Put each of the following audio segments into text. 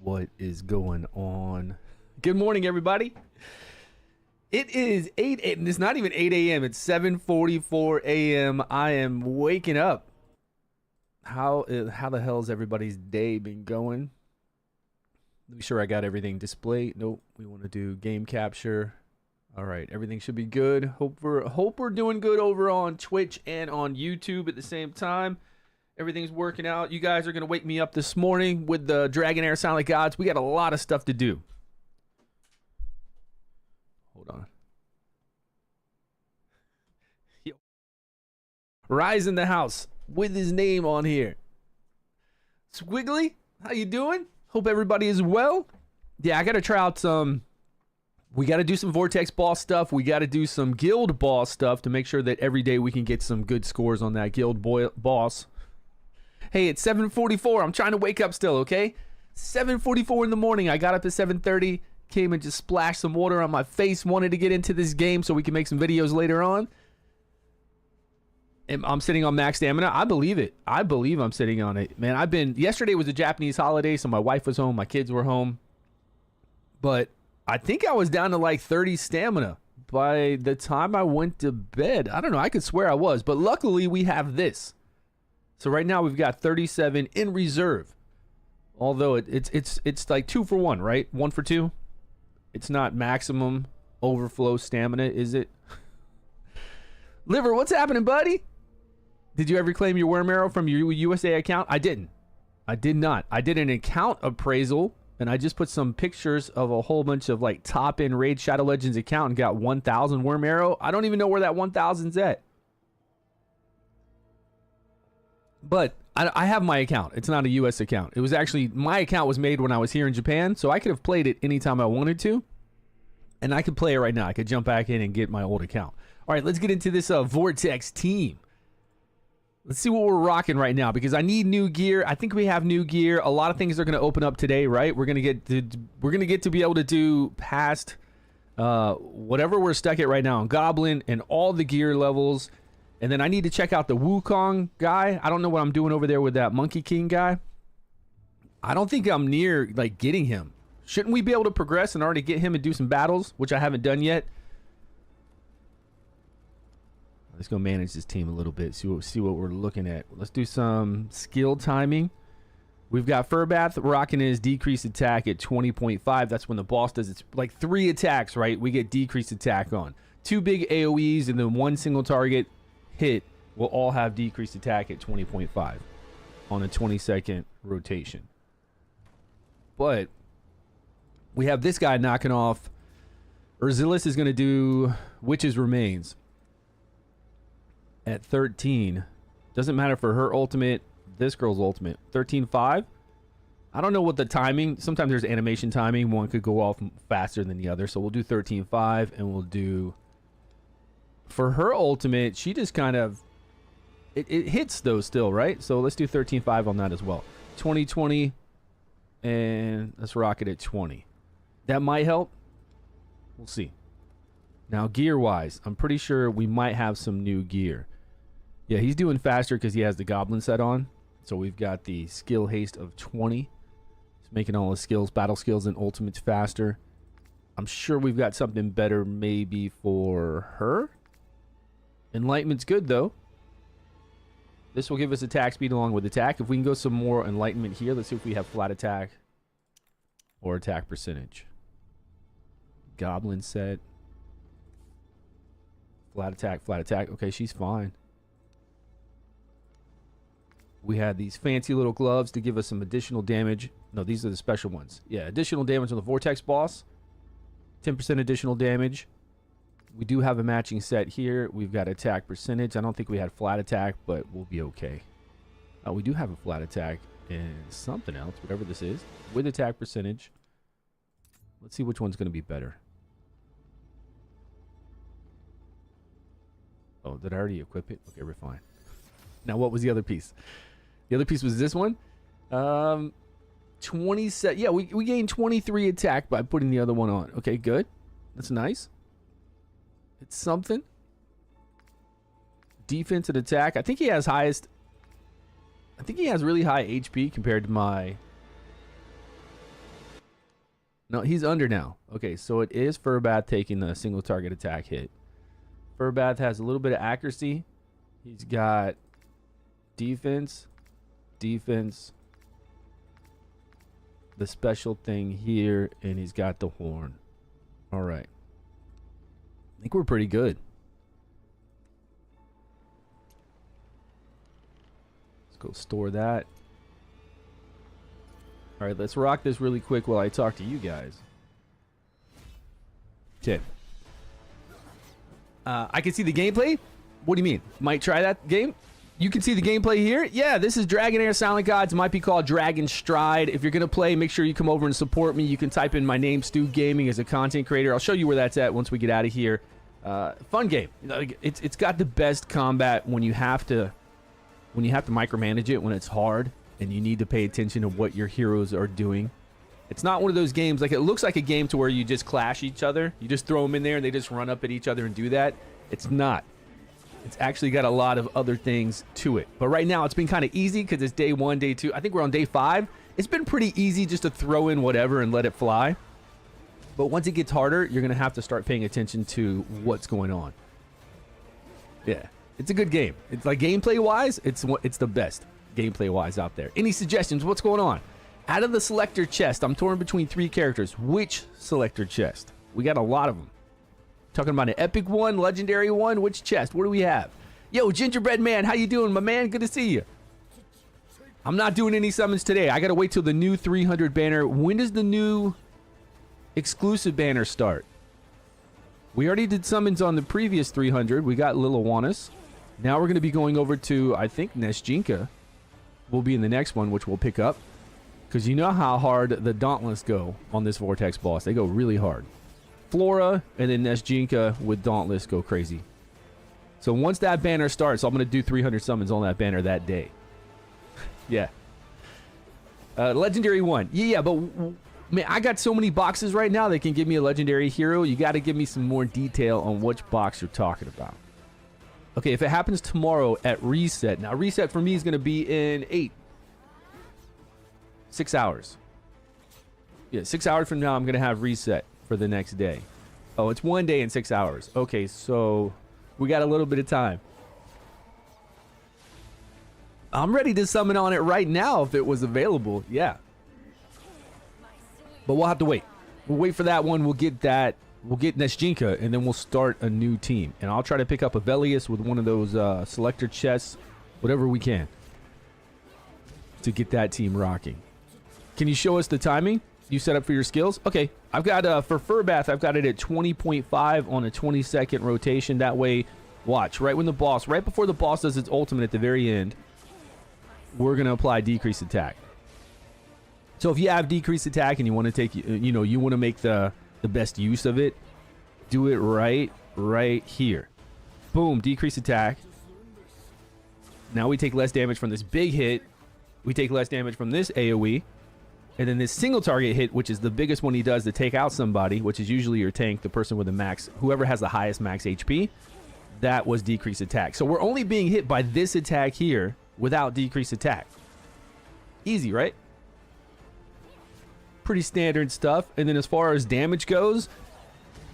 What is going on? Good morning, everybody. It is 8, and it's not even 8 a.m. It's 7:44 a.m. I am waking up. How the hell has everybody's day been going? Be sure I got everything displayed. Nope, we want to do game capture. All right, everything should be good. Hope we're doing good over on Twitch and on YouTube at the same time. Everything's working out. You guys are gonna wake me up this morning with the DRAGONHEIR Sound Like Gods. We got a lot of stuff to do. Hold on. Yo. Rise in the house with his name on here. Squiggly, how you doing? Hope everybody is well. Yeah, I gotta try out some. We gotta do some Vortex boss stuff. We gotta do some guild boss stuff to make sure that every day we can get some good scores on that guild boss. Hey, it's 7:44. I'm trying to wake up still, okay? 7:44 in the morning. I got up at 7:30, came and just splashed some water on my face, wanted to get into this game so we can make some videos later on. And I'm sitting on max stamina. I believe it. I believe I'm sitting on it. Man, yesterday was a Japanese holiday, so my wife was home, my kids were home. But I think I was down to like 30 stamina by the time I went to bed. I don't know. I could swear I was, but luckily we have this. So right now we've got 37 in reserve. Although it's like 2 for 1, right? 1 for 2. It's not maximum overflow stamina, is it? Liver, what's happening, buddy? Did you ever claim your Wrymrrow from your USA account? I didn't. I did not. I did an account appraisal, and I just put some pictures of a whole bunch of like top-end Raid Shadow Legends account and got 1,000 Wrymrrow. I don't even know where that 1,000's at. But I have my account. It's not a US account. It was actually, my account was made when I was here in Japan, so I could have played it anytime I wanted to. And I could play it right now. I could jump back in and get my old account. All right, let's get into this Vortex team. Let's see what we're rocking right now, because I need new gear. I think we have new gear. A lot of things are going to open up today, right? We're going to get to be able to do past whatever we're stuck at right now on Goblin and all the gear levels. And then I need to check out the Wukong guy. I don't know what I'm doing over there with that Monkey King guy. I don't think I'm near like getting him. Shouldn't we be able to progress and already get him and do some battles, which I haven't done yet? Let's go manage this team a little bit. See what we're looking at. Let's do some skill timing. We've got Furbath rocking his decreased attack at 20.5. That's when the boss does its like 3 attacks, right? We get decreased attack on. 2 big AoEs and then 1 single target hit will all have decreased attack at 20.5 on a 20-second rotation. But we have this guy knocking off. Urzilis is going to do Witch's Remains at 13. Doesn't matter for her ultimate, this girl's ultimate. 13.5. I don't know what the timing. Sometimes there's animation timing. One could go off faster than the other. So we'll do 13.5 and we'll do... For her ultimate, she just kind of... It hits though still, right? So let's do 13.5 on that as well. 20, and let's rock it at 20. That might help. We'll see. Now, gear-wise, I'm pretty sure we might have some new gear. Yeah, he's doing faster because he has the Goblin set on. So we've got the skill haste of 20. It's making all his skills, battle skills, and ultimates faster. I'm sure we've got something better maybe for her. Enlightenment's good, though. This will give us attack speed along with attack. If we can go some more Enlightenment here, let's see if we have flat attack or attack percentage. Goblin set. Flat attack, flat attack. Okay, she's fine. We had these fancy little gloves to give us some additional damage. No, these are the special ones. Yeah, additional damage on the Vortex boss. 10% additional damage. We do have a matching set here. We've got attack percentage. I don't think we had flat attack, but we'll be okay. We do have a flat attack and something else, whatever this is, with attack percentage. Let's see which one's going to be better. Oh, did I already equip it? Okay, we're fine. Now, what was the other piece? The other piece was this one. 27. Yeah, we gained 23 attack by putting the other one on. Okay, good. That's nice. It's something. Defense and attack. I think he has highest. I think he has really high HP compared to my No, he's under now. Okay, so it is Furbath taking the single target attack hit. Furbath has a little bit of accuracy. He's got defense, defense, the special thing here, and he's got the horn. All right. I think we're pretty good. Let's go store that. All right, let's rock this really quick while I talk to you guys. Okay. I can see the gameplay. What do you mean? Might try that game? You can see the gameplay here. Yeah, this is Dragonheir Silent Gods. It might be called DragonStride. If you're going to play, make sure you come over and support me. You can type in my name, StewGaming, as a content creator. I'll show you where that's at once we get out of here. Fun game. It's got the best combat when you have to micromanage it, when it's hard and you need to pay attention to what your heroes are doing. It's not one of those games, like it looks like a game to where you just clash each other. You just throw them in there and they just run up at each other and do that. It's not. It's actually got a lot of other things to it. But right now it's been kind of easy because it's day 1, day 2. I think we're on day 5. It's been pretty easy just to throw in whatever and let it fly. But once it gets harder, you're going to have to start paying attention to what's going on. Yeah, it's a good game. It's like gameplay-wise, it's the best gameplay-wise out there. Any suggestions? What's going on? Out of the selector chest, I'm torn between 3 characters. Which selector chest? We got a lot of them. Talking about an epic one, legendary one. Which chest? What do we have? Yo, Gingerbread Man, how you doing, my man? Good to see you. I'm not doing any summons today. I got to wait till the new 300 banner. When does the new exclusive banner start? We already did summons on the previous 300. We got Liliwanus. Now we're going to be going over to, I think, Nesjinka will be in the next one, which we'll pick up. Because you know how hard the Dauntless go on this Vortex boss. They go really hard. Flora and then Nesjinka with Dauntless go crazy. So once that banner starts, I'm going to do 300 summons on that banner that day. Yeah. Legendary one. Yeah, but man, I got so many boxes right now that can give me a legendary hero. You got to give me some more detail on which box you're talking about. Okay, if it happens tomorrow at reset. Now, reset for me is going to be in 6 hours. Yeah, 6 hours from now, I'm going to have reset for the next day. Oh, it's 1 day and 6 hours. Okay, so we got a little bit of time. I'm ready to summon on it right now if it was available. Yeah. But we'll have to wait. We'll wait for that one. We'll get that. We'll get Nesjinka, and then we'll start a new team. And I'll try to pick up a Velius with one of those selector chests, whatever we can, to get that team rocking. Can you show us the timing you set up for your skills? Okay, I've got for Furbath, I've got it at 20.5 on a 20-second rotation. That way, watch, right before the boss does its ultimate at the very end, we're going to apply decreased attack. So if you have decreased attack and you want to take, you want to make the best use of it, do it right here. Boom, decrease attack. Now we take less damage from this big hit. We take less damage from this AoE. And then this single target hit, which is the biggest one he does to take out somebody, which is usually your tank, the person with the max, whoever has the highest max HP, that was decreased attack. So we're only being hit by this attack here without decreased attack. Easy, right? Pretty standard stuff. And then as far as damage goes,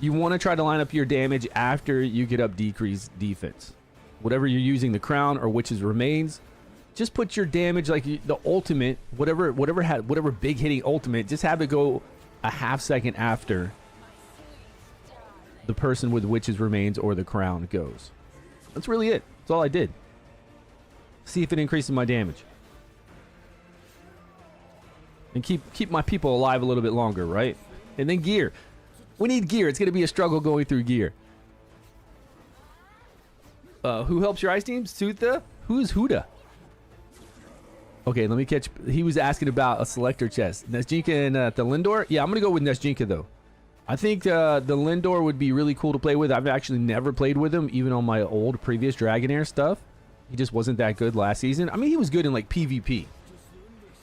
you want to try to line up your damage after you get up decreased defense. Whatever you're using, the crown or witch's remains, just put your damage, like the ultimate, whatever big hitting ultimate, just have it go a half second after the person with witch's remains or the crown goes. That's really it. That's all I did. See if it increases my damage. And keep my people alive a little bit longer, right? And then gear. We need gear. It's going to be a struggle going through gear. Who helps your ice team? Sutha? Who's Huda? Okay, let me catch. He was asking about a selector chest. Nesjinka and the Lindor? Yeah, I'm going to go with Nesjinka, though. I think the Lindor would be really cool to play with. I've actually never played with him, even on my old previous Dragonheir stuff. He just wasn't that good last season. I mean, he was good in, like, PvP.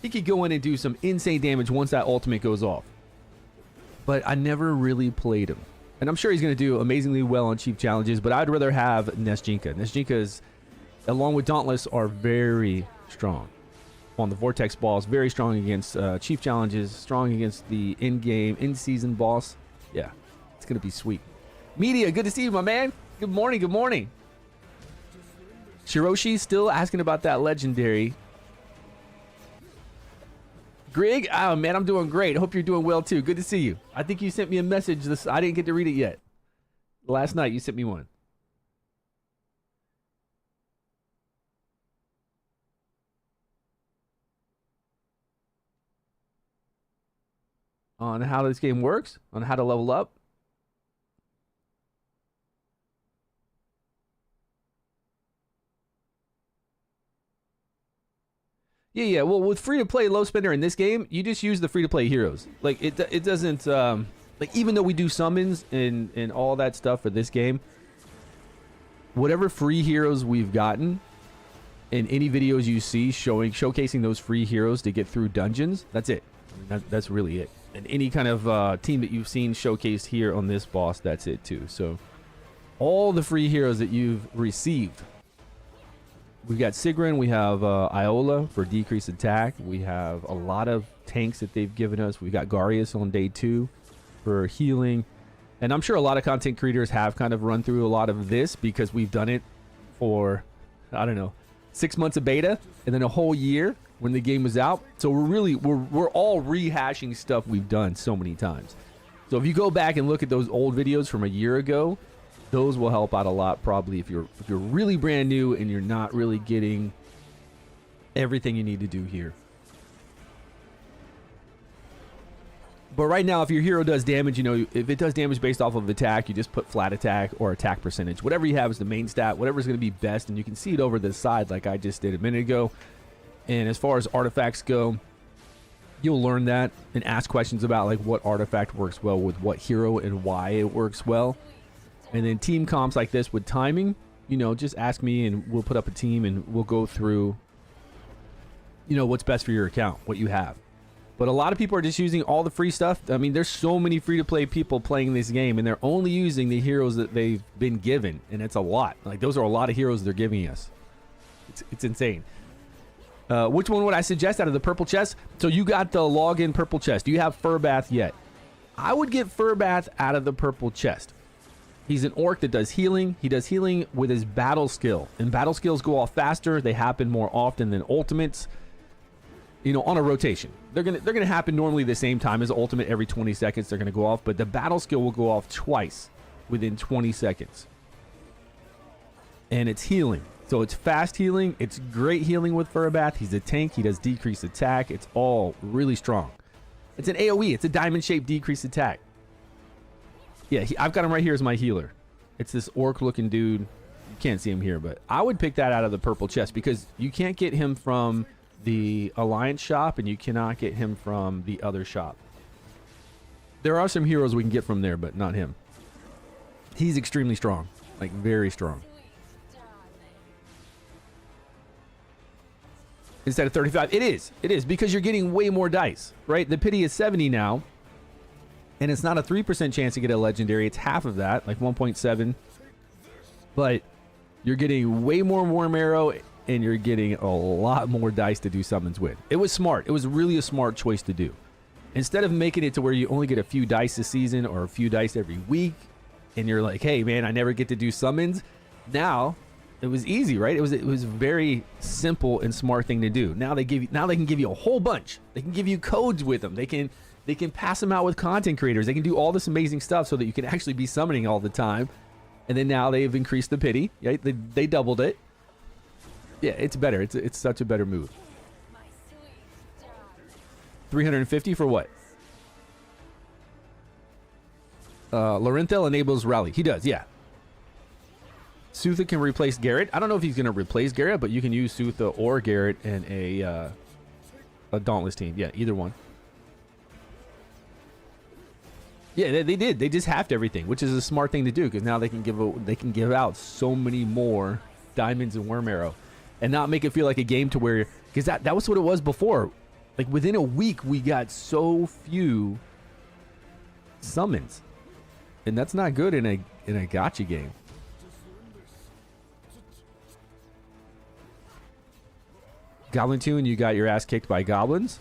He could go in and do some insane damage once that ultimate goes off. But I never really played him. And I'm sure he's going to do amazingly well on cheap challenges, but I'd rather have Nesjinka. Nesjinka's, along with Dauntless, are very strong on the Vortex boss. Very strong against Chief challenges. Strong against the in-game, in-season boss. Yeah, it's going to be sweet. Media, good to see you, my man. Good morning, good morning. Shiroshi still asking about that legendary. Greg, oh man, I'm doing great. Hope you're doing well too. Good to see you. I think you sent me a message. I didn't get to read it yet. Last night you sent me one. On how this game works, on how to level up. Yeah. Well, with free-to-play low spender in this game, you just use the free-to-play heroes. Like, it doesn't, like, even though we do summons and all that stuff for this game, whatever free heroes we've gotten, in any videos you see showcasing those free heroes to get through dungeons, that's it. I mean, that's really it. And any kind of team that you've seen showcased here on this boss, that's it too. So, all the free heroes that you've received. We've got Sigrun, we have Iola for decreased attack. We have a lot of tanks that they've given us. We've got Garius on day 2 for healing. And I'm sure a lot of content creators have kind of run through a lot of this because we've done it for, I don't know, 6 months of beta and then a whole year when the game was out. So we're all rehashing stuff we've done so many times. So if you go back and look at those old videos from a year ago, those will help out a lot probably if you're really brand new and you're not really getting everything you need to do here. But right now, if your hero does damage, you know, if it does damage based off of attack, you just put flat attack or attack percentage. Whatever you have is the main stat, whatever's going to be best, and you can see it over the side like I just did a minute ago. And as far as artifacts go, you'll learn that and ask questions about like what artifact works well with what hero and why it works well. And then team comps like this with timing, you know, just ask me and we'll put up a team and we'll go through, you know, what's best for your account, what you have. But a lot of people are just using all the free stuff. I mean, there's so many free-to-play people playing this game, and they're only using the heroes that they've been given, and it's a lot. Like, those are a lot of heroes they're giving us. It's insane. Which one would I suggest out of the purple chest? So you got the login purple chest. Do you have Furbath yet? I would get Furbath out of the purple chest. He's an orc that does healing. He does healing with his battle skill. And battle skills go off faster. They happen more often than ultimates. You know, on a rotation. They're gonna happen normally the same time as ultimate. Every 20 seconds they're gonna go off, but the battle skill will go off twice within 20 seconds. And it's healing. So it's fast healing. It's great healing with Furbath. He's a tank. He does decreased attack. It's all really strong. It's an AoE. It's a diamond-shaped decreased attack. Yeah, I've got him right here as my healer. It's this orc-looking dude. You can't see him here, but I would pick that out of the purple chest because you can't get him from the Alliance shop and you cannot get him from the other shop. There are some heroes we can get from there, but not him. He's extremely strong, like very strong. Instead of 35, it is because you're getting way more dice, right? The pity is 70 now, and it's not a 3% chance to get a legendary. It's half of that, like 1.7. But you're getting way more Wrymrrow, and you're getting a lot more dice to do summons with. It was smart. It was really a smart choice to do. Instead of making it to where you only get a few dice a season or a few dice every week, and you're like, hey man, I never get to do summons. Now it was easy, right? It was a very simple and smart thing to do. Now they can give you a whole bunch. They can give you codes with them. They can pass them out with content creators. They can do all this amazing stuff so that you can actually be summoning all the time. And then now they've increased the pity. Right? They doubled it. Yeah, it's better. It's such a better move. 350 for what? Lorenthal enables rally. He does, yeah. Sutha can replace Garrett. I don't know if he's going to replace Garrett, but you can use Sutha or Garrett in a Dauntless team. Yeah, either one. Yeah, they did. They just halved everything, which is a smart thing to do because now they can give out so many more diamonds and Wrymrrow, and not make it feel like a game to where, because that was what it was before. Like within a week, we got so few summons, and that's not good in a gacha game. Goblin 2 and you got your ass kicked by goblins.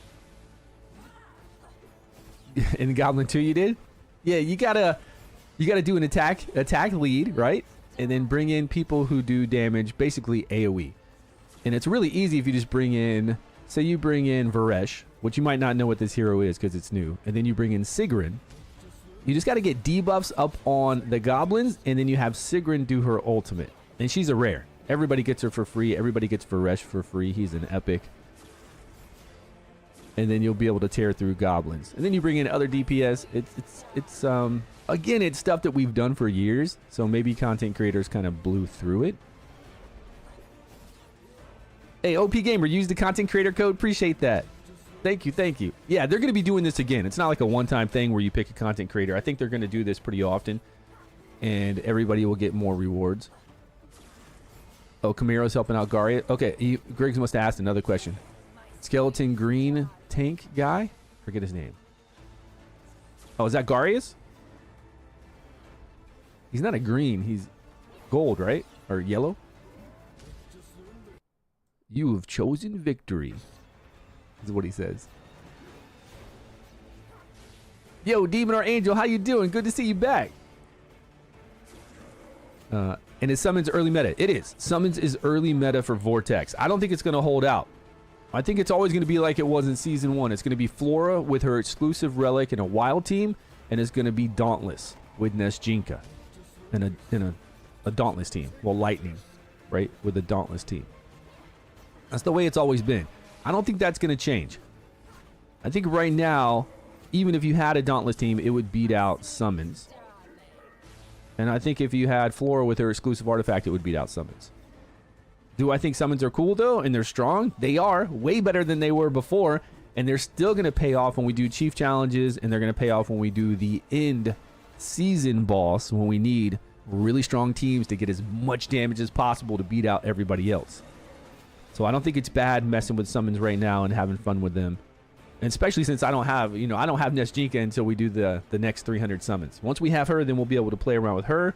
In Goblin 2 you did? Yeah, you gotta do an attack lead, right? And then bring in people who do damage, basically AoE. And it's really easy if you just bring in, say you bring in Varesh, which you might not know what this hero is because it's new. And then you bring in Sigrun. You just got to get debuffs up on the goblins, and then you have Sigrun do her ultimate. And she's a rare. Everybody gets her for free. Everybody gets Varesh for free. He's an epic. And then you'll be able to tear through goblins. And then you bring in other DPS. It's again, it's stuff that we've done for years. So maybe content creators kind of blew through it. Hey, OP Gamer, use the content creator code. Appreciate that. Thank you, thank you. Yeah, they're going to be doing this again. It's not like a one-time thing where you pick a content creator. I think they're going to do this pretty often, and everybody will get more rewards. Oh, Camiro's helping out Garia. Okay, Griggs must have asked another question. Skeleton green tank guy? Forget his name. Oh, is that Garius? He's not a green. He's gold, right? Or yellow? You have chosen victory, is what he says. Yo, Demon or Angel, how you doing? Good to see you back. And is Summons early meta? It is. Summons is early meta for Vortex. I don't think it's going to hold out. I think it's always going to be like it was in Season 1. It's going to be Flora with her exclusive relic and a wild team, and it's going to be Dauntless with Nesjinka and a Dauntless team. Well, Lightning, right? With a Dauntless team. That's the way it's always been. I don't think that's going to change. I think right now, even if you had a Dauntless team, it would beat out Summons. And I think if you had Flora with her exclusive artifact, it would beat out Summons. Do I think Summons are cool, though, and they're strong? They are. Way better than they were before. And they're still going to pay off when we do Chief Challenges, and they're going to pay off when we do the end season boss, when we need really strong teams to get as much damage as possible to beat out everybody else. So I don't think it's bad messing with Summons right now and having fun with them. And especially since I don't have Nesjinka until we do the next 300 Summons. Once we have her, then we'll be able to play around with her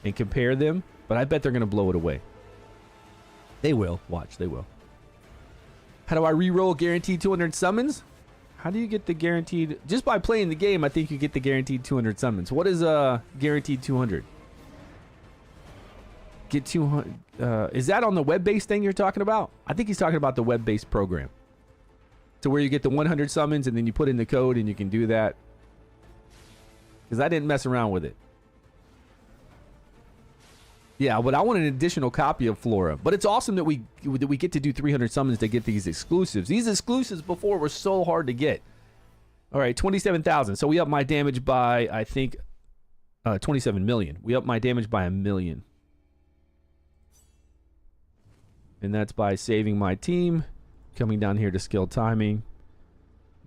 and compare them. But I bet they're going to blow it away. They will. Watch, they will. How do I re-roll guaranteed 200 Summons? How do you get the guaranteed... Just by playing the game, I think you get the guaranteed 200 Summons. What is guaranteed 200? Get 200... is that on the web-based thing you're talking about? I think he's talking about the web-based program. To where you get the 100 summons and then you put in the code and you can do that. Because I didn't mess around with it. Yeah, but I want an additional copy of Flora. But it's awesome that we get to do 300 summons to get these exclusives. These exclusives before were so hard to get. All right, 27,000. So we up my damage by, I think, 27 million. We up my damage by 1 million. And that's by saving my team, coming down here to skill timing,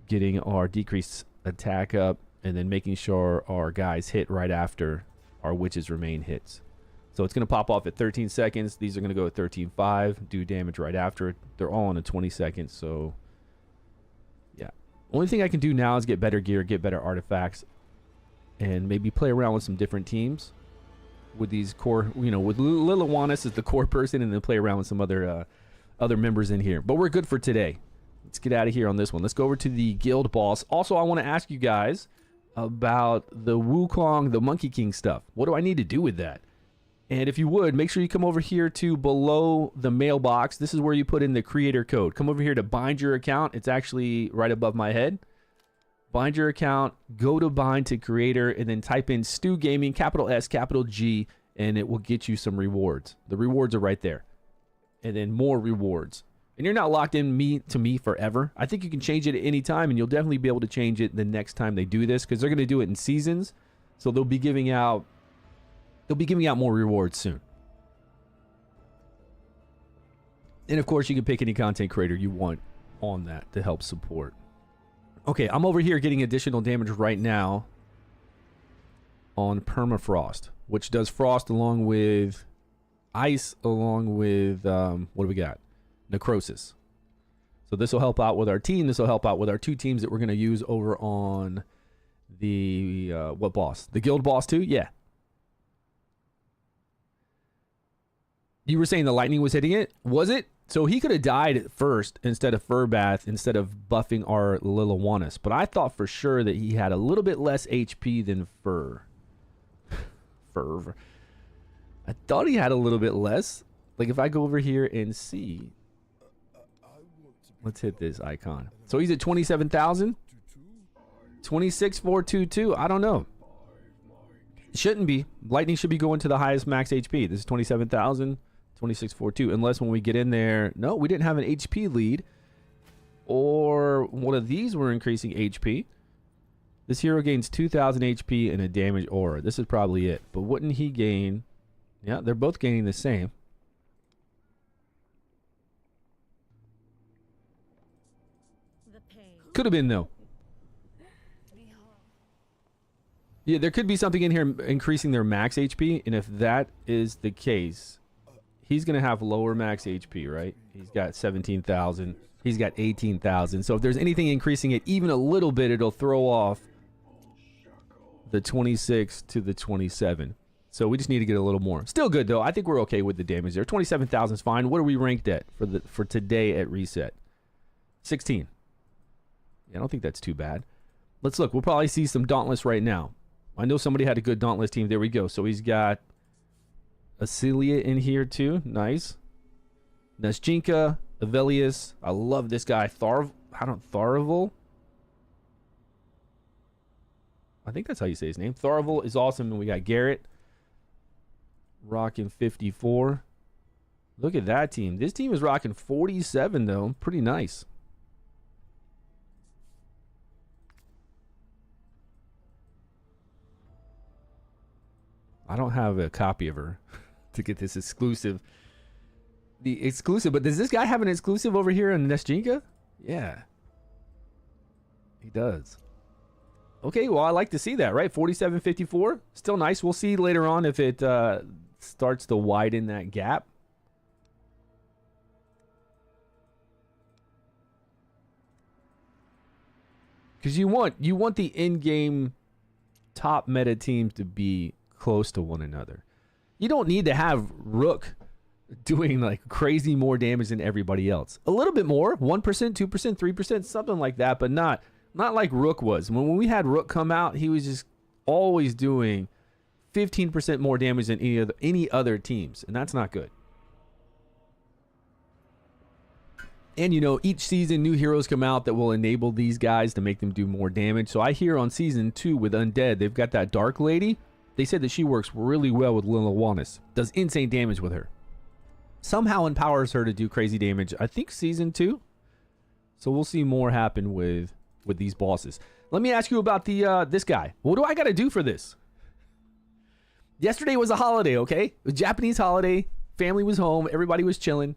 getting our decreased attack up, and then making sure our guys hit right after our witches remain hits. So it's going to pop off at 13 seconds. These are going to go at 13.5, do damage right after it. They're all on a 20 seconds, so yeah. Only thing I can do now is get better gear, get better artifacts, and maybe play around with some different teams. With these core, with Liliwanus as the core person, and then play around with some other members in here. But we're good for today. Let's get out of here on this one. Let's go over to the guild boss. Also, I want to ask you guys about the Wukong, the Monkey King stuff. What do I need to do with that? And if you would, make sure you come over here to below the mailbox. This is where you put in the creator code. Come over here to bind your account. It's actually right above my head. Bind your account, go to bind to creator, and then type in StewGaming, capital S, capital G, and it will get you some rewards. The rewards are right there. And then more rewards. And you're not locked in to me forever. I think you can change it at any time, and you'll definitely be able to change it the next time they do this, because they're going to do it in seasons. So they'll be giving out more rewards soon. And of course, you can pick any content creator you want on that to help support. Okay, I'm over here getting additional damage right now on Permafrost, which does frost along with ice, along with, what do we got? Necrosis. So this will help out with our team. This will help out with our two teams that we're going to use over on the, what boss? The guild boss too? Yeah. You were saying the lightning was hitting it? Was it? So he could have died first instead of Furbath, instead of buffing our Liliwanus. But I thought for sure that he had a little bit less HP than Fur. I thought he had a little bit less. Like if I go over here and see. Let's hit this icon. So he's at 27,000. 26,422. I don't know. Shouldn't be. Lightning should be going to the highest max HP. This is 27,000. 2642, unless when we get in there, no, we didn't have an HP lead, or one of these were increasing HP. This hero gains 2,000 HP and a damage aura. This is probably it. But wouldn't he gain? Yeah, they're both gaining the same. Could have been though. Yeah, there could be something in here increasing their max HP, and if that is the case, he's going to have lower max HP, right? He's got 17,000. He's got 18,000. So if there's anything increasing it even a little bit, it'll throw off the 26 to the 27. So we just need to get a little more. Still good, though. I think we're okay with the damage there. 27,000 is fine. What are we ranked at for today at reset? 16. Yeah, I don't think that's too bad. Let's look. We'll probably see some Dauntless right now. I know somebody had a good Dauntless team. There we go. So he's got Acelia in here too. Nice. Nesjinka, Avelius. I love this guy. Tharavel. I think that's how you say his name. Tharavel is awesome. And we got Garrett. Rocking 54. Look at that team. This team is rocking 47 though. Pretty nice. I don't have a copy of her to get this exclusive. The exclusive, but does this guy have an exclusive over here in Nesjinka? Yeah. He does. Okay, well, I like to see that, right? 47.54. Still nice. We'll see later on if it starts to widen that gap. Because you want the in-game top meta teams to be close to one another. You don't need to have Rook doing like crazy more damage than everybody else. A little bit more, 1%, 2%, 3%, something like that, but not like Rook was. When we had Rook come out, he was just always doing 15% more damage than any other teams, and that's not good. And you know, each season new heroes come out that will enable these guys to make them do more damage. So I hear on season 2 with Undead, they've got that Dark Lady. They said that she works really well with Liliwanus. Does insane damage with her. Somehow empowers her to do crazy damage. I think season 2. So we'll see more happen with these bosses. Let me ask you about this guy. What do I got to do for this? Yesterday was a holiday, okay? It was a Japanese holiday. Family was home. Everybody was chilling.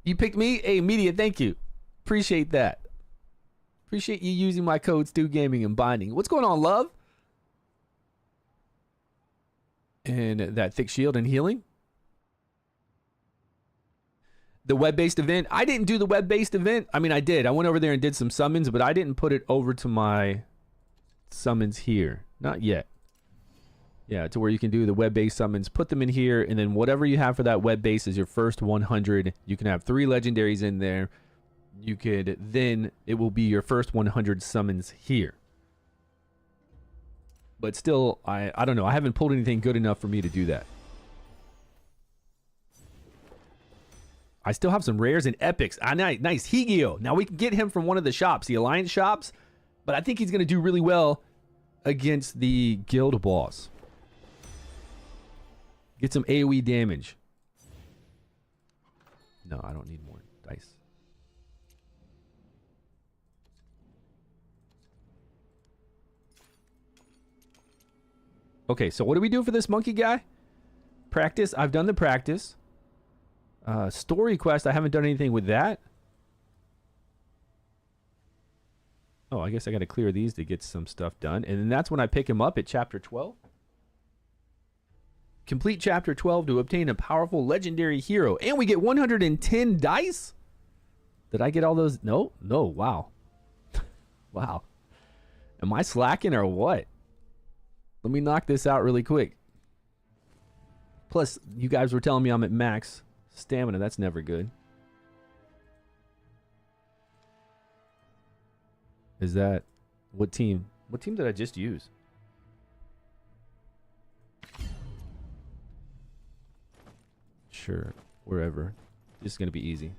You picked me? Hey, media, thank you. Appreciate that. Appreciate you using my code StewGaming and binding. What's going on, love? And that thick shield and healing. The web-based event. I didn't do the web-based event. I mean, I did. I went over there and did some summons, but I didn't put it over to my summons here. Not yet. Yeah, to where you can do the web-based summons. Put them in here, and then whatever you have for that web-base is your first 100. You can have 3 legendaries in there. You could then, it will be your first 100 summons here. But still, I don't know. I haven't pulled anything good enough for me to do that. I still have some rares and epics. Nice. Higio. Now we can get him from one of the shops, the Alliance shops. But I think he's going to do really well against the guild boss. Get some AoE damage. No, I don't need more dice. Okay, so what do we do for this monkey guy? Practice. I've done the practice. Story quest. I haven't done anything with that. Oh, I guess I got to clear these to get some stuff done. And then that's when I pick him up at chapter 12. Complete chapter 12 to obtain a powerful legendary hero. And we get 110 dice? Did I get all those? No. Wow. Wow. Am I slacking or what? Let me knock this out really quick. Plus, you guys were telling me I'm at max Stamina, that's never good. Is that... What team? What team did I just use? Sure, wherever. This is gonna be easy.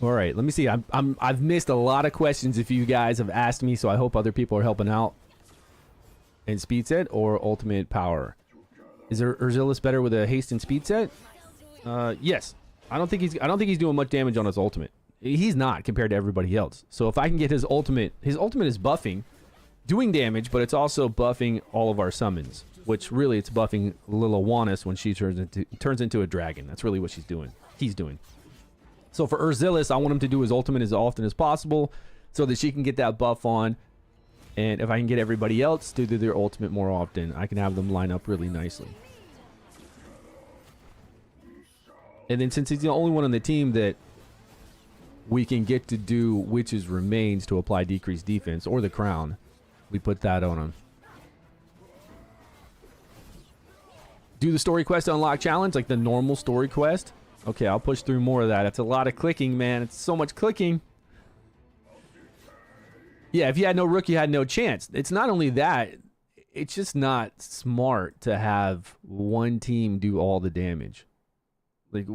All right, let me see. I've missed a lot of questions if you guys have asked me, so I hope other people are helping out. And speed set or ultimate power? Is Urzilis better with a haste and speed set? Yes. I don't think he's doing much damage on his ultimate. He's not compared to everybody else. So if I can get his ultimate is buffing, doing damage, but it's also buffing all of our summons, which really it's buffing Liliwanis when she turns into a dragon. That's really what she's doing. He's doing. So for Urzilis, I want him to do his ultimate as often as possible so that she can get that buff on. And if I can get everybody else to do their ultimate more often, I can have them line up really nicely. And then since he's the only one on the team that we can get to do Witch's Remains to apply decreased defense, or the Crown, we put that on him. Do the story quest to unlock challenge, like the normal story quest. Okay, I'll push through more of that. It's a lot of clicking, man. It's so much clicking. Yeah, if you had no rook, you had no chance. It's not only that, it's just not smart to have one team do all the damage. Like,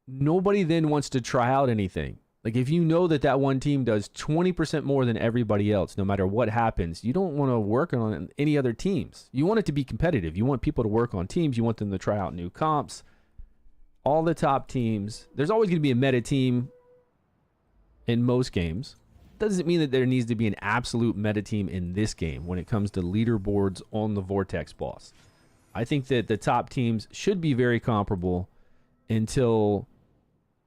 nobody then wants to try out anything. Like, if you know that that one team does 20% more than everybody else, no matter what happens, you don't want to work on any other teams. You want it to be competitive. You want people to work on teams. You want them to try out new comps. All the top teams. There's always going to be a meta team in most games. Doesn't mean that there needs to be an absolute meta team in this game when it comes to leaderboards on the Vortex boss. I think that the top teams should be very comparable until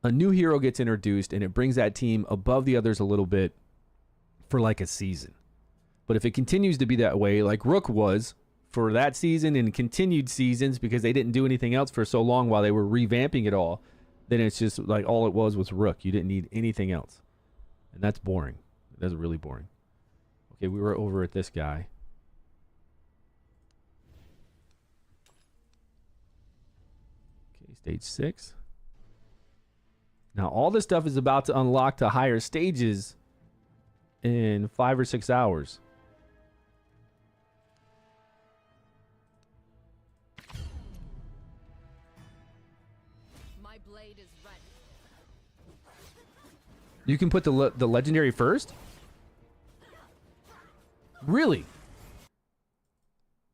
a new hero gets introduced and it brings that team above the others a little bit for like a season. But if it continues to be that way, like Rook was for that season and continued seasons because they didn't do anything else for so long while they were revamping it all, then it's just like all it was Rook. You didn't need anything else. And that's boring. That's really boring. Okay, we were over at this guy. Okay, stage 6. Now, all this stuff is about to unlock to higher stages in 5 or 6 hours. My blade is ready. You can put the legendary first? Really?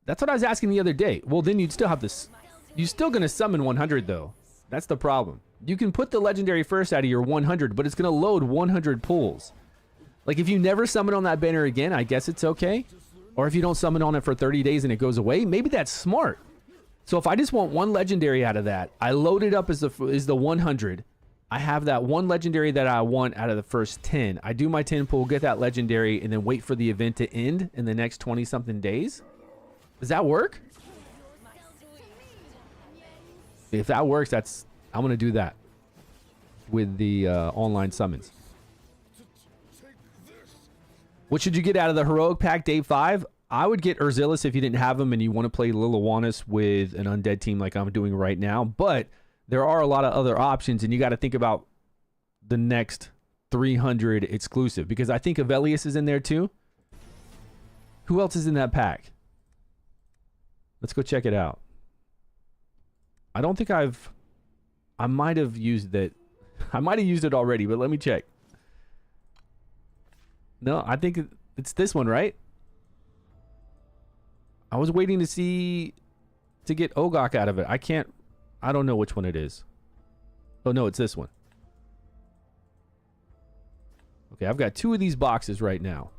That's what I was asking the other day. Well, then you'd still have this. You're still going to summon 100, though. That's the problem. You can put the legendary first out of your 100, but it's going to load 100 pulls. Like, if you never summon on that banner again, I guess it's okay. Or if you don't summon on it for 30 days and it goes away, maybe that's smart. So if I just want one legendary out of that, I load it up as the 100. I have that one legendary that I want out of the first 10. I do my 10 pull, get that legendary, and then wait for the event to end in the next 20-something days. Does that work? If that works, I'm going to do that with the online summons. What should you get out of the Heroic Pack Day 5? I would get Urzilis if you didn't have him and you want to play Liliwanis with an undead team like I'm doing right now. But there are a lot of other options, and you got to think about the next 300 exclusive. Because I think Avelius is in there too. Who else is in that pack? Let's go check it out. I don't think I might have used that. I might have used it already, but let me check. No, I think it's this one, right? I was waiting to get Ogok out of it. I don't know which one it is. Oh, no, it's this one. Okay, I've got 2 of these boxes right now.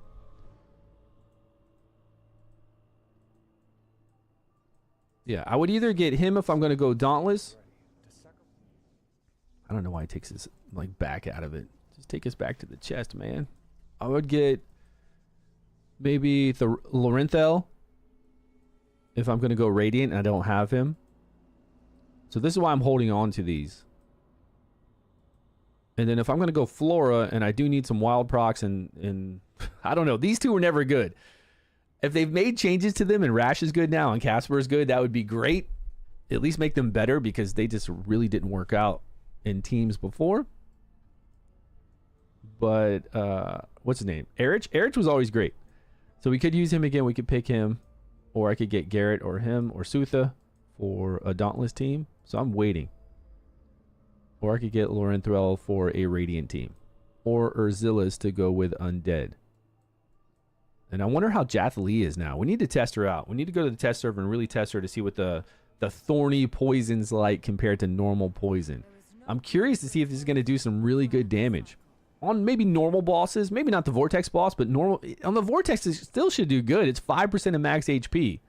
Yeah, I would either get him if I'm going to go Dauntless. I don't know why he takes his back out of it. Just take us back to the chest, man. I would get maybe the Lorenthel if I'm going to go Radiant and I don't have him. So this is why I'm holding on to these. And then if I'm going to go Flora and I do need some wild procs and I don't know. These two were never good. If they've made changes to them and Rash is good now and Casper is good, that would be great. At least make them better because they just really didn't work out in teams before. But what's his name? Erich? Erich was always great. So we could use him again. We could pick him. Or I could get Garrett or him or Sutha for a Dauntless team. So I'm waiting. Or I could get Lorenthrel for a Radiant team. Or Urzilla's to go with Undead. And I wonder how Jath Lee is now. We need to test her out. We need to go to the test server and really test her to see what the thorny poison's like compared to normal poison. I'm curious to see if this is going to do some really good damage. On maybe normal bosses, maybe not the Vortex boss, but normal on the Vortex it still should do good. It's 5% of max HP.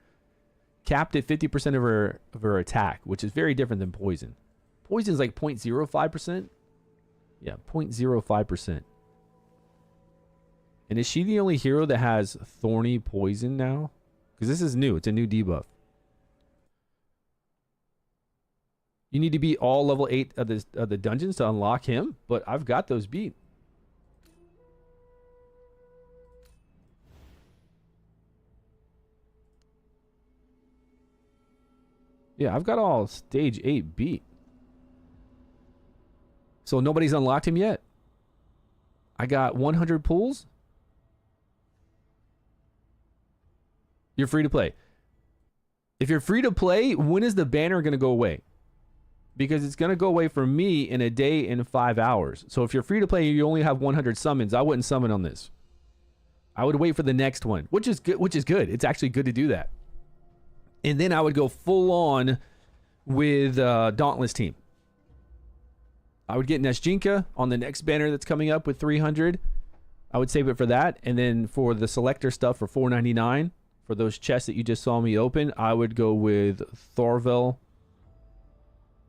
Capped at 50% of her attack, which is very different than poison. Poison is like 0.05%. Yeah, 0.05%. And is she the only hero that has thorny poison now? Because this is new. It's a new debuff. You need to beat all level 8 of the dungeons to unlock him, but I've got those beat. Yeah, I've got all stage 8 beat. So nobody's unlocked him yet. I got 100 pulls. You're free to play. If you're free to play, when is the banner going to go away? Because it's going to go away for me in a day and 5 hours. So if you're free to play, you only have 100 summons. I wouldn't summon on this. I would wait for the next one, which is good. It's actually good to do that. And then I would go full on with Dauntless team. I would get Nesjinka on the next banner that's coming up with 300. I would save it for that. And then for the selector stuff for $4.99, for those chests that you just saw me open, I would go with Thorvel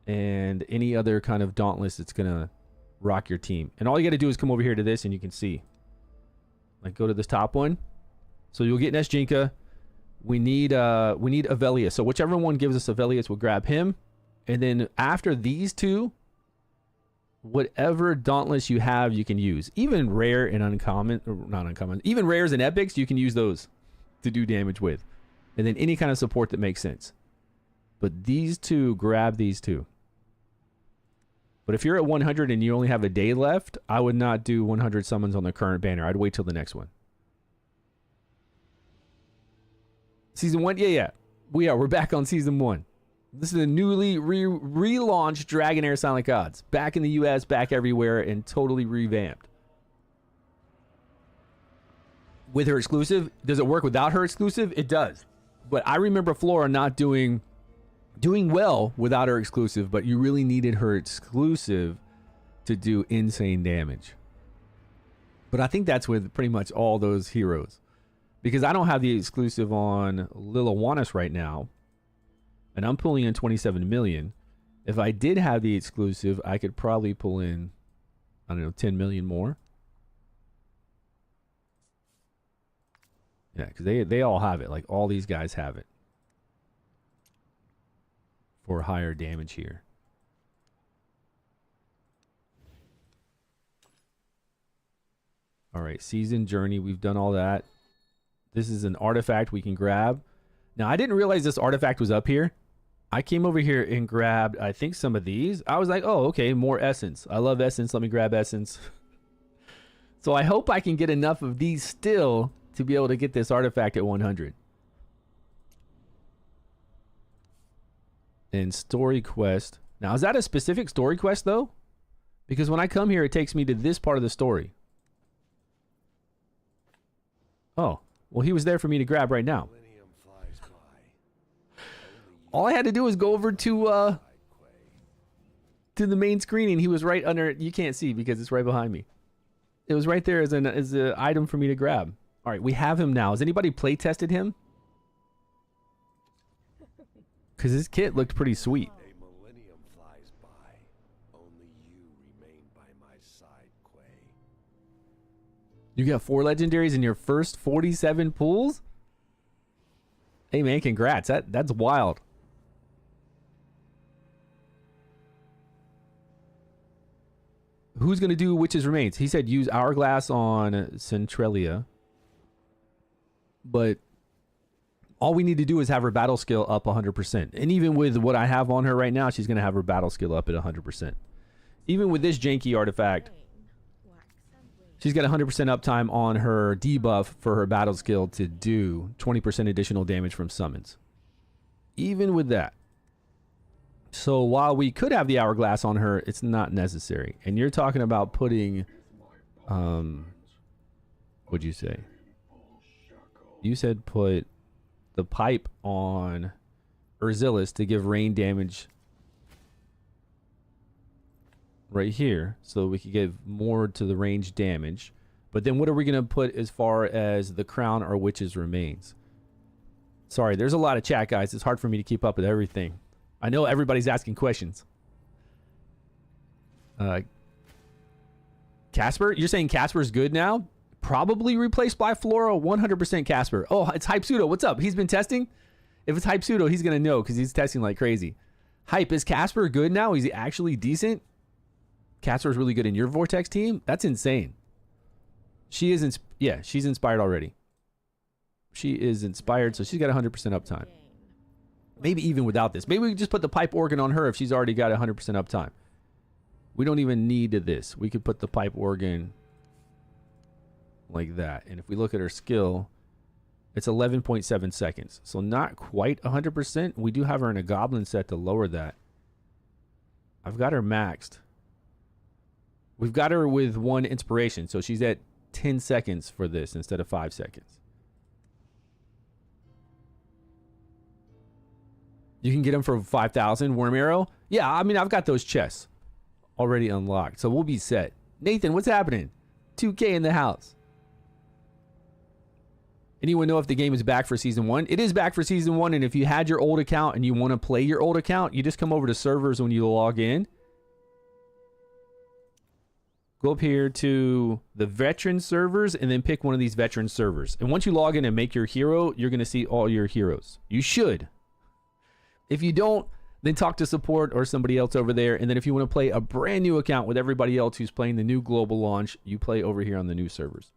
and any other kind of Dauntless that's going to rock your team. And all you got to do is come over here to this and you can see. Like go to this top one. So you'll get Nesjinka. We need Avelius. So whichever one gives us Avelius, we'll grab him. And then after these two, whatever Dauntless you have, you can use. Even rare and uncommon, or not uncommon, even rares and epics, you can use those to do damage with. And then any kind of support that makes sense. But these two, grab these two. But if you're at 100 and you only have a day left, I would not do 100 summons on the current banner. I'd wait till the next one. Season 1? Yeah. We're back on Season 1. This is a newly relaunched Dragonheir Silent Gods. Back in the US, back everywhere, and totally revamped. With her exclusive, does it work without her exclusive? It does. But I remember Flora not doing well without her exclusive, but you really needed her exclusive to do insane damage. But I think that's with pretty much all those heroes. Because I don't have the exclusive on Liliwannis right now. And I'm pulling in 27 million. If I did have the exclusive, I could probably pull in, I don't know, 10 million more. Yeah, because they all have it. Like, all these guys have it. For higher damage here. Alright, Season Journey. We've done all that. This is an artifact we can grab. Now, I didn't realize this artifact was up here. I came over here and grabbed, I think, some of these. I was like, oh, okay, more essence. I love essence. Let me grab essence. So I hope I can get enough of these still to be able to get this artifact at 100. And story quest. Now, is that a specific story quest, though? Because when I come here, it takes me to this part of the story. Oh. Well, he was there for me to grab right now. All I had to do was go over to the main screen, and he was right under. You can't see because it's right behind me. It was right there as an item for me to grab. All right, we have him now. Has anybody play tested him? Because his kit looked pretty sweet. A millennium flies by. Only you remain by my side, Quay. You got 4 legendaries in your first 47 pulls? Hey man, congrats. That's wild. Who's going to do Witch's Remains? He said use Hourglass on Centralia. But All we need to do is have her battle skill up 100%. And even with what I have on her right now, she's going to have her battle skill up at 100%. Even with this janky artifact, she's got 100% uptime on her debuff for her battle skill to do 20% additional damage from summons. Even with that. So while we could have the hourglass on her, it's not necessary. And you're talking about putting, what'd you say? You said put the pipe on Urzilis to give rain damage right here, so we could give more to the range damage. But then what are we going to put as far as the crown or witch's remains? Sorry, there's a lot of chat, guys. It's hard for me to keep up with everything. I know everybody's asking questions. Casper, you're saying Casper's good now? Probably replaced by Flora. 100% Casper. Oh, it's Hype Pseudo. What's up? He's been testing? If it's Hype Pseudo, he's going to know because he's testing like crazy. Hype, is Casper good now? Is he actually decent? Casper's really good in your Vortex team? That's insane. She is, yeah, she's inspired already. She is inspired, so she's got 100% uptime. Maybe even without this. Maybe we can just put the pipe organ on her if she's already got 100% uptime. We don't even need this. We could put the pipe organ like that. And if we look at her skill, it's 11.7 seconds. So not quite 100%. We do have her in a goblin set to lower that. I've got her maxed. We've got her with 1 inspiration. So she's at 10 seconds for this instead of 5 seconds. You can get them for 5,000. Wrymrrow? Yeah, I mean, I've got those chests already unlocked. So we'll be set. Nathan, what's happening? 2K in the house. Anyone know if the game is back for Season 1? It is back for Season 1, and if you had your old account and you want to play your old account, you just come over to servers when you log in. Go up here to the veteran servers and then pick one of these veteran servers. And once you log in and make your hero, you're going to see all your heroes. You should. If you don't, then talk to support or somebody else over there. And then if you want to play a brand new account with everybody else who's playing the new global launch, you play over here on the new servers.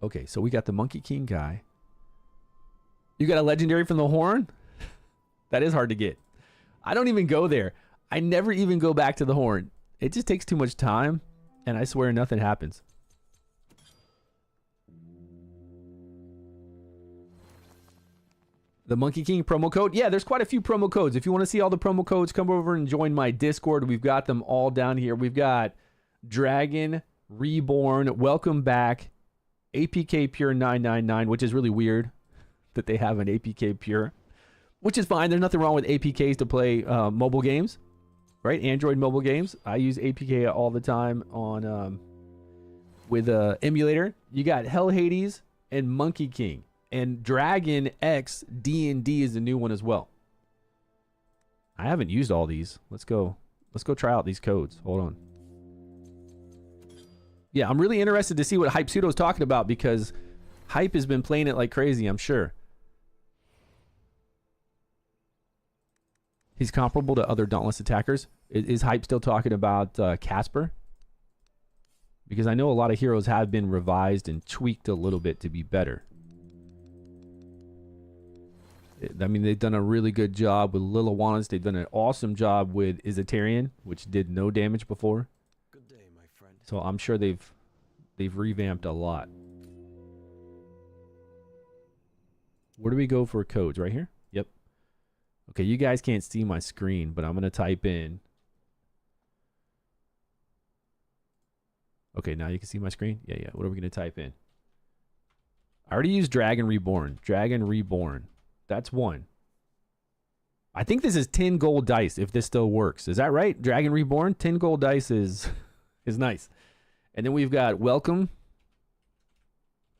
Okay, so we got the Monkey King guy. You got a legendary from the Horn? That is hard to get. I don't even go there. I never even go back to the Horn. It just takes too much time, and I swear nothing happens. The Monkey King promo code? Yeah, there's quite a few promo codes. If you want to see all the promo codes, come over and join my Discord. We've got them all down here. We've got Dragon Reborn, Welcome Back, APK Pure 999, which is really weird that they have an APK Pure, which is fine. There's nothing wrong with APKs to play mobile games, right? Android mobile games. I use APK all the time on with emulator. You got Hell Hades and Monkey King. And Dragon X D&D is a new one as well. I haven't used all these. Let's go try out these codes. Hold on. Yeah, I'm really interested to see what Hype Pseudo's talking about because Hype has been playing it like crazy, I'm sure. He's comparable to other Dauntless attackers. Is Hype still talking about Casper? Because I know a lot of heroes have been revised and tweaked a little bit to be better. I mean, they've done a really good job with Liliwanus. They've done an awesome job with Izzetarian, which did no damage before. Good day, my friend. So I'm sure they've revamped a lot. Where do we go for codes? Right here? Yep. Okay, you guys can't see my screen, but I'm going to type in. Okay, now you can see my screen? Yeah. What are we going to type in? I already used Dragon Reborn. Dragon Reborn. That's one. I think this is 10 gold dice if this still works. Is that right? Dragon Reborn? 10 gold dice is nice. And then we've got Welcome.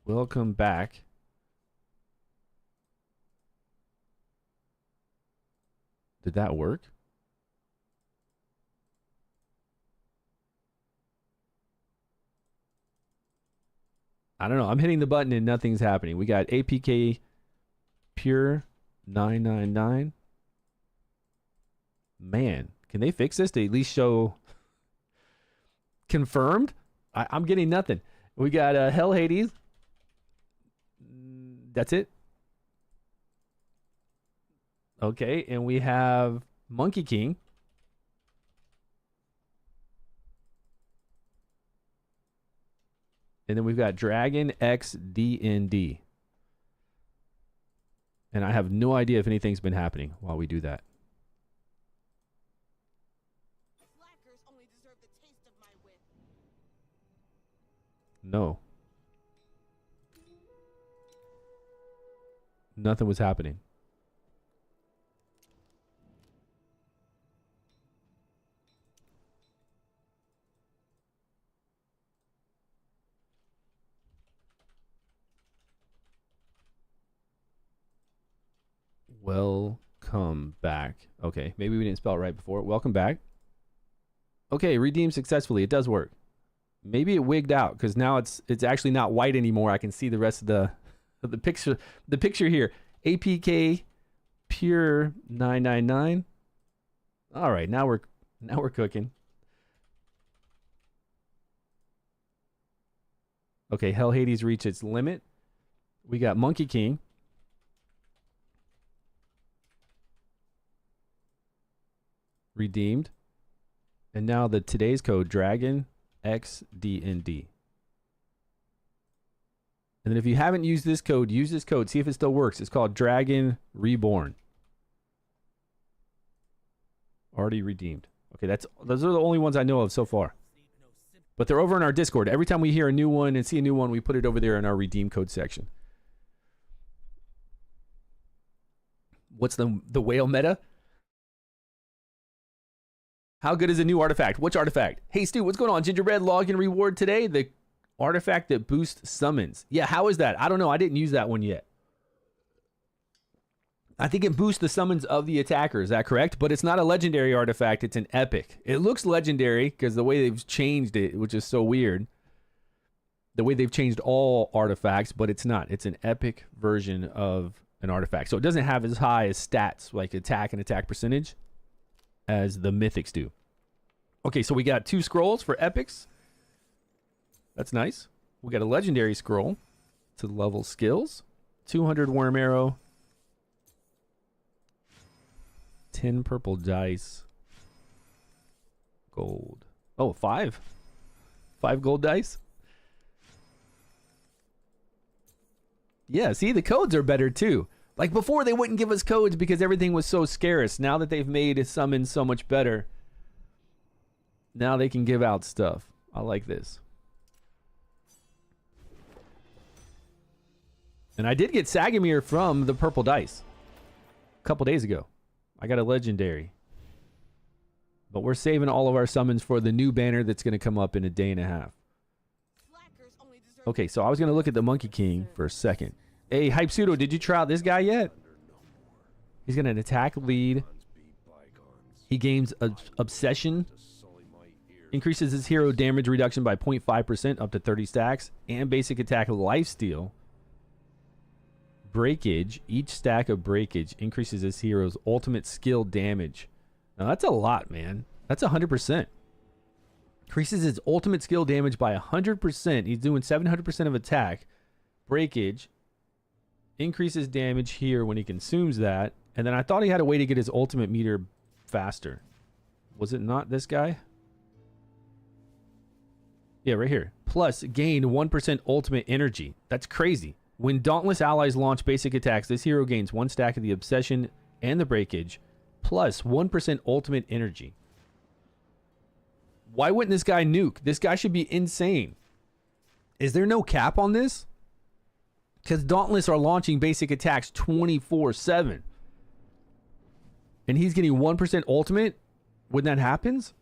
Welcome Back. Did that work? I don't know. I'm hitting the button and nothing's happening. We got APK Pure 999. Man, can they fix this to at least show confirmed? I'm getting nothing. We got Hell Hades. That's it? Okay, and we have Monkey King. And then we've got Dragon X DND. And I have no idea if anything's been happening while we do that. Slackers only deserve the taste of my whip. No. Nothing was happening. Welcome back. Okay, maybe we didn't spell it right before. Welcome back. Okay, redeemed successfully. It does work. Maybe it wigged out because now it's actually not white anymore. I can see the rest of the picture. The picture here. APK pure 999. All right, now we're cooking. Okay, Hell Hades reached its limit. We got Monkey King. Redeemed. And now the today's code, Dragon XDND. And then if you haven't used this code, use this code. See if it still works. It's called Dragon Reborn. Already redeemed. Okay, those are the only ones I know of so far. But they're over in our Discord. Every time we hear a new one and see a new one, we put it over there in our redeem code section. What's the whale meta? How good is a new artifact? Which artifact? Hey, Stu, what's going on? Gingerbread login reward today. The artifact that boosts summons. Yeah, how is that? I don't know. I didn't use that one yet. I think it boosts the summons of the attacker. Is that correct? But it's not a legendary artifact. It's an epic. It looks legendary because the way they've changed it, which is so weird. The way they've changed all artifacts, but it's not. It's an epic version of an artifact. So it doesn't have as high as stats like attack and attack percentage as the mythics do. Okay, so we got 2 scrolls for epics. That's nice. We got a legendary scroll to level skills. 200 Wrymrrow. 10 purple dice. Gold. Oh, 5. 5 gold dice. Yeah, see, the codes are better too. Like before, they wouldn't give us codes because everything was so scarce. Now that they've made summons so much better, now they can give out stuff. I like this. And I did get Sagamir from the purple dice a couple days ago. I got a legendary. But we're saving all of our summons for the new banner that's going to come up in a day and a half. Okay, so I was going to look at the Monkey King for a second. Hey, Hype Pseudo, did you try out this guy yet? He's got an attack lead. He gains Obsession. Increases his hero damage reduction by 0.5% up to 30 stacks. And basic attack lifesteal. Breakage. Each stack of breakage increases his hero's ultimate skill damage. Now that's a lot, man. That's 100%. Increases his ultimate skill damage by 100%. He's doing 700% of attack. Breakage. Increases damage here when he consumes that. And then I thought he had a way to get his ultimate meter faster. Was it not this guy? Yeah, right here. Plus, gain 1% ultimate energy. That's crazy. When Dauntless allies launch basic attacks, this hero gains 1 stack of the Obsession and the Breakage, plus 1% ultimate energy. Why wouldn't this guy nuke? This guy should be insane. Is there no cap on this? Because Dauntless are launching basic attacks 24/7. And he's getting 1% ultimate when that happens?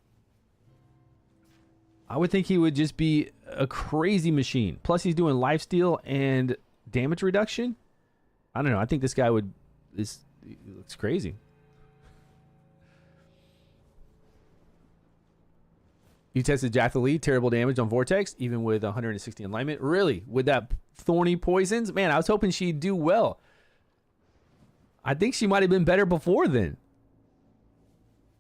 I would think he would just be a crazy machine. Plus he's doing lifesteal and damage reduction. I don't know. I think this guy would... He looks crazy. You tested Jathalee, terrible damage on Vortex, even with 160 alignment. Really? With that thorny poisons? Man, I was hoping she'd do well. I think she might have been better before then.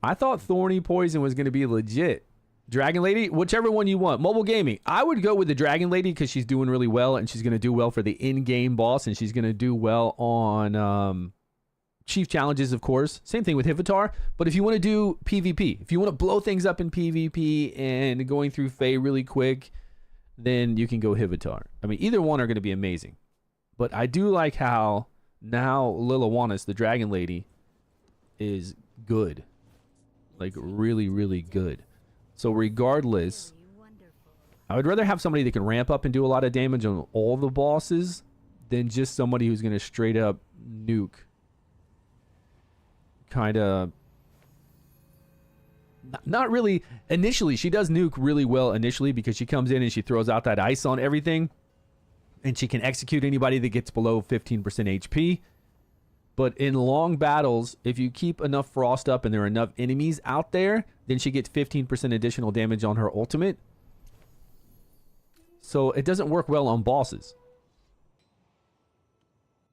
I thought thorny poison was going to be legit. Dragon Lady, whichever one you want. Mobile gaming. I would go with the Dragon Lady because she's doing really well and she's going to do well for the in-game boss and she's going to do well on Chief Challenges, of course. Same thing with Hivitar. But if you want to do PvP, if you want to blow things up in PvP and going through Fae really quick, then you can go Hivitar. I mean, either one are going to be amazing. But I do like how now Liliwanis, the Dragon Lady, is good. Like, really, really good. So regardless, I would rather have somebody that can ramp up and do a lot of damage on all the bosses than just somebody who's going to straight up nuke. Kind of... Not really... Initially, she does nuke really well initially because she comes in and she throws out that ice on everything. And she can execute anybody that gets below 15% HP. But in long battles, if you keep enough frost up and there are enough enemies out there, then she gets 15% additional damage on her ultimate. So it doesn't work well on bosses.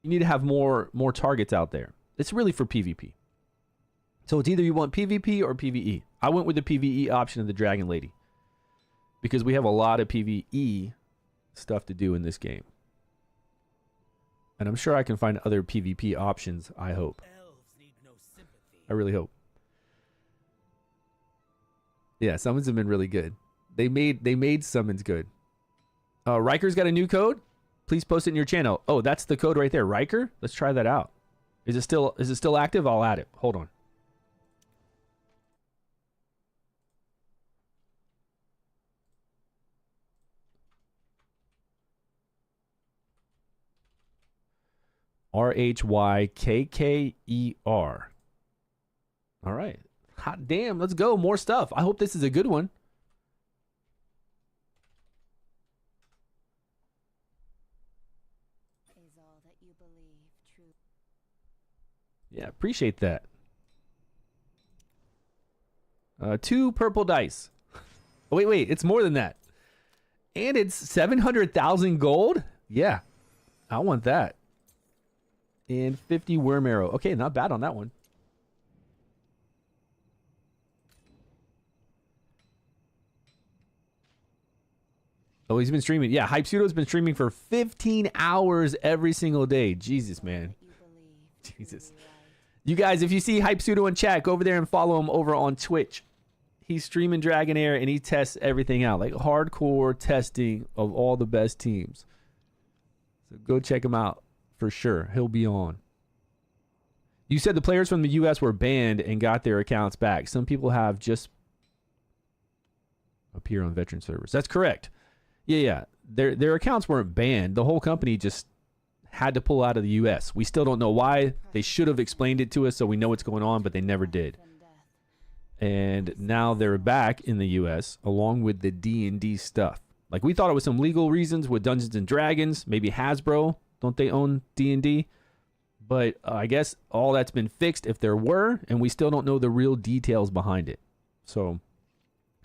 You need to have more targets out there. It's really for PvP. So it's either you want PvP or PvE. I went with the PvE option of the Dragon Lady. Because we have a lot of PvE stuff to do in this game. And I'm sure I can find other PvP options, I hope. I really hope. Yeah, summons have been really good. They made summons good. Riker's got a new code. Please post it in your channel. Oh, that's the code right there. Riker? Let's try that out. Is it still active? I'll add it. Hold on. RHYKKER. All right. Hot damn. Let's go. More stuff. I hope this is a good one. Is all that you believe true? Yeah, appreciate that. 2 purple dice. Oh, wait. It's more than that. And it's 700,000 gold? Yeah. I want that. And 50 Wrymrrow. Okay, not bad on that one. Oh, he's been streaming. Yeah, Hype Pseudo's been streaming for 15 hours every single day. Jesus, man. Jesus. You guys, if you see Hype Pseudo in chat, go over there and follow him over on Twitch. He's streaming Dragonheir and he tests everything out. Like hardcore testing of all the best teams. So go check him out. For sure. He'll be on. You said the players from the US were banned and got their accounts back. Some people have just appear on veteran servers. That's correct. Yeah. Their accounts weren't banned. The whole company just had to pull out of the US. We still don't know why. They should have explained it to us so we know what's going on, but they never did. And now they're back in the US along with the D&D stuff. Like we thought it was some legal reasons with Dungeons and Dragons, maybe Hasbro. Don't they own D&D? But I guess all that's been fixed if there were, and we still don't know the real details behind it. So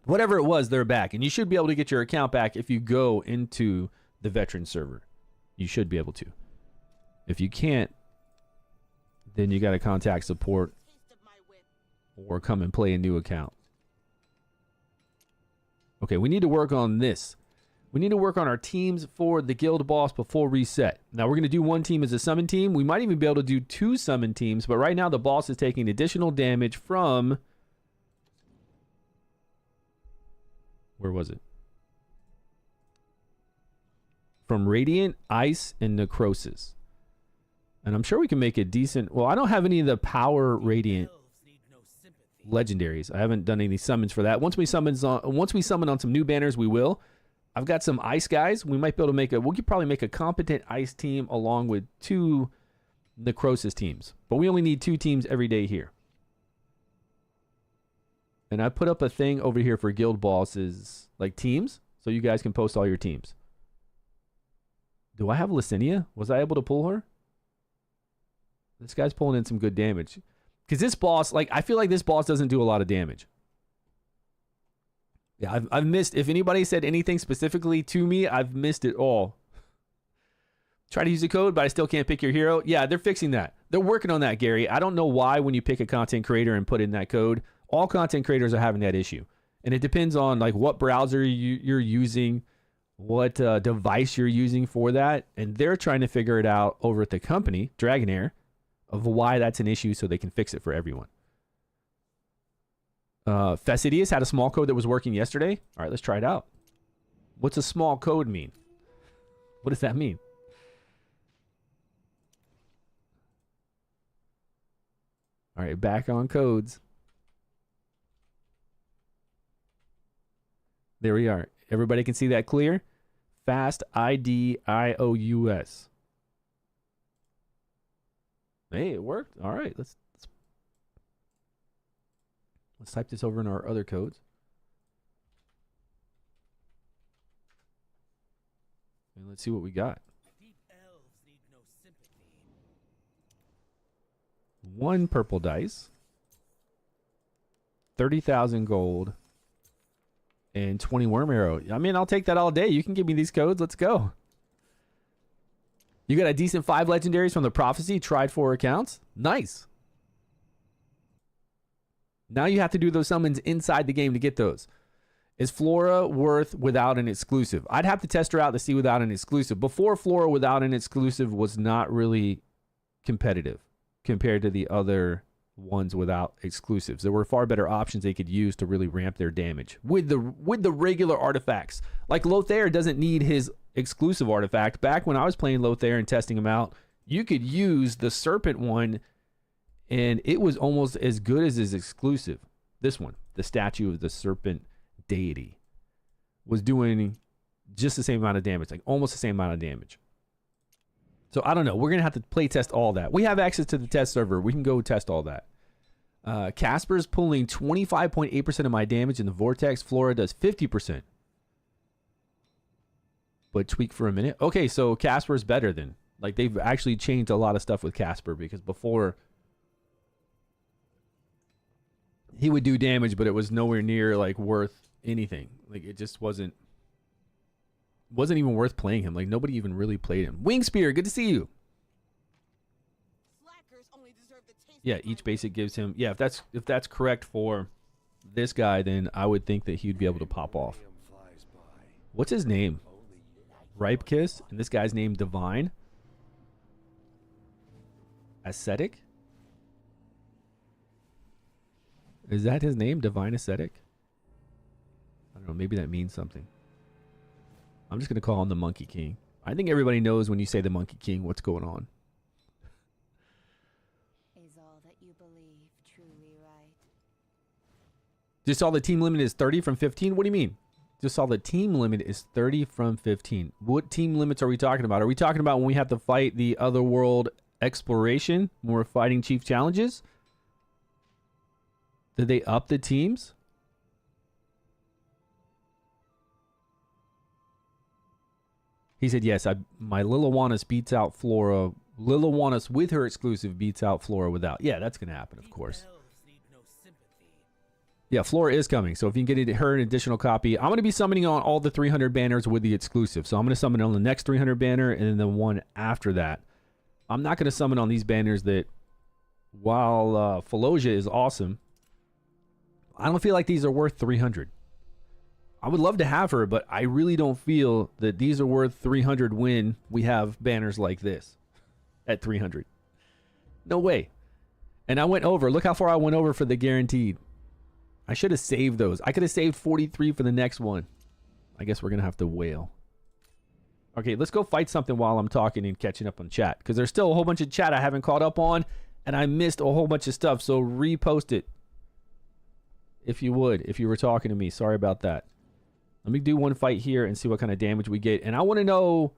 whatever it was, they're back. And you should be able to get your account back if you go into the veteran server. You should be able to. If you can't, then you got to contact support or come and play a new account. Okay, we need to work on this. We need to work on our teams for the guild boss before reset. Now, we're going to do one team as a summon team. We might even be able to do 2 summon teams, but right now the boss is taking additional damage from... Where was it? From Radiant, Ice, and Necrosis. And I'm sure we can make a decent... Well, I don't have any of the Power Radiant legendaries. I haven't done any summons for that. Once we summon on some new banners, we will. I've got some ice guys. We might be able to make we could probably make a competent ice team along with 2 necrosis teams. But we only need 2 teams every day here. And I put up a thing over here for guild bosses, like teams, so you guys can post all your teams. Do I have Licinia? Was I able to pull her? This guy's pulling in some good damage. Because this boss, like, I feel like this boss doesn't do a lot of damage. Yeah, I've missed. If anybody said anything specifically to me, I've missed it all. Try to use the code, but I still can't pick your hero. Yeah, they're fixing that. They're working on that, Gary. I don't know why when you pick a content creator and put in that code, all content creators are having that issue. And it depends on like what browser you're using, what device you're using for that. And they're trying to figure it out over at the company, DRAGONHEIR, of why that's an issue so they can fix it for everyone. Fastidious had a small code that was working yesterday. All right, let's try it out. What's a small code mean? What does that mean? All right, back on codes. There we are. Everybody can see that clear? Fast IDIOUS. Hey, it worked. All right, let's type this over in our other codes. And let's see what we got. Deep elves need no sympathy. 1 purple dice, 30,000 gold, and 20 Wrymrrow. I mean, I'll take that all day. You can give me these codes. Let's go. You got a decent 5 legendaries from the Prophecy, tried 4 accounts. Nice. Now you have to do those summons inside the game to get those. Is Flora worth without an exclusive? I'd have to test her out to see without an exclusive. Before, Flora without an exclusive was not really competitive compared to the other ones without exclusives. There were far better options they could use to really ramp their damage with the regular artifacts. Like Lothair doesn't need his exclusive artifact. Back when I was playing Lothair and testing him out, you could use the serpent one and it was almost as good as his exclusive. This one, the statue of the serpent deity, was doing just the same amount of damage, like almost the same amount of damage. So I don't know. We're going to have to play test all that. We have access to the test server. We can go test all that. Casper's pulling 25.8% of my damage in the Vortex. Flora does 50%. But tweak for a minute. Okay, so Casper's better then. Like they've actually changed a lot of stuff with Casper, because before he would do damage, but it was nowhere near like worth anything. Like it just wasn't even worth playing him. Like nobody even really played him. Wingspear, good to see you. Slackers only deserve the taste Yeah, of my each basic gives him. Yeah, if that's correct for this guy, then I would think that he'd be able to pop off. Flies by. What's his name? Only you. Ripe Kiss, and this guy's name Divine. Ascetic? Is that his name, Divine Ascetic? I don't know, maybe that means something. I'm just going to call him the Monkey King. I think everybody knows when you say the Monkey King what's going on. Is all that you believe truly right? Just saw the team limit is 30 from 15? What do you mean? Just saw the team limit is 30 from 15. What team limits are we talking about? Are we talking about when we have to fight the Otherworld exploration, when we're fighting chief challenges? Did they up the teams? He said, yes, my Liliwanus beats out Flora. Liliwanus with her exclusive beats out Flora without. Yeah, that's going to happen, of course. Elves need no sympathy. Yeah, Flora is coming. So if you can get her an additional copy, I'm going to be summoning on all the 300 banners with the exclusive. So I'm going to summon on the next 300 banner and then the one after that. I'm not going to summon on these banners that, while Falosia is awesome, I don't feel like these are worth 300. I would love to have her, but I really don't feel that these are worth 300 when we have banners like this at 300. No way. And I went over. Look how far I went over for the guaranteed. I should have saved those. I could have saved 43 for the next one. I guess we're going to have to wail. Okay, let's go fight something while I'm talking and catching up on chat, because there's still a whole bunch of chat I haven't caught up on, and I missed a whole bunch of stuff, so repost it. If you would, if you were talking to me. Sorry about that. Let me do one fight here and see what kind of damage we get. And I want to know,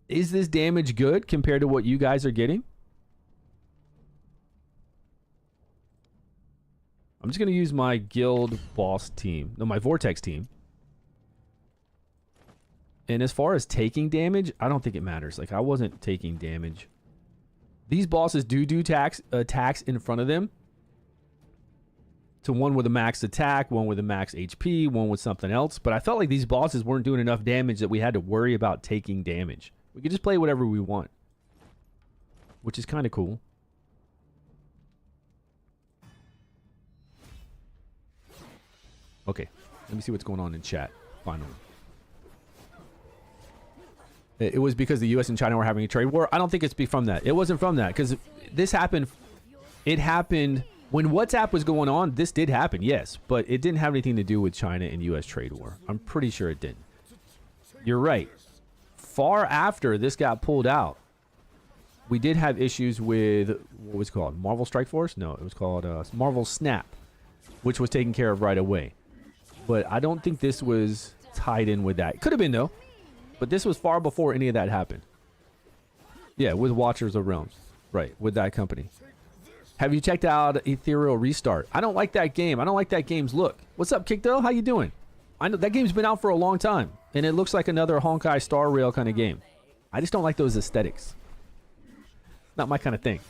is this damage good compared to what you guys are getting? I'm just going to use my guild boss team. No, my Vortex team. And as far as taking damage, I don't think it matters. Like, I wasn't taking damage. These bosses do attacks in front of them. To one with a max attack, one with a max HP, one with something else. But I felt like these bosses weren't doing enough damage that we had to worry about taking damage. We could just play whatever we want, which is kind of cool. Okay. Let me see what's going on in chat. Finally. It was because the U.S. and China were having a trade war. I don't think it's from that. It wasn't from that because this happened. It happened when WhatsApp was going on. This did happen, yes, but it didn't have anything to do with China and U.S. trade war. I'm pretty sure it didn't. You're right. Far after this got pulled out, we did have issues with what was it called Marvel Strike Force. No, it was called Marvel Snap, which was taken care of right away. But I don't think this was tied in with that. It could have been though. But this was far before any of that happened. Yeah, with Watchers of Realms. Right, with that company. Have you checked out Ethereal Restart? I don't like that game. I don't like that game's look. What's up, Kickdo? How you doing? I know that game's been out for a long time. And it looks like another Honkai Star Rail kind of game. I just don't like those aesthetics. Not my kind of thing.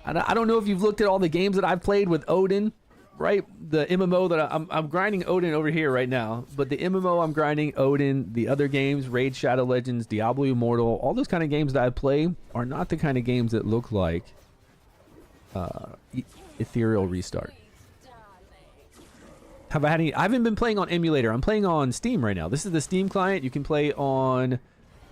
I don't know if you've looked at all the games that I've played with Odin. Right, the MMO that I'm grinding Odin over here right now, but the MMO I'm grinding Odin, the other games, Raid Shadow Legends, Diablo Immortal, all those kind of games that I play are not the kind of games that look like Ethereal Restart. Have I had any? I haven't been playing on emulator. I'm playing on Steam right now. This is the Steam client. You can play on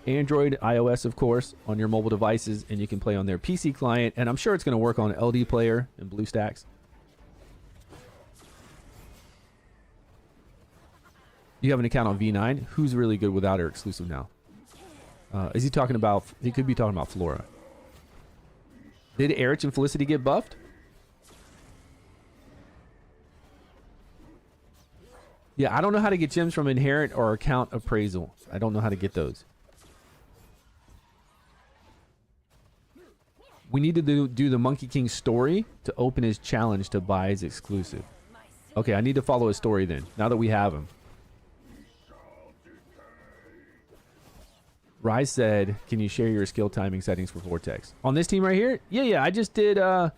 Android, iOS, of course, on your mobile devices, and you can play on their PC client, and I'm sure it's going to work on LD Player and BlueStacks. You have an account on V9. Who's really good without her exclusive now? Is he talking about... He could be talking about Flora. Did Erich and Felicity get buffed? Yeah, I don't know how to get gems from Inherent or Account Appraisal. I don't know how to get those. We need to do the Monkey King story to open his challenge to buy his exclusive. Okay, I need to follow his story then, now that we have him. Rise said, can you share your skill timing settings for Vortex? On this team right here? Yeah, I just did, at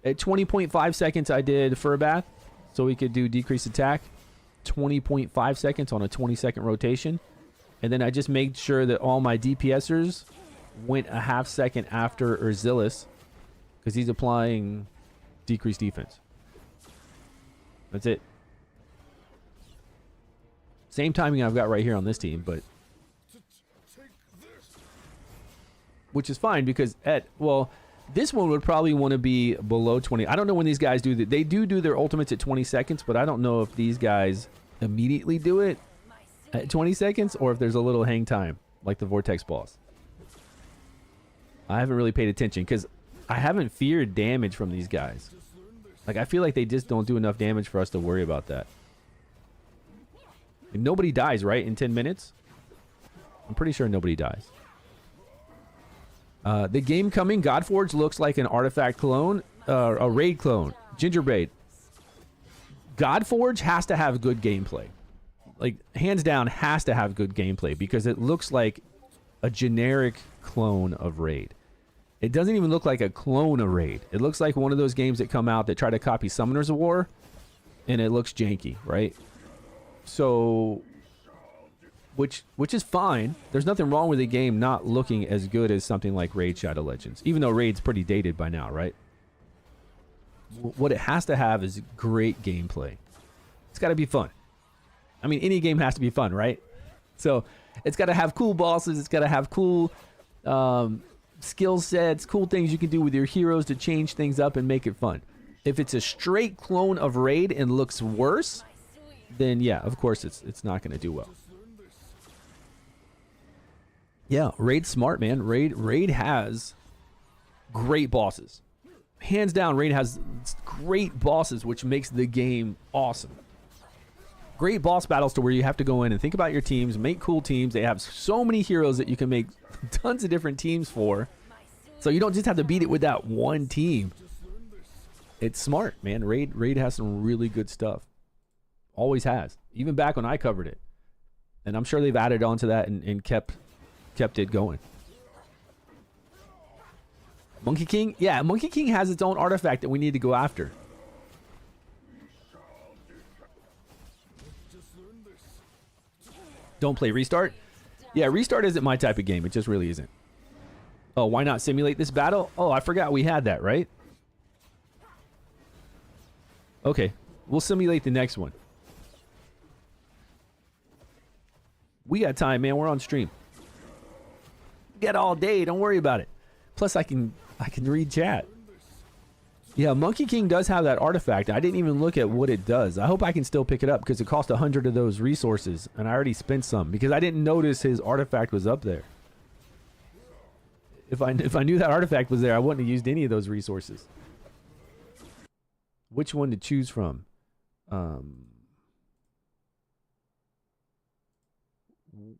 20.5 seconds, I did Fur Bath, so we could do decreased attack. 20.5 seconds on a 20-second rotation. And then I just made sure that all my DPSers went a half second after Urzilis, because he's applying decreased defense. That's it. Same timing I've got right here on this team, but... Which is fine because this one would probably want to be below 20. I don't know when these guys do that. They do their ultimates at 20 seconds, but I don't know if these guys immediately do it at 20 seconds or if there's a little hang time like the Vortex boss. I haven't really paid attention because I haven't feared damage from these guys. Like, I feel like they just don't do enough damage for us to worry about that. And nobody dies, right, in 10 minutes? I'm pretty sure nobody dies. The game coming, Godforge looks like an artifact clone, a raid clone, Gingerbread. Godforge has to have good gameplay. Like, hands down, has to have good gameplay because it looks like a generic clone of Raid. It doesn't even look like a clone of Raid. It looks like one of those games that come out that try to copy Summoners of War, and it looks janky, right? So... Which is fine. There's nothing wrong with the game not looking as good as something like Raid Shadow Legends. Even though Raid's pretty dated by now, right? What it has to have is great gameplay. It's got to be fun. I mean, any game has to be fun, right? So it's got to have cool bosses. It's got to have cool skill sets, cool things you can do with your heroes to change things up and make it fun. If it's a straight clone of Raid and looks worse, then yeah, of course it's not going to do well. Yeah, Raid's smart, man. Raid has great bosses. Hands down, Raid has great bosses, which makes the game awesome. Great boss battles to where you have to go in and think about your teams, make cool teams. They have so many heroes that you can make tons of different teams for. So you don't just have to beat it with that one team. It's smart, man. Raid has some really good stuff. Always has. Even back when I covered it. And I'm sure they've added on to that and kept it going. Monkey King? Yeah, Monkey King has its own artifact that we need to go after. Don't play Restart? Yeah, Restart isn't my type of game. It just really isn't. Oh, why not simulate this battle? Oh, I forgot we had that, right? Okay, we'll simulate the next one. We got time, man. We're on stream. We got all day. Don't worry about it. Plus, I can read chat. Yeah, Monkey King does have that artifact. I didn't even look at what it does. I hope I can still pick it up because it cost 100 of those resources, and I already spent some because I didn't notice his artifact was up there. If I knew that artifact was there, I wouldn't have used any of those resources. Which one to choose from?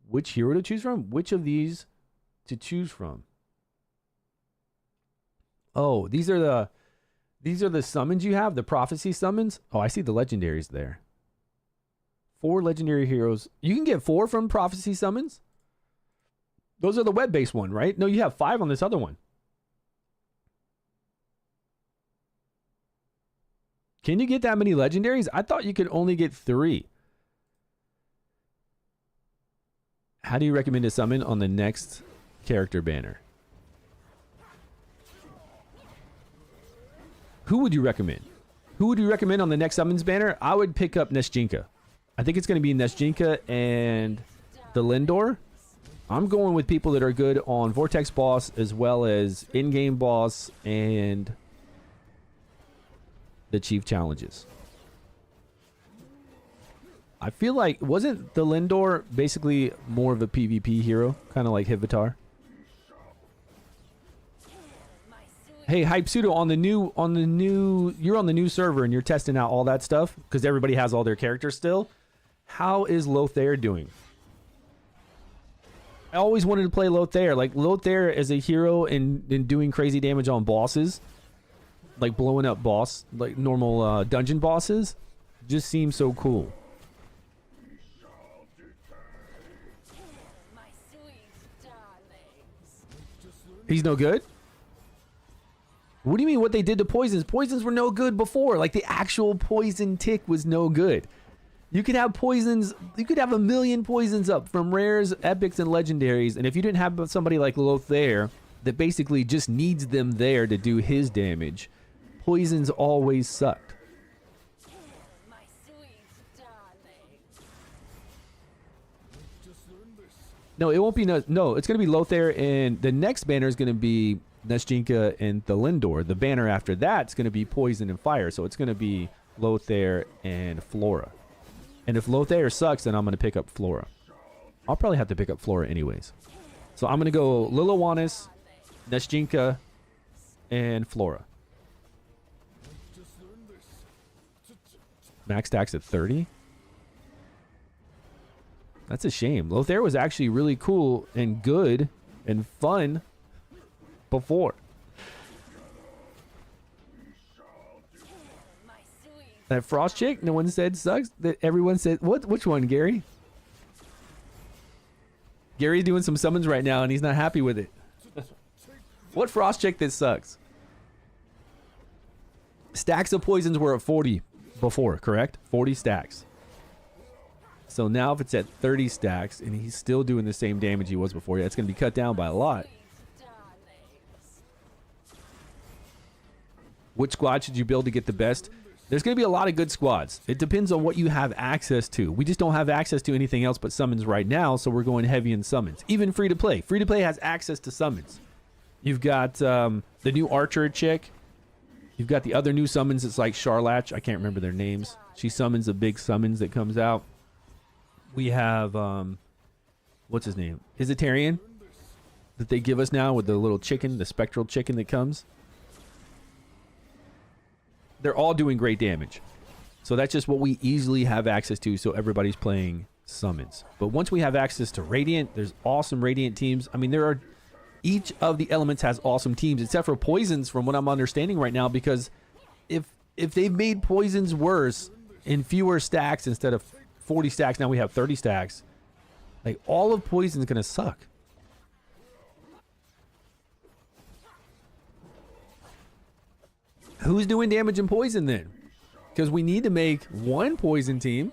Which hero to choose from? Which of these to choose from? Oh, these are the summons you have, the prophecy summons. Oh, I see the legendaries there. 4 legendary heroes. You can get 4 from prophecy summons. Those are the web-based one, right? No, you have 5 on this other one. Can you get that many legendaries? I thought you could only get 3. How do you recommend a summon on the next character banner? Who would you recommend? Who would you recommend on the next summons banner? I would pick up Nesjinka. I think it's going to be Nesjinka and the Lindor. I'm going with people that are good on Vortex boss as well as in-game boss and the chief challenges. I feel like, wasn't the Lindor basically more of a PvP hero? Kind of like Hivitar? Hey, Hype Pseudo, on the new, you're on the new server and you're testing out all that stuff because everybody has all their characters still. How is Lothair doing? I always wanted to play Lothair. Like, Lothair as a hero and doing crazy damage on bosses, like blowing up like normal dungeon bosses, just seems so cool. He's no good? What do you mean what they did to poisons? Poisons were no good before. Like, the actual poison tick was no good. You could have poisons. You could have a million poisons up from rares, epics, and legendaries. And if you didn't have somebody like Lothair that basically just needs them there to do his damage, poisons always sucked. No, it won't be. No, it's going to be Lothair, and the next banner is going to be Nesjinka and the Lindor. The banner after that's going to be Poison and Fire. So it's going to be Lothair and Flora. And if Lothair sucks, then I'm going to pick up Flora. I'll probably have to pick up Flora anyways. So I'm going to go Liliwanis, Nesjinka, and Flora. Max stacks at 30? That's a shame. Lothair was actually really cool and good and fun before. That Frost chick, no one said sucks. That everyone said, what? Which one, Gary? Gary's doing some summons right now and he's not happy with it. What Frost chick that sucks? Stacks of poisons were at 40 before, correct? 40 stacks. So now if it's at 30 stacks and he's still doing the same damage he was before, yeah, it's going to be cut down by a lot. Which squad should you build to get the best? There's going to be a lot of good squads. It depends on what you have access to. We just don't have access to anything else but summons right now, so we're going heavy in summons. Even free to play. Free to play has access to summons. You've got the new Archer chick. You've got the other new summons. It's like Charlatch. I can't remember their names. She summons a big summons that comes out. We have, what's his name? Isitarian that they give us now with the little chicken, the spectral chicken that comes. They're all doing great damage. So that's just what we easily have access to, so everybody's playing summons. But once we have access to Radiant, there's awesome Radiant teams. I mean, each of the elements has awesome teams, except for Poisons from what I'm understanding right now, because if they've made Poisons worse in fewer stacks instead of 40 stacks, now we have 30 stacks. Like, all of Poison's gonna suck. Who's doing damage in Poison then? Because we need to make one Poison team.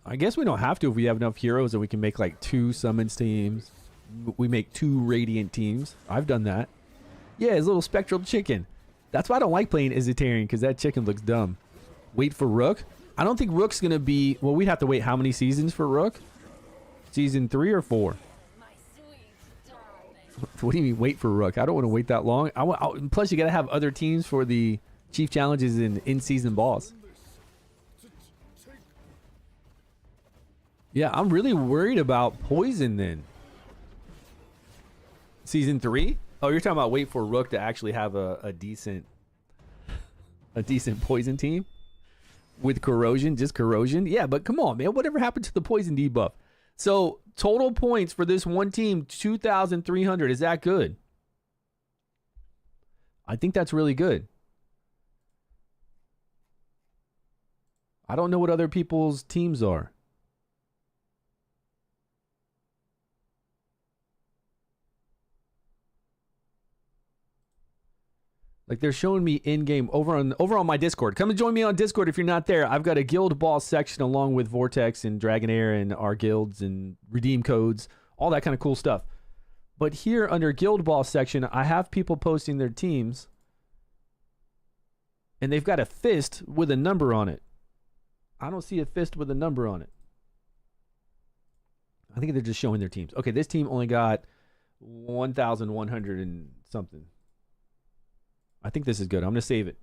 I guess we don't have to if we have enough heroes and we can make like 2 summons teams. We make 2 Radiant teams. I've done that. Yeah, his little spectral chicken. That's why I don't like playing Isitarian, because that chicken looks dumb. Wait for Rook. I don't think Rook's gonna be. Well, we'd have to wait how many seasons for Rook? Season 3 or 4? What do you mean wait for Rook? I don't want to wait that long. Plus, you gotta have other teams for the Chief Challenges and in-season boss. Yeah, I'm really worried about Poison then. Season 3? Oh, you're talking about wait for Rook to actually have a decent Poison team with Corrosion, just Corrosion. Yeah, but come on, man. Whatever happened to the Poison debuff? So total points for this one team, 2,300. Is that good? I think that's really good. I don't know what other people's teams are. Like they're showing me in-game over on my Discord. Come and join me on Discord if you're not there. I've got a guild boss section along with Vortex and DRAGONHEIR and our guilds and redeem codes, all that kind of cool stuff. But here under guild boss section, I have people posting their teams and they've got a fist with a number on it. I don't see a fist with a number on it. I think they're just showing their teams. Okay, this team only got 1,100 and something. I think this is good. I'm going to save it.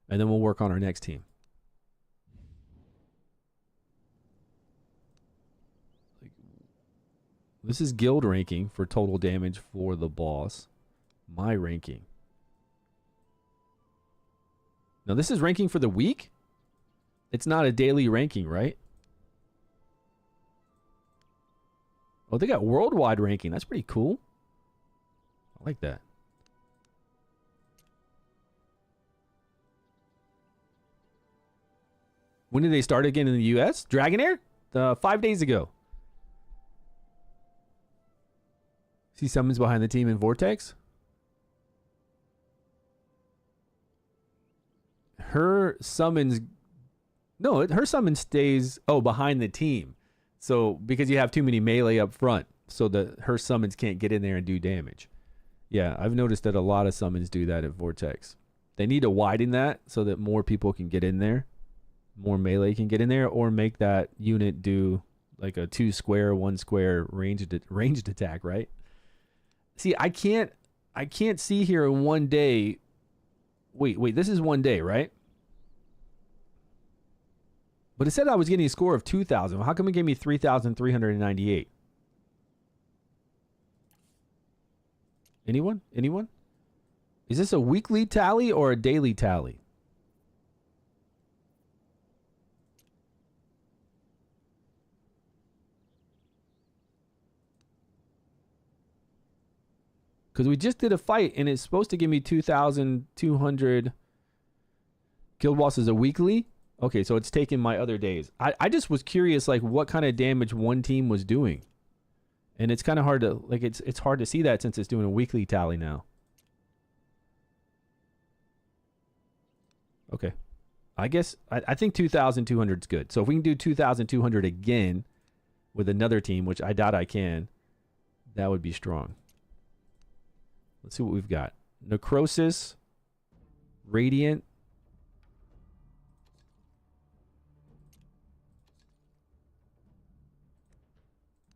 And then we'll work on our next team. This is guild ranking for total damage for the boss. My ranking. Now this is ranking for the week? It's not a daily ranking, right? Oh, they got worldwide ranking. That's pretty cool. I like that. When did they start again in the US? DRAGONHEIR? 5 days ago. See summons behind the team in Vortex? Her summons... No, her summon stays... Oh, behind the team. So, because you have too many melee up front. So, her summons can't get in there and do damage. Yeah, I've noticed that a lot of summons do that at Vortex. They need to widen that so that more people can get in there. More melee can get in there, or make that unit do like a 2 square, 1 square ranged attack, right? See, I can't see here in 1 day. Wait, this is 1 day, right? But it said I was getting a score of 2,000. How come it gave me 3,398? Anyone? Is this a weekly tally or a daily tally? Because we just did a fight and it's supposed to give me 2,200 guild bosses a weekly. Okay, so it's taking my other days. I just was curious, like, what kind of damage one team was doing. And it's kind of hard to, like, it's hard to see that since it's doing a weekly tally now. Okay. I guess, I think 2,200 is good. So if we can do 2,200 again with another team, which I doubt I can, that would be strong. Let's see what we've got. Necrosis, Radiant.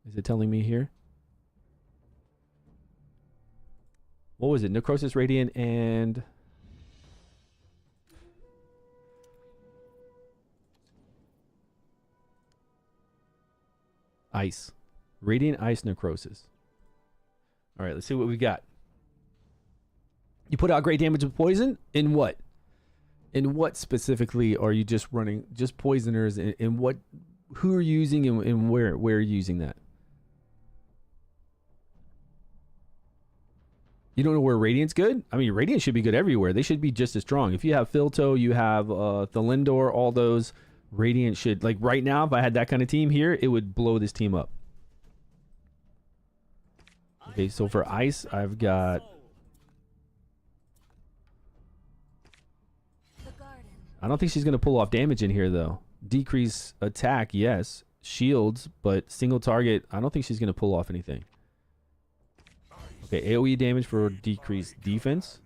Is it telling me here? What was it? Necrosis, Radiant, and... Ice. Radiant, Ice, Necrosis. All right, let's see what we got. You put out great damage with poison? In what? In what specifically are you just running? Just poisoners? In what? Who are you using and where are you using that? You don't know where Radiant's good? I mean, Radiant should be good everywhere. They should be just as strong. If you have Filto, you have Thalindor, all those, Radiant should... Like right now, if I had that kind of team here, it would blow this team up. Okay, so for Ice, I've got... I don't think she's going to pull off damage in here, though. Decrease attack, yes. Shields, but single target, I don't think she's going to pull off anything. Okay, AoE damage for decreased defense.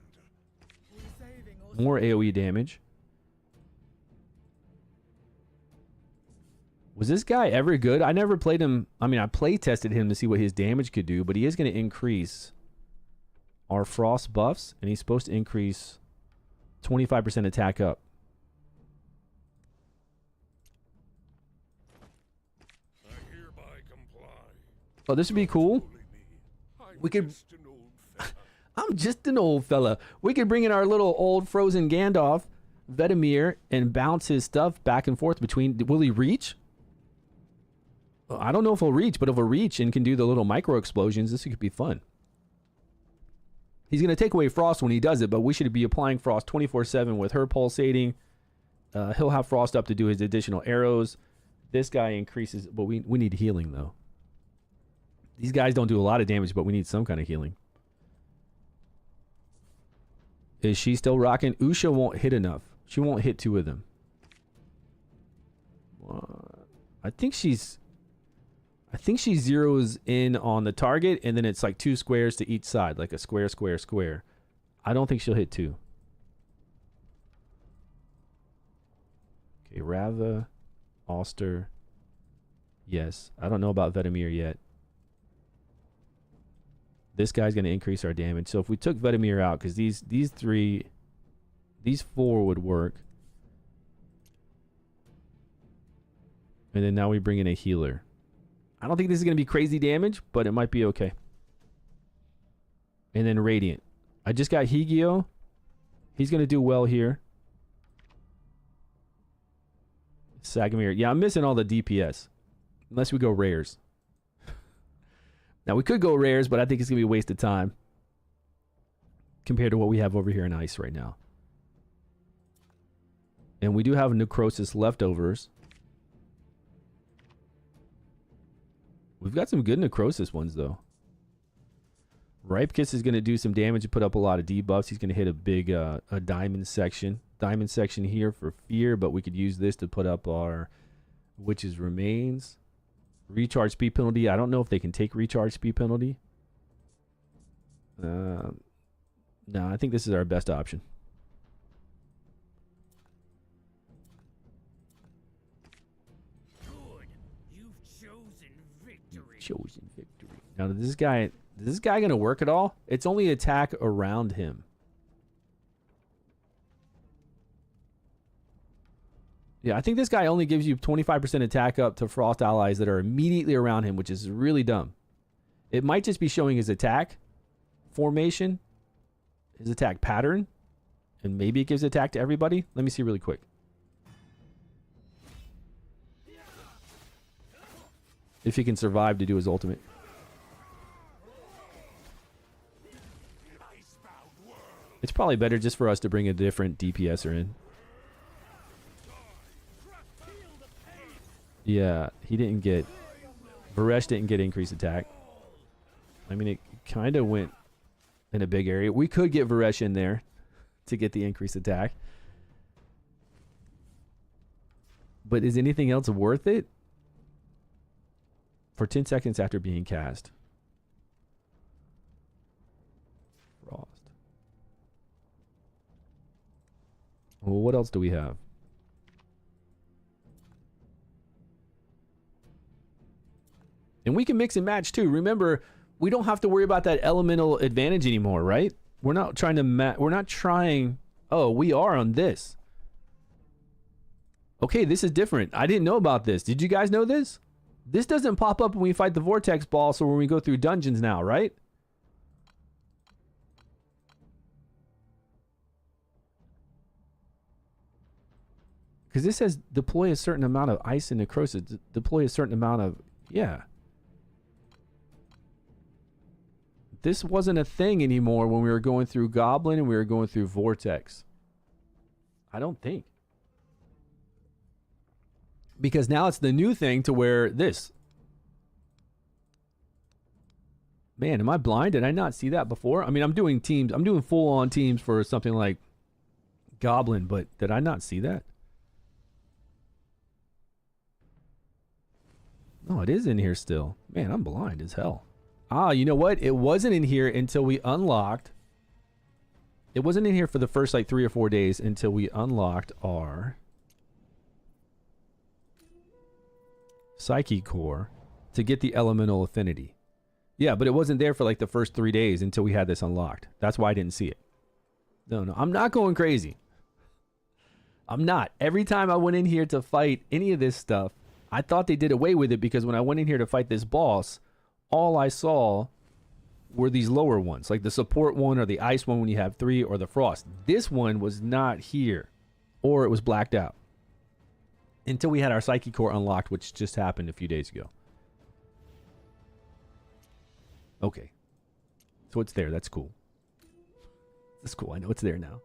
More AoE damage. Was this guy ever good? I never played him. I mean, I play tested him to see what his damage could do, but he is going to increase our frost buffs, and he's supposed to increase 25% attack up. I hereby comply. Oh, this would be cool. Bully me. I'm We could- just an old fella. I'm just an old fella. We could bring in our little old frozen Gandalf, Vetemir, and bounce his stuff back and forth between. Will he reach? I don't know if he'll reach, but if he'll reach and can do the little micro explosions, this could be fun. He's going to take away frost when he does it, but we should be applying frost 24/7 with her pulsating. He'll have frost up to do his additional arrows. This guy increases, but we need healing, though. These guys don't do a lot of damage, but we need some kind of healing. Is she still rocking? Usha won't hit enough. She won't hit 2 of them. I think she zeroes in on the target, and then it's like 2 squares to each side, like a square, square, square. I don't think she'll hit 2. Okay, Rava, Oster. Yes. I don't know about Vetemir yet. This guy's going to increase our damage. So if we took Vetemir out, because these 4 would work. And then now we bring in a healer. I don't think this is going to be crazy damage, but it might be okay. And then Radiant. I just got Higio. He's going to do well here. Sagamir. Yeah, I'm missing all the DPS. Unless we go rares. Now, we could go rares, but I think it's going to be a waste of time. Compared to what we have over here in Ice right now. And we do have Necrosis leftovers. We've got some good Necrosis ones, though. Ripe Kiss is going to do some damage and put up a lot of debuffs. He's going to hit a big a diamond section. Diamond section here for fear, but we could use this to put up our Witch's Remains. Recharge speed penalty. I don't know if they can take recharge speed penalty. No, I think this is our best option. Good. You've chosen victory. Chosen victory. Now, is this guy going to work at all? It's only attack around him. Yeah, I think this guy only gives you 25% attack up to frost allies that are immediately around him, which is really dumb. It might just be showing his attack formation, his attack pattern, and maybe it gives attack to everybody. Let me see really quick. If he can survive to do his ultimate. It's probably better just for us to bring a different DPSer in. Yeah, he didn't get... Varesh didn't get increased attack. I mean, it kind of went in a big area. We could get Varesh in there to get the increased attack. But is anything else worth it? For 10 seconds after being cast. Frost. Well, what else do we have? And we can mix and match too. Remember, we don't have to worry about that elemental advantage anymore, right? We're not trying to we're not trying. Oh, we are on this. Okay, this is different. I didn't know about this. Did you guys know this? This doesn't pop up when we fight the Vortex ball, so when we go through dungeons now, right? Because this says deploy a certain amount of ice and necrosis. Deploy a certain amount of... Yeah. This wasn't a thing anymore when we were going through Goblin and we were going through Vortex. I don't think. Because now it's the new thing to where this. Man, am I blind? Did I not see that before? I mean, I'm doing teams. I'm doing full-on teams for something like Goblin, but did I not see that? No, it is in here still. Man, I'm blind as hell. Ah, you know what? It wasn't in here until we unlocked. It wasn't in here for the first like 3 or 4 days until we unlocked our Psyche Core to get the elemental affinity. Yeah, but it wasn't there for like the first 3 days until we had this unlocked. That's why I didn't see it. No, I'm not going crazy. I'm not. Every time I went in here to fight any of this stuff, I thought they did away with it because when I went in here to fight this boss, all I saw were these lower ones, like the support one or the ice one when you have 3 or the frost. This one was not here, or it was blacked out until we had our Psyche Core unlocked, which just happened a few days ago. Okay. So it's there. That's cool. That's cool. I know it's there now.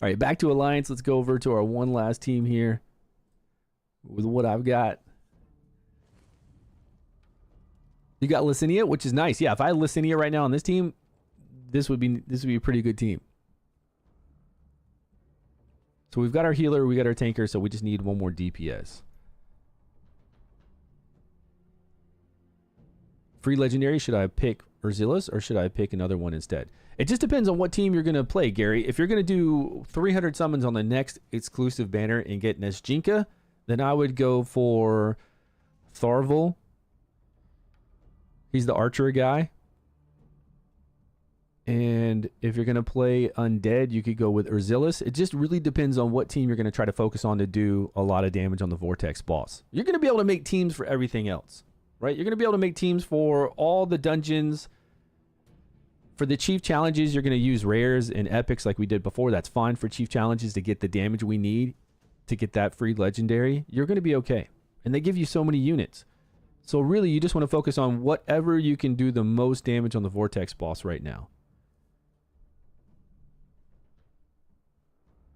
All right, back to Alliance. Let's go over to our one last team here with what I've got. You got Licinia, which is nice. Yeah, if I had Licinia right now on this team, this would be a pretty good team. So we've got our healer, we got our tanker, so we just need one more DPS. Free legendary, should I pick Urzilis or should I pick another one instead? It just depends on what team you're going to play, Gary. If you're going to do 300 summons on the next exclusive banner and get Nesjinka, then I would go for Tharvel. He's the archer guy. And if you're going to play Undead, you could go with Urzilis. It just really depends on what team you're going to try to focus on to do a lot of damage on the Vortex boss. You're going to be able to make teams for everything else, right? You're going to be able to make teams for all the dungeons. For the chief challenges, you're going to use rares and epics like we did before. That's fine for chief challenges to get the damage we need to get that free legendary. You're going to be okay. And they give you so many units. So really, you just want to focus on whatever you can do the most damage on the Vortex boss right now.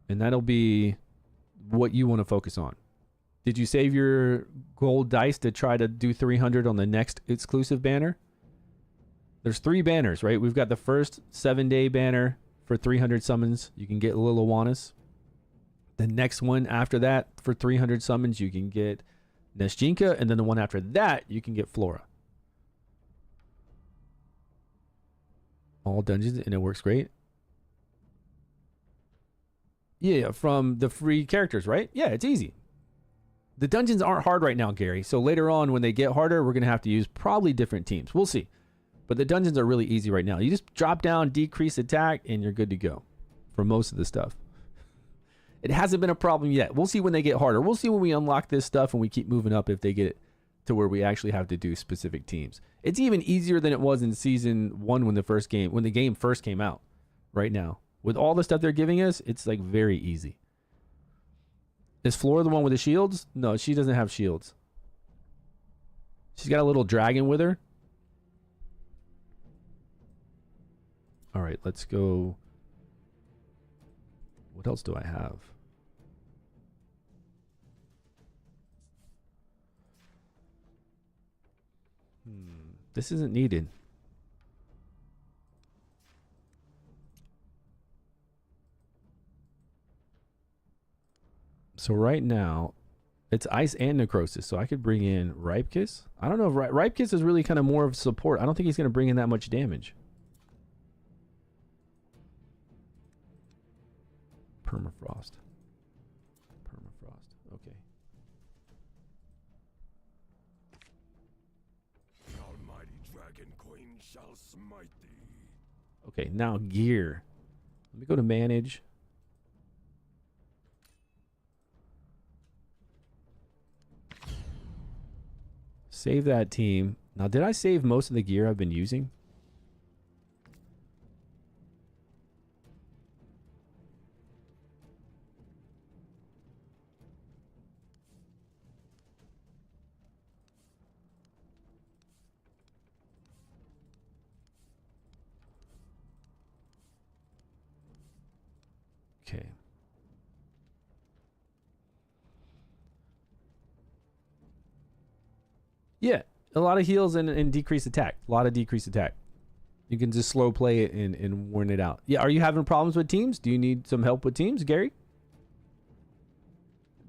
And that'll be what you want to focus on. Did you save your gold dice to try to do 300 on the next exclusive banner? There's 3 banners, right? We've got the first 7-day banner for 300 summons. You can get Liliwanis. The next one after that for 300 summons, you can get Nesjinka. And then the one after that, you can get Flora. All dungeons, and it works great. Yeah, from the free characters, right? Yeah, it's easy. The dungeons aren't hard right now, Gary. So later on, when they get harder, we're going to have to use probably different teams. We'll see. But the dungeons are really easy right now. You just drop down, decrease attack, and you're good to go for most of the stuff. It hasn't been a problem yet. We'll see when they get harder. We'll see when we unlock this stuff and we keep moving up if they get it to where we actually have to do specific teams. It's even easier than it was in season 1 when the game first came out. Right now, with all the stuff they're giving us, it's like very easy. Is Flora the one with the shields? No, she doesn't have shields. She's got a little dragon with her. All right, let's go. What else do I have? This isn't needed. So right now, it's ice and necrosis. So I could bring in Ripekiss. I don't know if Ripekiss is really kind of more of support. I don't think he's going to bring in that much damage. Permafrost. Okay. The almighty dragon queen shall smite thee. Okay, now gear. Let me go to manage. Save that team. Now, did I save most of the gear I've been using? Okay. Yeah, a lot of heals and decreased attack. A lot of decreased attack. You can just slow play it and warn it out. Yeah, are you having problems with teams? Do you need some help with teams, Gary?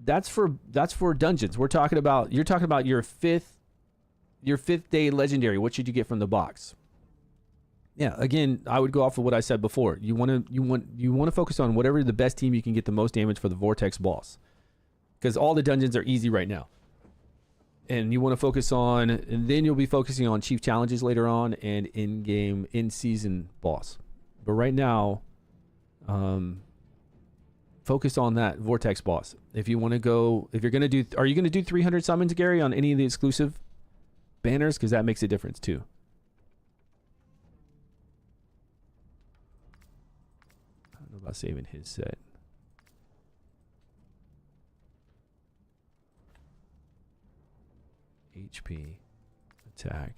That's for dungeons. You're talking about your fifth day legendary. What should you get from the box? Yeah, again, I would go off of what I said before. You want to focus on whatever the best team you can get the most damage for the Vortex boss. Because all the dungeons are easy right now. And you want to focus on, and then you'll be focusing on chief challenges later on and in-game, in-season boss. But right now, focus on that Vortex boss. If you want to go, if you're going to do, are you going to do 300 summons, Gary, on any of the exclusive banners? Because that makes a difference too. I don't know about saving his set. HP, attack.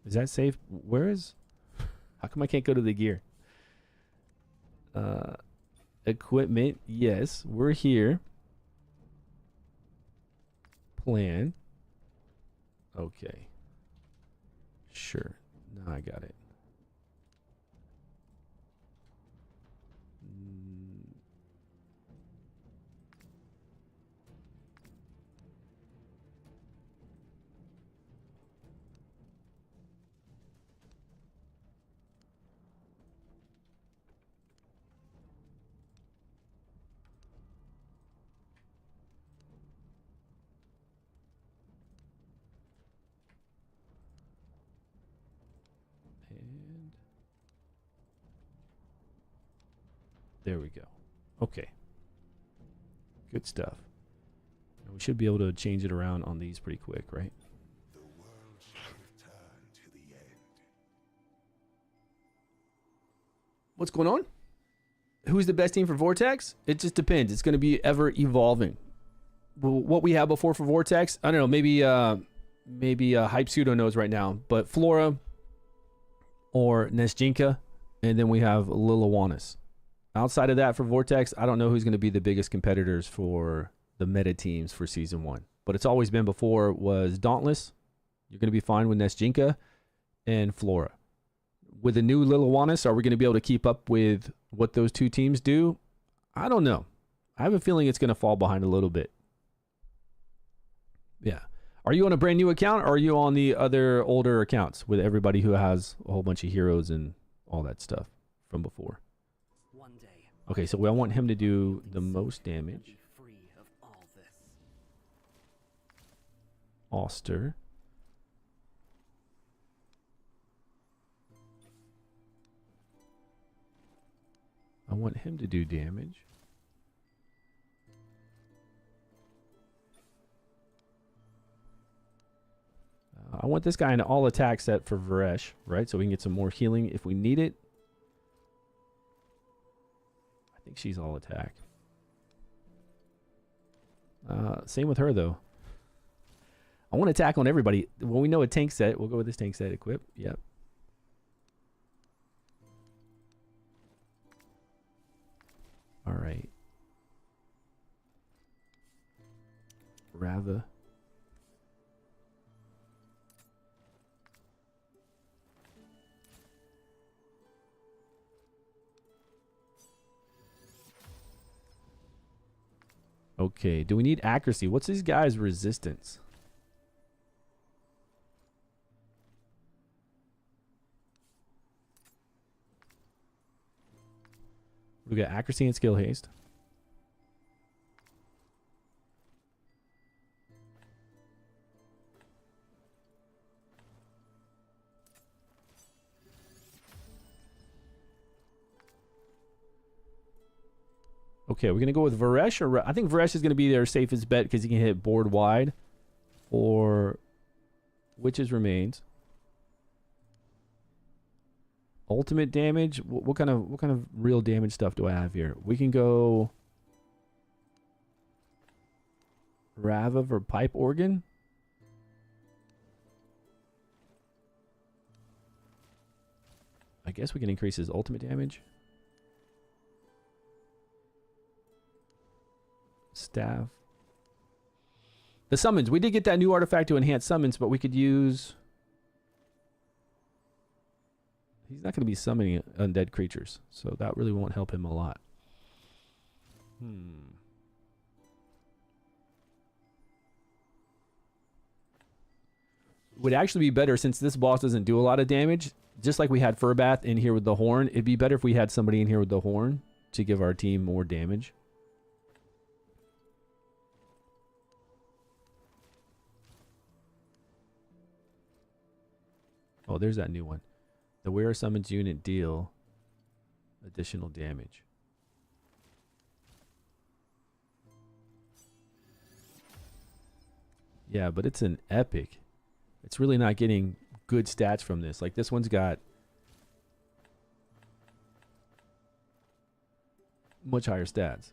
Is that safe? Where is? How come I can't go to the gear? Equipment. Yes, we're here. Plan. Okay. Sure. Now I got it. And there we go. Okay. Good stuff. And we should be able to change it around on these pretty quick, right? The world shall return to the end. What's going on? Who's the best team for Vortex? It just depends. It's going to be ever evolving. Well, what we have before for Vortex, I don't know. Maybe Hype Pseudo knows right now, but Flora or Nesjinka, and then we have Liliwannis. Outside of that, for Vortex, I don't know who's going to be the biggest competitors for the meta teams for Season 1. But it's always been before was Dauntless. You're going to be fine with Nesjinka and Flora. With the new Liliwannis, are we going to be able to keep up with what those two teams do? I don't know. I have a feeling it's going to fall behind a little bit. Yeah. Are you on a brand new account, or are you on the other older accounts with everybody who has a whole bunch of heroes and all that stuff from before? One day, Okay, so I want him to do the most damage. be free of all this. Auster. I want him to do damage. I want this guy in all attack set for Varesh, right? So we can get some more healing if we need it. I think she's all attack. Same with her, though. I want attack on everybody. When we know a tank set, we'll go with this tank set equip. Yep. All right. Rava. Okay, do we need accuracy? What's this guy's resistance? We got accuracy and skill haste. Okay, we're going to go with Varesh, or I think Varesh is going to be their safest bet because he can hit board wide, or Witch's Remains. Ultimate damage. What kind of real damage stuff do I have here? We can go Rava for pipe organ. I guess we can increase his ultimate damage. Staff. The summons. We did get that new artifact to enhance summons, but we could use... He's not going to be summoning undead creatures, so that really won't help him a lot. would actually be better since this boss doesn't do a lot of damage. Just like we had Furbath in here with the horn, it'd be better if we had somebody in here with the horn to give our team more damage. Oh, there's that new one. The wearer summons unit deal additional damage. Yeah, but it's an epic. It's really not getting good stats from this. Like this one's got much higher stats.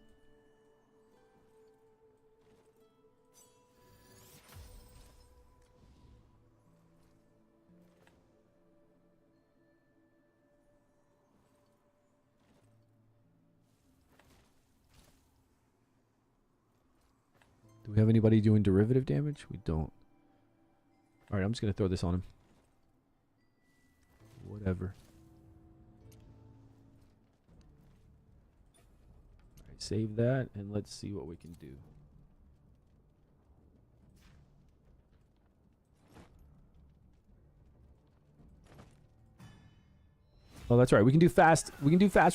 Do we have anybody doing derivative damage? We don't. Alright, I'm just going to throw this on him. Whatever. Alright, save that, and let's see what we can do. Oh, that's right. We can do fast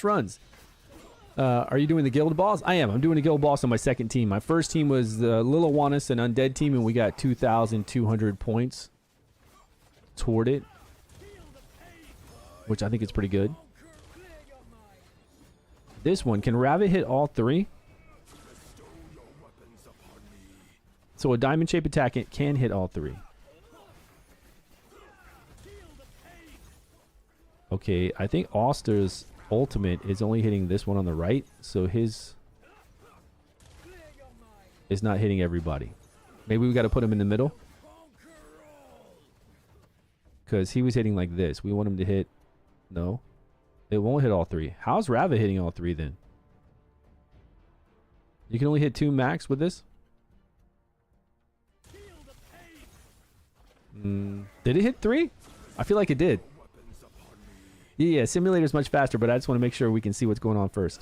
runs. Are you doing the guild boss? I am. I'm doing a guild boss on my second team. My first team was the Lil Awanis and Undead team, and we got 2,200 points toward it, which I think is pretty good. This one, can Rabbit hit all three? So a diamond shape attack can hit all three. Okay, I think Auster's ultimate is only hitting this one on the right, so his is not hitting everybody. Maybe we got to put him in the middle, because he was hitting like this. We want him to hit. No, it won't hit all three. How's Rava hitting all three then? You can only hit 2 max with this. Did it hit 3? I feel like it did. Yeah, simulator's much faster, but I just want to make sure we can see what's going on first.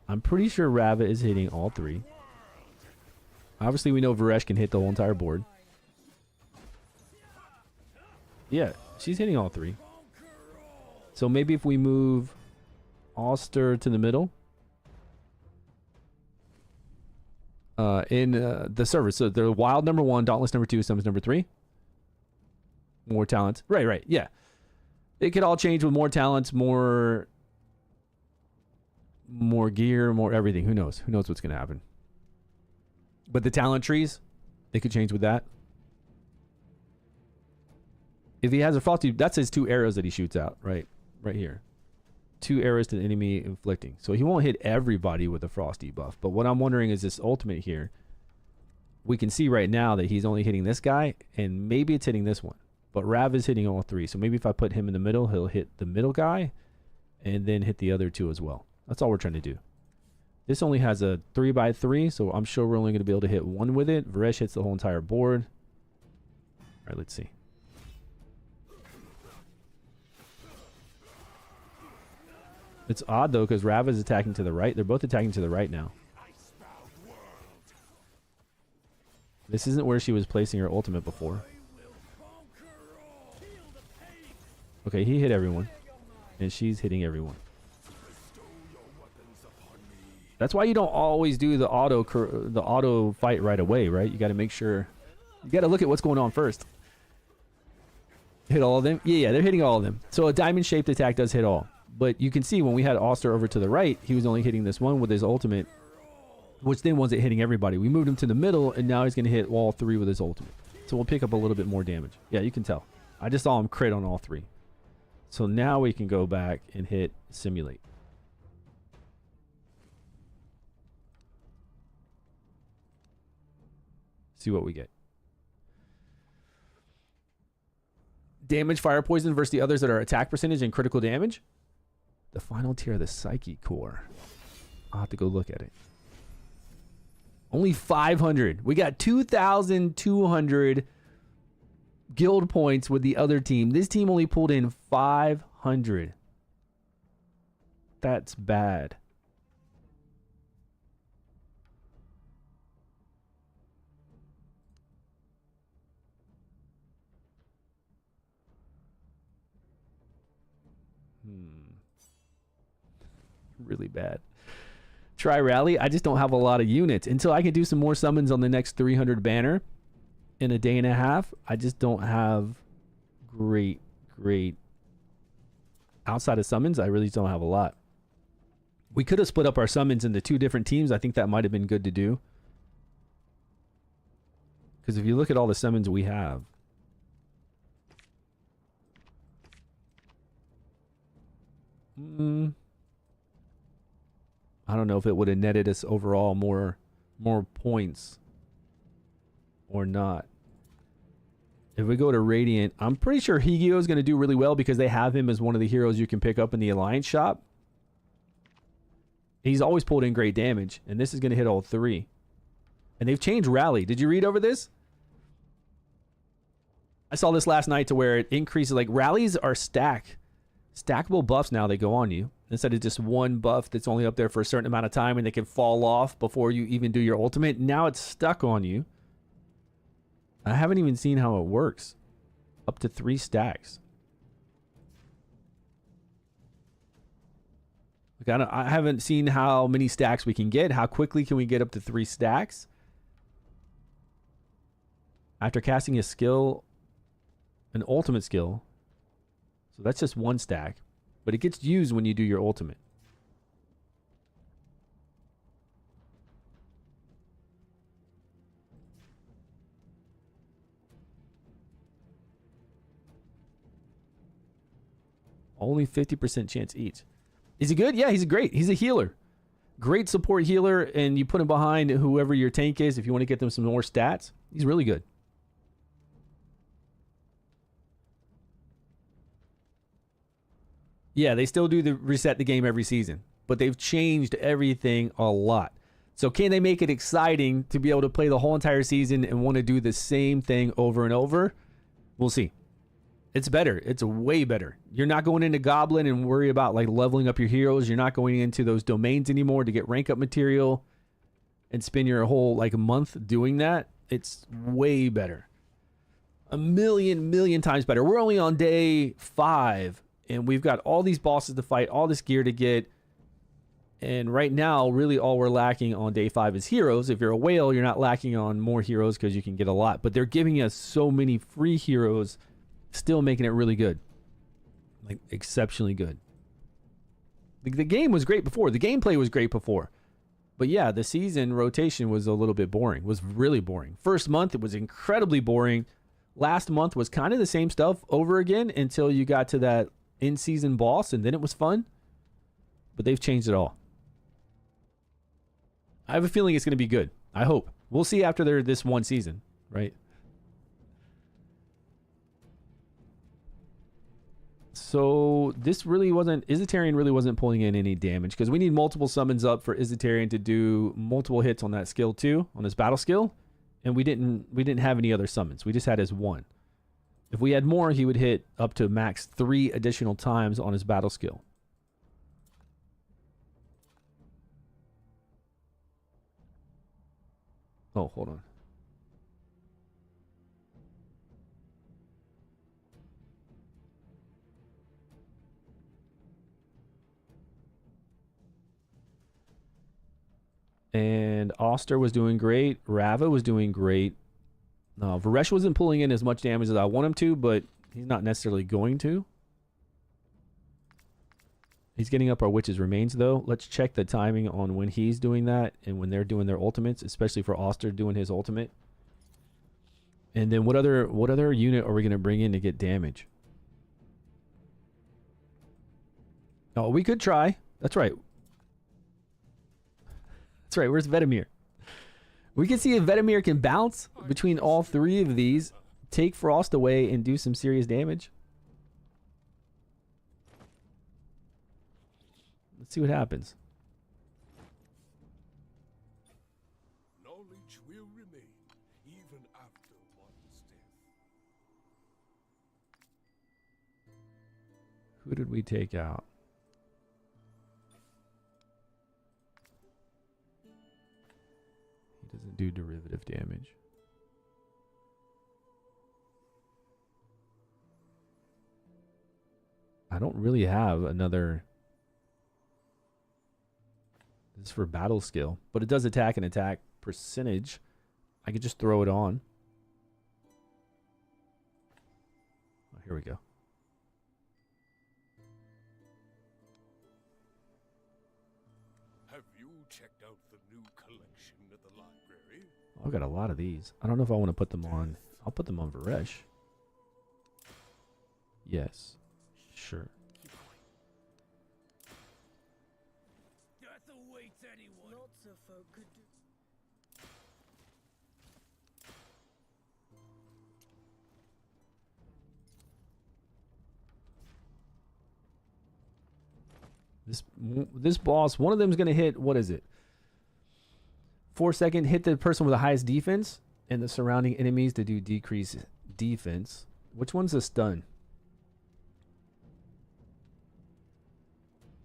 I'm pretty sure Rava is hitting all 3. Obviously, we know Varesh can hit the whole entire board. Yeah, she's hitting all 3. So maybe if we move Auster to the middle. In the server. So they're wild number 1, dauntless number 2, summons number 3. More talents. Right, yeah. It could all change with more talents, more gear, more everything. Who knows? Who knows what's going to happen? But the talent trees, they could change with that. If he has a frosty, that's his 2 arrows that he shoots out, right here. 2 arrows to the enemy inflicting. So he won't hit everybody with a frosty buff. But what I'm wondering is this ultimate here. We can see right now that he's only hitting this guy, and maybe it's hitting this one. But Rav is hitting all 3. So maybe if I put him in the middle, he'll hit the middle guy and then hit the other 2 as well. That's all we're trying to do. This only has a 3x3, so I'm sure we're only going to be able to hit 1 with it. Varesh hits the whole entire board. All right, let's see. It's odd, though, because Rav is attacking to the right. They're both attacking to the right now. This isn't where she was placing her ultimate before. Okay, he hit everyone, and she's hitting everyone. That's why you don't always do the auto fight right away, right? You got to make sure. You got to look at what's going on first. Hit all of them? Yeah, they're hitting all of them. So a diamond-shaped attack does hit all. But you can see when we had Auster over to the right, he was only hitting this one with his ultimate, which then wasn't hitting everybody. We moved him to the middle, and now he's going to hit all 3 with his ultimate. So we'll pick up a little bit more damage. Yeah, you can tell. I just saw him crit on all 3. So now we can go back and hit simulate. See what we get. Damage, fire, poison versus the others that are attack percentage and critical damage. The final tier of the Psyche Core. I'll have to go look at it. Only 500. We got 2,200 guild points with the other team. This team only pulled in 500. That's bad. Really bad. Try rally. I just don't have a lot of units. Until I can do some more summons on the next 300 banner in a day and a half, I just don't have great outside of summons. I really don't have a lot. We could have split up our summons into 2 different teams. I think that might have been good to do. Because if you look at all the summons we have, I don't know if it would have netted us overall more points or not. If we go to Radiant, I'm pretty sure Higio is going to do really well because they have him as one of the heroes you can pick up in the Alliance shop. He's always pulled in great damage, and this is going to hit all 3. And they've changed Rally. Did you read over this? I saw this last night to where it increases, like rallies are stackable buffs now. They go on you instead of just one buff that's only up there for a certain amount of time and they can fall off before you even do your ultimate. Now it's stuck on you. I haven't even seen how it works. Up to 3 stacks. Like I haven't seen how many stacks we can get. How quickly can we get up to 3 stacks? After casting a skill, an ultimate skill. So that's just 1 stack. But it gets used when you do your ultimate. Only 50% chance each. Is he good? Yeah, he's great. He's a healer. Great support healer, and you put him behind whoever your tank is if you want to get them some more stats. He's really good. Yeah, they still do the reset the game every season, but they've changed everything a lot. So can they make it exciting to be able to play the whole entire season and want to do the same thing over and over? We'll see. It's better. It's way better. You're not going into Goblin and worry about like leveling up your heroes. You're not going into those domains anymore to get rank up material and spend your whole like month doing that. It's way better. A million times better. We're only on day 5 and we've got all these bosses to fight, all this gear to get. And right now, really all we're lacking on day 5 is heroes. If you're a whale, you're not lacking on more heroes because you can get a lot. But they're giving us so many free heroes, still making it really good. Like, exceptionally good. The game was great before. The gameplay was great before. But yeah, the season rotation was a little bit boring. Was really boring. First month, it was incredibly boring. Last month was kind of the same stuff over again until you got to that in-season boss, and then it was fun. But they've changed it all. I have a feeling it's going to be good. I hope. We'll see after this one season, right? So this really wasn't, Izzetarian really wasn't pulling in any damage because we need multiple summons up for Izzetarian to do multiple hits on that skill too, on his battle skill. And we didn't have any other summons. We just had his 1. If we had more, he would hit up to max 3 additional times on his battle skill. Oh, hold on. And Oster was doing great. Rava was doing great. Varesh wasn't pulling in as much damage as I want him to, but he's not necessarily going to. He's getting up our Witch's Remains, though. Let's check the timing on when he's doing that and when they're doing their ultimates, especially for Oster doing his ultimate. And then what other unit are we going to bring in to get damage? Oh, we could try. That's right. That's right. Where's Vetemir? We can see if Vetemir can bounce between all 3 of these, take Frost away, and do some serious damage. Let's see what happens. Knowledge will remain even after one's death. Who did we take out? He doesn't do derivative damage. I don't really have another. This is for battle skill, but it does attack and attack percentage. I could just throw it on. Oh, here we go. Have you checked out the new collection at the library? I've got a lot of these. I don't know if I want to put them on. I'll put them on Varesh. Yes. Sure. Death awaits anyone. Lots of folk could do. This boss, one of them is going to hit, what is it? 4-second, hit the person with the highest defense and the surrounding enemies to do decrease defense. Which one's a stun?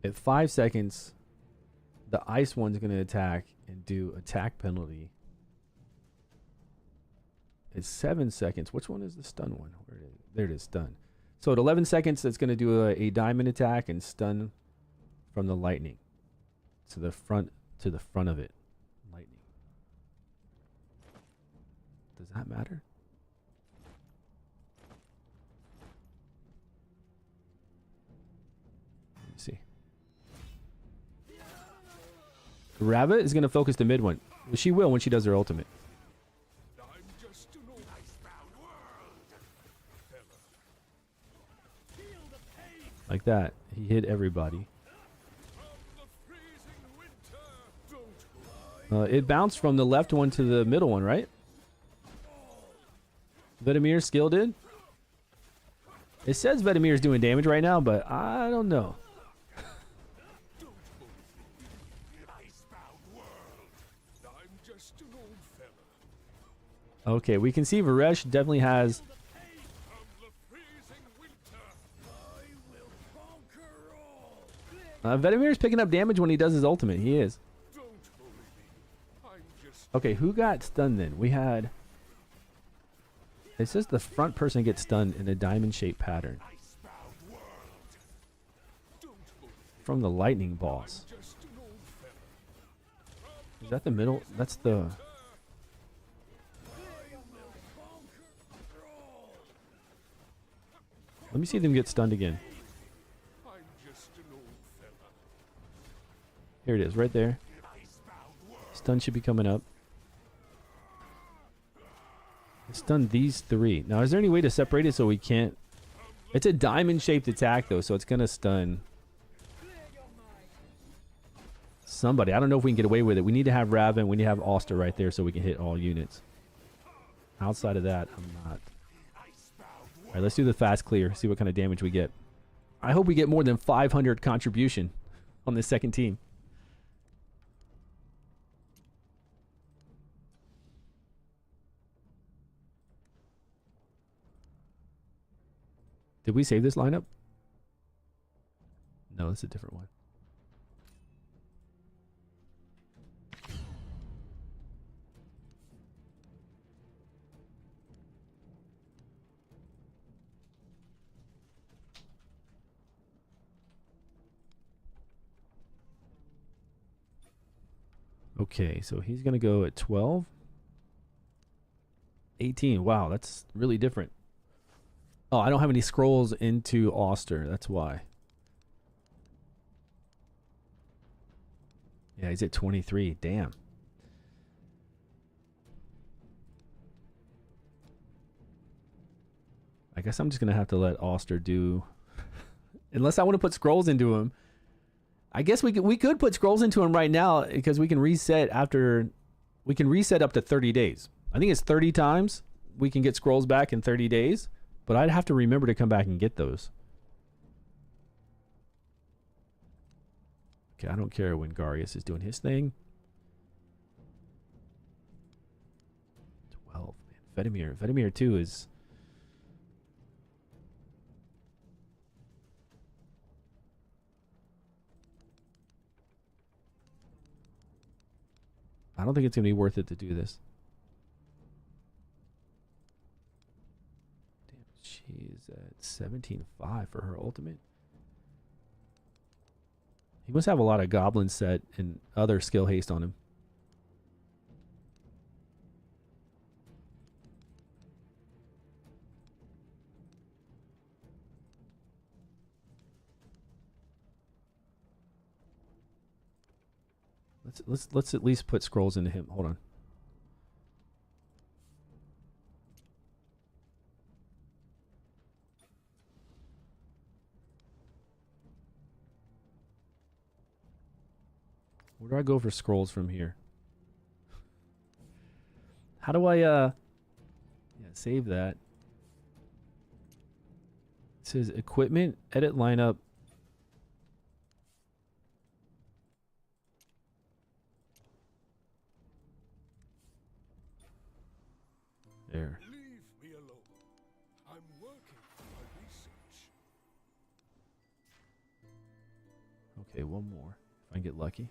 At 5 seconds, the ice one's going to attack and do attack penalty. At 7 seconds, which one is the stun one? Where it is? There it is, stun. So at 11 seconds, it's going to do a diamond attack and stun from the lightning to the front of it. Lightning. Does that matter? Let me see. Rabbit is going to focus the mid one. She will when she does her ultimate. I'm just an old icebound world. Like that. He hit everybody. It bounced from the left one to the middle one, right? Vedemir's skill did? It says Vedemir's doing damage right now, but I don't know. Okay, we can see Varesh definitely has... Vedemir's picking up damage when he does his ultimate. He is. Okay, who got stunned then? We had... It says the front person gets stunned in a diamond-shaped pattern. From the lightning boss. Is that the middle? That's the... Let me see them get stunned again. Here it is, right there. Stun should be coming up. Stun these three. Now, is there any way to separate it so we can't... It's a diamond-shaped attack, though, so it's going to stun somebody. I don't know if we can get away with it. We need to have Raven. We need to have Oster right there so we can hit all units. Outside of that, I'm not. All right, let's do the fast clear. See what kind of damage we get. I hope we get more than 500 contribution on this second team. Did we save this lineup? No, it's a different one. Okay, so he's going to go at 12. 18. Wow, that's really different. Oh, I don't have any scrolls into Oster. That's why. Yeah, he's at 23. Damn. I guess I'm just going to have to let Oster do... Unless I want to put scrolls into him. I guess we could put scrolls into him right now because we can reset after... We can reset up to 30 days. I think it's 30 times we can get scrolls back in 30 days. But I'd have to remember to come back and get those. Okay, I don't care when Garius is doing his thing. 12. Man. Vedemir 2 is... I don't think it's going to be worth it to do this. She's at 17.5 for her ultimate. He must have a lot of goblin set and other skill haste on him. Let's at least put scrolls into him. Hold on. Where do I go for scrolls from here? How do I yeah, save that. It says equipment, edit lineup. There. Leave me alone. I'm working on my research. Okay, one more. If I can get lucky.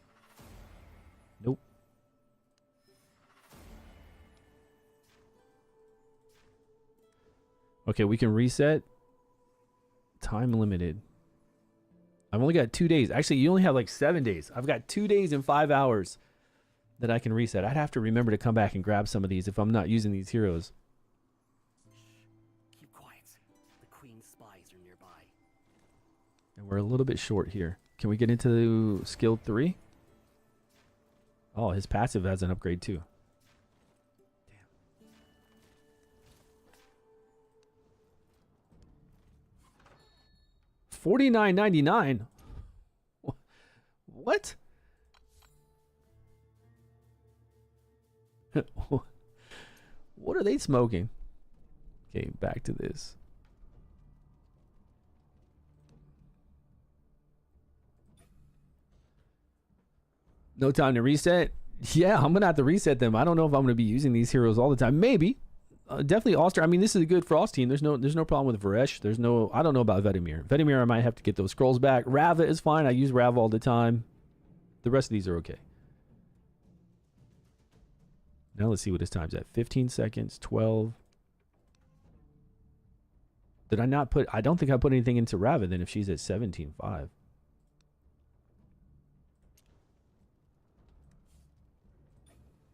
Nope. Okay, we can reset. Time limited. I've only got 2 days. Actually, you only have like 7 days. I've got 2 days and 5 hours that I can reset. I'd have to remember to come back and grab some of these if I'm not using these heroes. Keep quiet. The Queen's spies are nearby. And we're a little bit short here. Can we get into skill 3? Oh, his passive has an upgrade too. Damn. $49.99. What? What are they smoking? Okay, back to this. No time to reset? Yeah, I'm going to have to reset them. I don't know if I'm going to be using these heroes all the time. Maybe. Definitely Ulster. I mean, this is a good Frost team. There's no problem with Varesh. I don't know about Vedimir. Vedimir, I might have to get those scrolls back. Rava is fine. I use Rava all the time. The rest of these are okay. Now let's see what his time's at. 15 seconds, 12. Did I not put... I don't think I put anything into Rava then if she's at 17.5.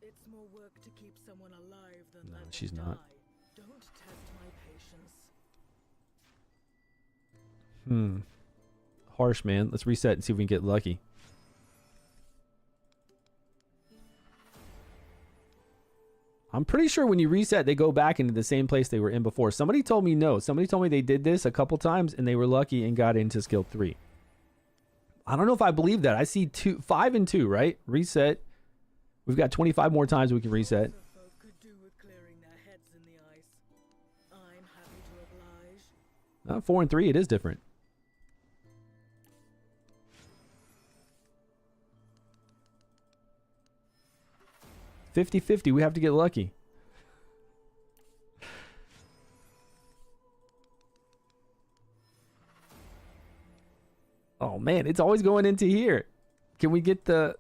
It's more work to keep someone alive than No, let she's them not. die. Don't test my patience. Harsh, man. Let's reset and see if we can get lucky. I'm pretty sure when you reset, they go back into the same place they were in before. Somebody told me no. Somebody told me they did this a couple times and they were lucky and got into skill 3. I don't know if I believe that. I see 5 and 2, right? Reset. We've got 25 more times we can reset. Lots of folk could do with clearing their heads in the ice. I'm happy to oblige. 4 and 3, it is different. $50-50, we have to get lucky. Oh man, it's always going into here. Can we get the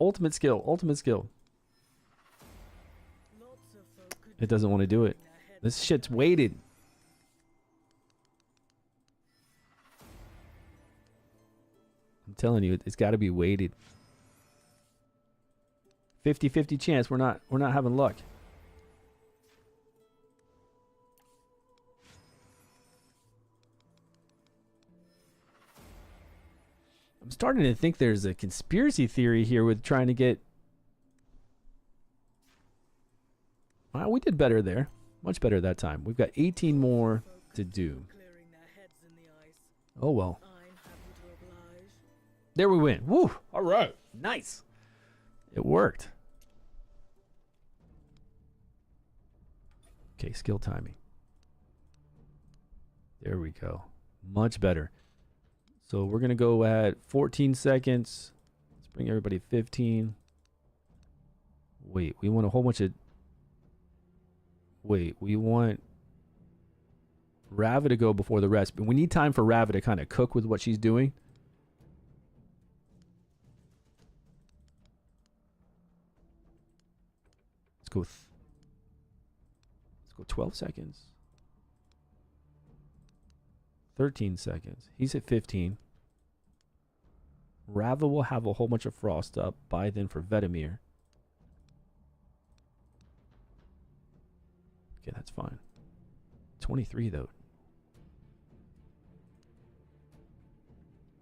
ultimate skill? Ultimate skill. Lots of folk could It doesn't want to do it. clearing their heads. This shit's weighted. I'm telling you, it's got to be weighted. 50-50 chance we're not having luck. I'm starting to think there's a conspiracy theory here with trying to get... Well, we did better there. Much better that time. We've got 18 more to do. Clearing their heads in the ice. Oh well. I'm happy to oblige. There we win. Woo! All right. Nice. It worked. Okay, skill timing. There we go. Much better. So we're going to go at 14 seconds. Let's bring everybody 15. Wait, we want a whole bunch of... Wait, we want Rava to go before the rest. But we need time for Rava to kind of cook with what she's doing. Let's go... Let's go 12 seconds. 13 seconds. He's at 15. Rava will have a whole bunch of frost up by then for Vetemir. Okay, that's fine. 23 though.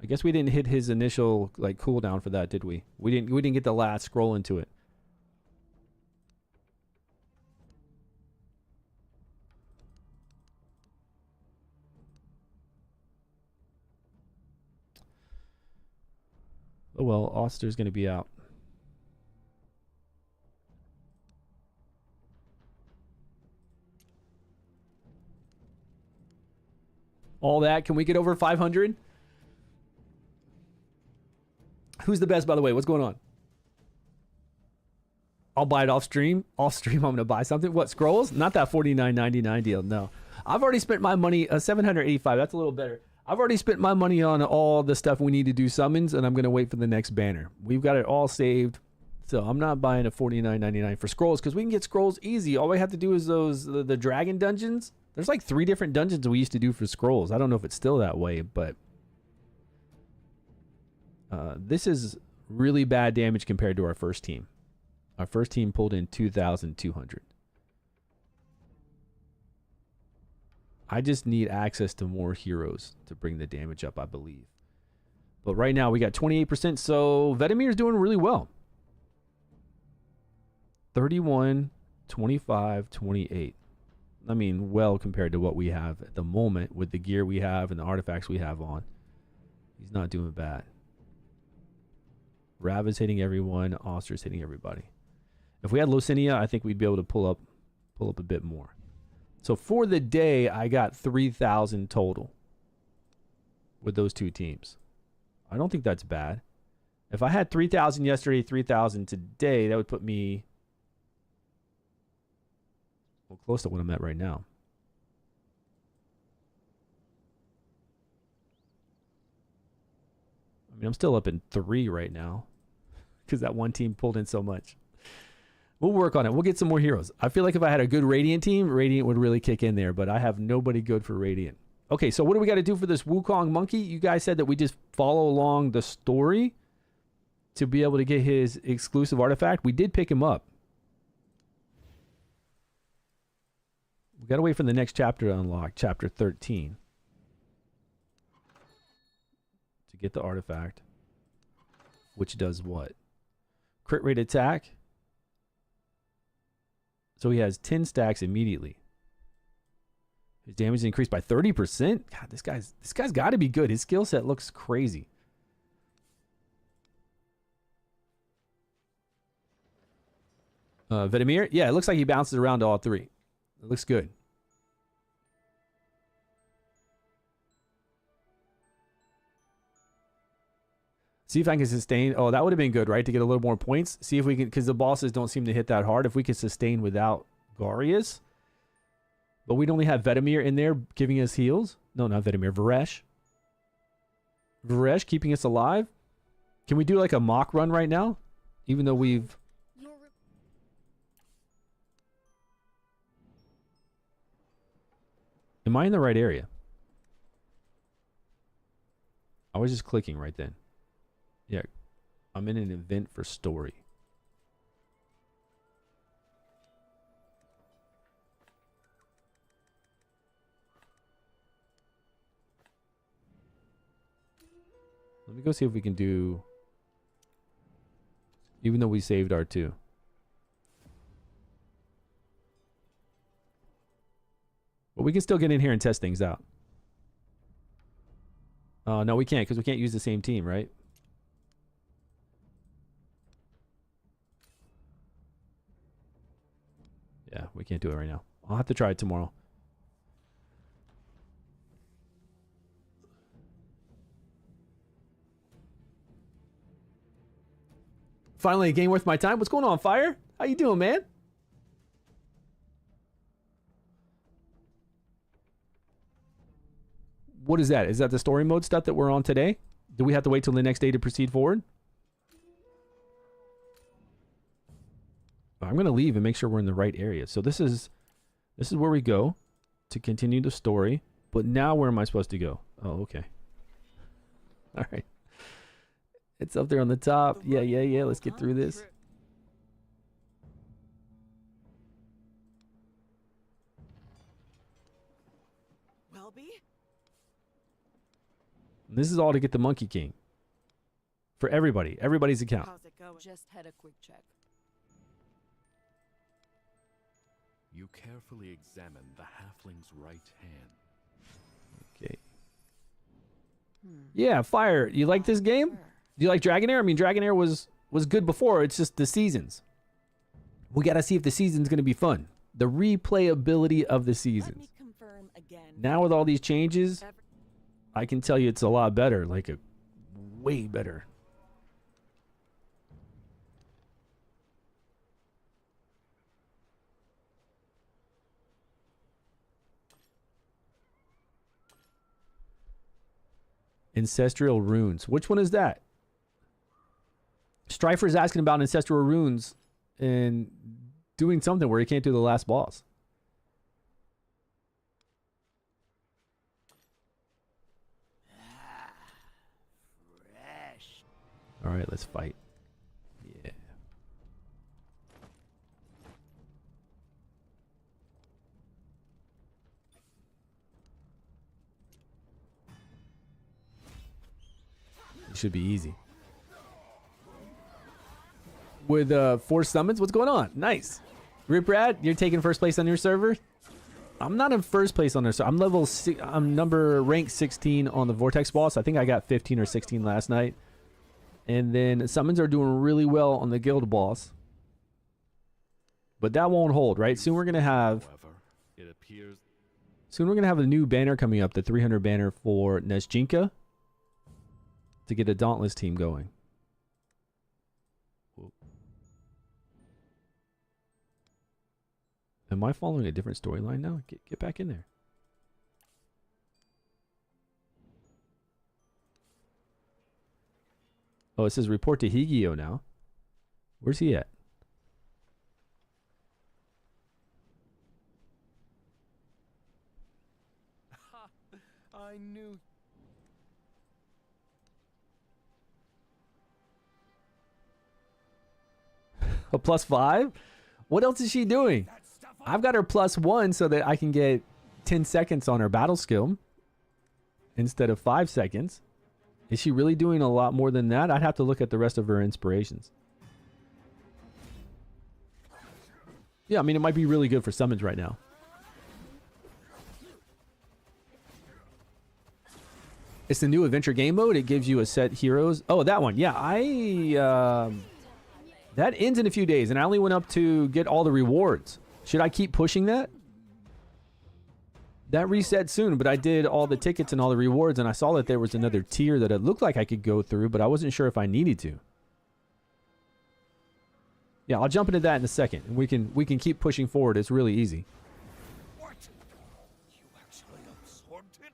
I guess we didn't hit his initial like cooldown for that, did we? We didn't get the last scroll into it. Oh well, Oster's going to be out. All that. Can we get over 500? Who's the best, by the way? What's going on? I'll buy it off stream. Off stream, I'm going to buy something. What, scrolls? Not that $49.99 deal. No. I've already spent my money. 785. That's a little better. I've already spent my money on all the stuff we need to do summons, and I'm going to wait for the next banner. We've got it all saved. So I'm not buying a $49.99 for scrolls because we can get scrolls easy. All we have to do is the dragon dungeons. There's like 3 different dungeons we used to do for scrolls. I don't know if it's still that way, but this is really bad damage compared to our first team. Our first team pulled in 2,200. I just need access to more heroes to bring the damage up, I believe. But right now we got 28%, so Vetemir's doing really well. 31, 25, 28. I mean, well compared to what we have at the moment with the gear we have and the artifacts we have on. He's not doing bad. Rav is hitting everyone. Oster's hitting everybody. If we had Locinia, I think we'd be able to pull up a bit more. So for the day, I got 3,000 total with those 2 teams. I don't think that's bad. If I had 3,000 yesterday, 3,000 today, that would put me well close to what I'm at right now. I mean, I'm still up in 3 right now because that one team pulled in so much. We'll work on it. We'll get some more heroes. I feel like if I had a good Radiant team, Radiant would really kick in there, but I have nobody good for Radiant. Okay, so what do we got to do for this Wukong monkey? You guys said that we just follow along the story to be able to get his exclusive artifact. We did pick him up. We got to wait for the next chapter to unlock, chapter 13. To get the artifact. Which does what? Crit rate attack. So he has 10 stacks immediately. His damage is increased by 30%. God, this guy's got to be good. His skill set looks crazy. Vetemir? Yeah, it looks like he bounces around to all 3. It looks good. See if I can sustain. Oh, that would have been good, right? To get a little more points. See if we can, because the bosses don't seem to hit that hard. If we could sustain without Garius. But we'd only have Vetemir in there giving us heals. No, not Vetemir. Varesh. Varesh keeping us alive. Can we do like a mock run right now? Even though we've... Am I in the right area? I was just clicking right then. Yeah, I'm in an event for story. Let me go see if we can do... Even though we saved our 2. But we can still get in here and test things out. No, we can't, because we can't use the same team, right? Yeah, we can't do it right now. I'll have to try it tomorrow. Finally, a game worth my time. What's going on, Fire? How you doing, man? What is that? Is that the story mode stuff that we're on today? Do we have to wait till the next day to proceed forward? I'm going to leave and make sure we're in the right area. So this is where we go to continue the story. But now where am I supposed to go? Oh, okay. All right. It's up there on the top. Yeah, yeah, yeah. Let's get through this. Welby? This is all to get the Monkey King. For everybody. Everybody's account. How's it going? Just had a quick check. You carefully examine the halfling's right hand. Okay. Yeah, Fire. You like this game? Do you like Dragonheir? I mean, Dragonheir was good before. It's just the seasons. We got to see if the season's going to be fun. The replayability of the Let seasons. me confirm again. Now with all these changes, I can tell you it's a lot better. Like a way better. Ancestral runes. Which one is that? Strifer's asking about ancestral runes and doing something where he can't do the last boss. Fresh. All right, let's fight. Yeah. It should be easy. With 4 summons, what's going on? Nice. Riprad, you're taking first place on your server? I'm not in first place on their server. I'm level I'm rank 16 on the Vortex boss. I think I got 15 or 16 last night. And then summons are doing really well on the guild boss. But that won't hold, right? Soon we're gonna have It appears a new banner coming up, the 300 banner for Nezjinka, to get a Dauntless team going. Am I following a different storyline now? Get back in there. Oh, it says report to Higio now. Where's he at? I knew. A +5? What else is she doing? I've got her +1 so that I can get 10 seconds on her battle skill instead of 5 seconds. Is she really doing a lot more than that? I'd have to look at the rest of her inspirations. Yeah, I mean, it might be really good for summons right now. It's the new adventure game mode. It gives you a set heroes. Oh, that one. Yeah, that ends in a few days, and I only went up to get all the rewards. Should I keep pushing that? That resets soon, but I did all the tickets and all the rewards, and I saw that there was another tier that it looked like I could go through, but I wasn't sure if I needed to. Yeah, I'll jump into that in a second, and we can keep pushing forward. It's really easy. What? You actually absorbed it?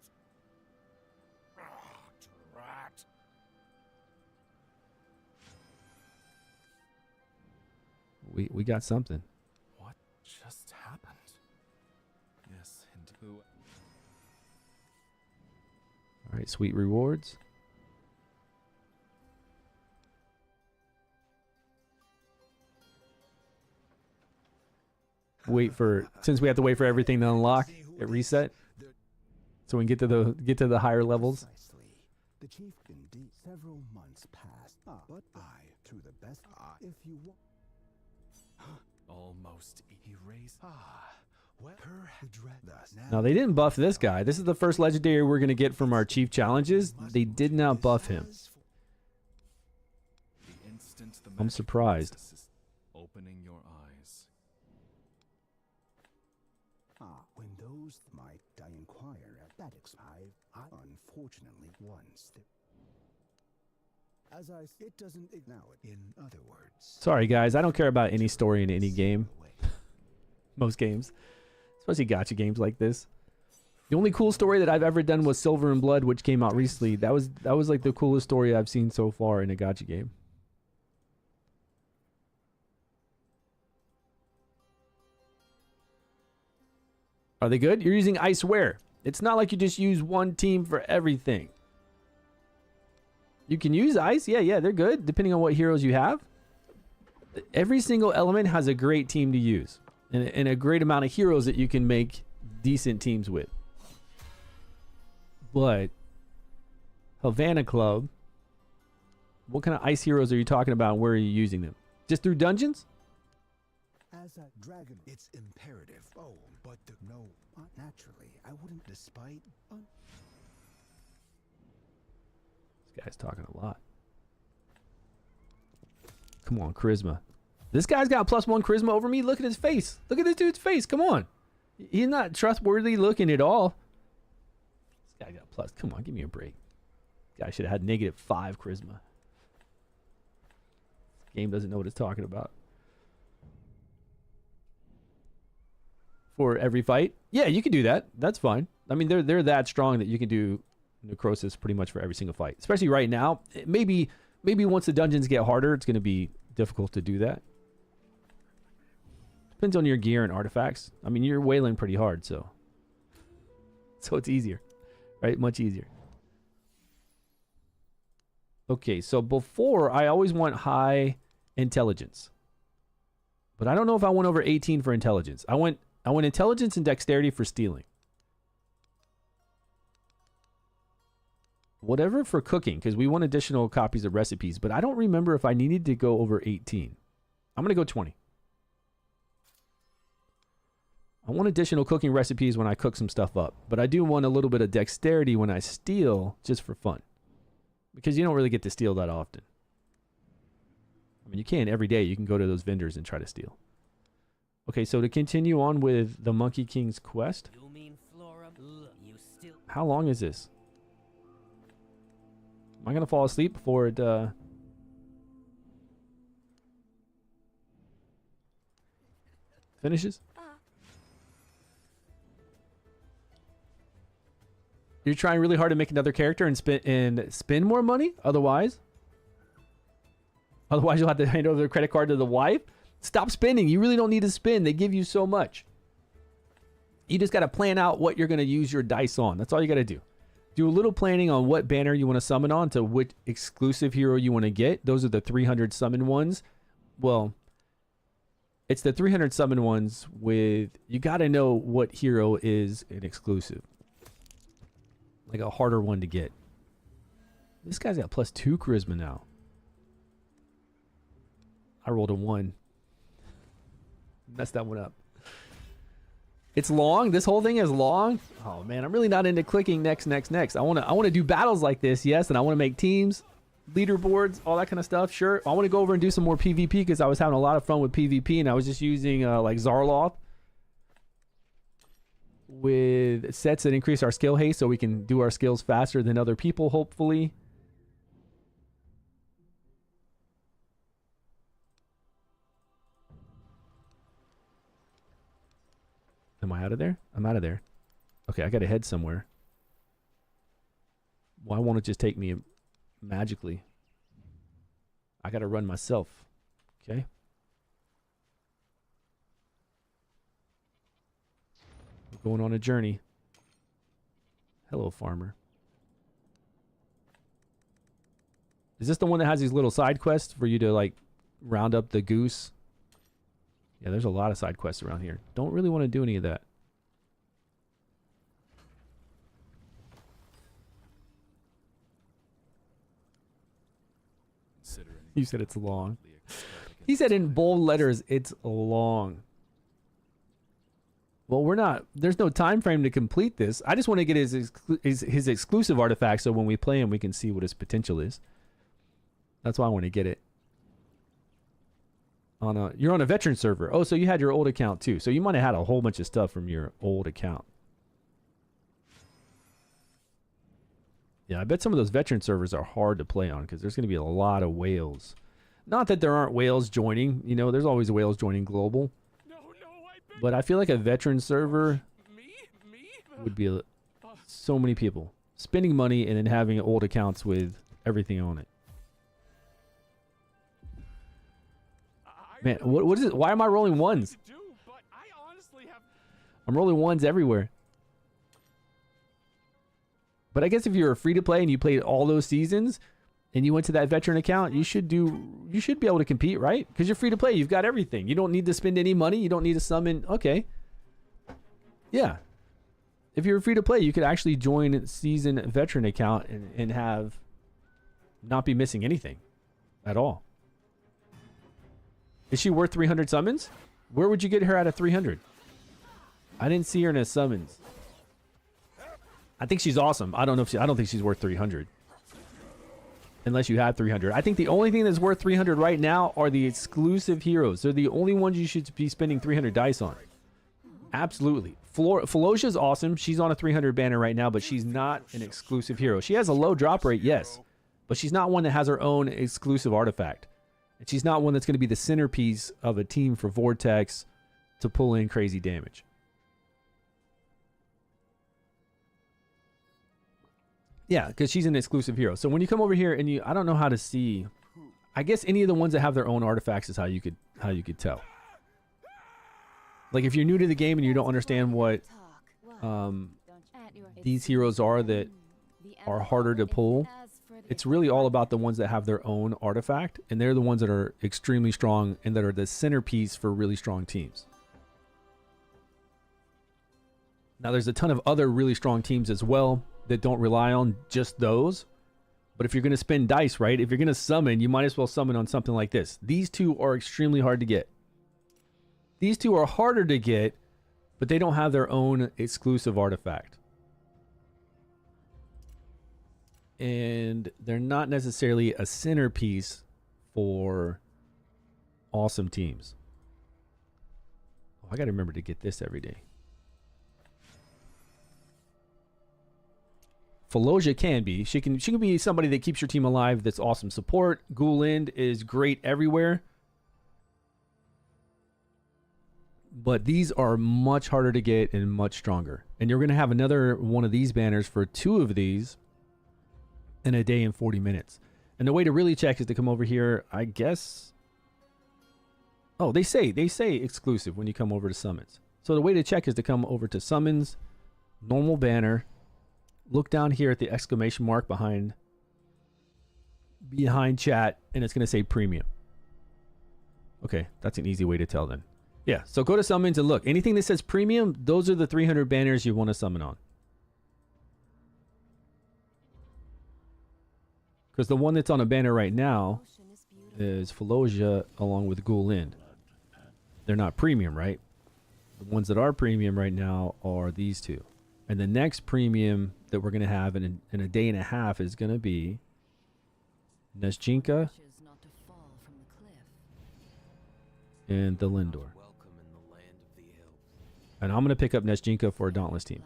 Ah, drat. We got something. What just happened? Yes, indeed. All right, sweet rewards. Since we have to wait for everything to unlock, it reset, so we can get to the higher levels. Precisely. The chief indeed several months passed, but I, to the best, if you want. Almost erased. Well, her thus. Now they didn't buff this guy. This is the first legendary we're gonna get from our chief challenges. They did not buff him. The instant the I'm magic surprised. process is opening your eyes. When those might I inquire at that I unfortunately once. As it doesn't now. In other words. Sorry guys, I don't care about any story in any game. Most games, especially gacha games like this. The only cool story that I've ever done was Silver and Blood, which came out recently. That was like the coolest story I've seen so far in a gacha game. Are they good? You're using I swear. It's not like you just use one team for everything. You can use ice. Yeah, they're good depending on what heroes you have. Every single element has a great team to use and a great amount of heroes that you can make decent teams with. But Havana Club, what kind of ice heroes are you talking about and where are you using them? Just through dungeons? As a dragon, it's imperative. Oh, but no, not naturally. I wouldn't, despite. This guy's talking a lot. Come on, charisma. This guy's got +1 charisma over me. Look at his face. Look at this dude's face. Come on. He's not trustworthy looking at all. This guy got plus. Come on, give me a break. This guy should have had -5 charisma. This game doesn't know what it's talking about. For every fight? Yeah, you can do that. That's fine. I mean, they're that strong that you can do necrosis pretty much for every single fight. Especially right now. Maybe once the dungeons get harder, it's going to be difficult to do that. Depends on your gear and artifacts. I mean, you're wailing pretty hard, so it's easier, right? Much easier. Okay, so before, I always want high intelligence. But I don't know if I went over 18 for intelligence. I went intelligence and dexterity for stealing. Whatever for cooking, because we want additional copies of recipes, but I don't remember if I needed to go over 18. I'm going to go 20. I want additional cooking recipes when I cook some stuff up, but I do want a little bit of dexterity when I steal, just for fun. Because you don't really get to steal that often. I mean, you can every day. You can go to those vendors and try to steal. Okay, so to continue on with the Monkey King's quest. You mean Flora? You still... How long is this? Am I going to fall asleep before it finishes? You're trying really hard to make another character and spend more money? Otherwise you'll have to hand over the credit card to the wife? Stop spending. You really don't need to spend. They give you so much. You just got to plan out what you're going to use your dice on. That's all you got to do. Do a little planning on what banner you want to summon on to which exclusive hero you want to get. Those are the 300 summon ones. Well, it's the 300 summon ones with... You got to know what hero is an exclusive. Like a harder one to get. This guy's got +2 charisma now. I rolled a 1. Messed that one up. It's long. This whole thing is long. Oh man, I'm really not into clicking next. I want to do battles like this, yes, and I want to make teams, leaderboards, all that kind of stuff. Sure. I want to go over and do some more PvP because I was having a lot of fun with PvP and I was just using like Zarloth with sets that increase our skill haste so we can do our skills faster than other people, hopefully. Am I out of there? I'm out of there. Okay, I gotta head somewhere. Why won't it just take me magically? I gotta run myself. Okay. We're going on a journey. Hello, farmer. Is this the one that has these little side quests for you to like round up the goose? Yeah, there's a lot of side quests around here. Don't really want to do any of that. You said it's long. He said in bold letters, it's long. Well, we're not. There's no time frame to complete this. I just want to get his exclusive artifact so when we play him, we can see what his potential is. That's why I want to get it. You're on a veteran server. Oh, so you had your old account too. So you might have had a whole bunch of stuff from your old account. Yeah, I bet some of those veteran servers are hard to play on because there's going to be a lot of whales. Not that there aren't whales joining. You know, there's always whales joining global. But I feel like a veteran server would be so many people spending money and then having old accounts with everything on it. Man, what is it? Why am I rolling ones? I'm rolling ones everywhere. But I guess if you're free to play and you played all those seasons, and you went to that veteran account, you should be able to compete, right? Because you're free to play. You've got everything. You don't need to spend any money. You don't need to summon. Okay. Yeah. If you're free to play, you could actually join season veteran account and have not be missing anything at all. Is she worth 300 summons? Where would you get her out of 300? I didn't see her in a summons. I think she's awesome. I don't know if I don't think she's worth 300. Unless you have 300. I think the only thing that's worth 300 right now are the exclusive heroes. They're the only ones you should be spending 300 dice on. Absolutely. Felocia's awesome. She's on a 300 banner right now, but she's not an exclusive hero. She has a low drop rate, yes. But she's not one that has her own exclusive artifact. And she's not one that's going to be the centerpiece of a team for Vortex to pull in crazy damage. Yeah, because she's an exclusive hero. So when you come over here and I don't know how to see. I guess any of the ones that have their own artifacts is how you could tell. Like if you're new to the game and you don't understand what these heroes are that are harder to pull, it's really all about the ones that have their own artifact, and they're the ones that are extremely strong and that are the centerpiece for really strong teams. Now there's a ton of other really strong teams as well that don't rely on just those. But if you're going to spend dice, right? If you're going to summon, you might as well summon on something like this. These two are extremely hard to get. These two are harder to get, but they don't have their own exclusive artifact. And they're not necessarily a centerpiece for awesome teams. Oh, I got to remember to get this every day. Falosia can be. She can be somebody that keeps your team alive. That's awesome support. Ghoulind is great everywhere. But these are much harder to get and much stronger. And you're going to have another one of these banners for 2 of these in a day and 40 minutes. And the way to really check is to come over here, I guess. Oh, they say exclusive when you come over to summons. So the way to check is to come over to summons, normal banner. Look down here at the exclamation mark behind chat, and it's going to say premium. Okay, that's an easy way to tell then. Yeah, so go to summons and look. Anything that says premium, those are the 300 banners you want to summon on. Because the one that's on a banner right now is Falosia along with Ghoulind. They're not premium, right? The ones that are premium right now are these two. And the next premium that we're going to have in a day and a half is going to be Nesjinka and the Lindor. And I'm going to pick up Nesjinka for a Dauntless team.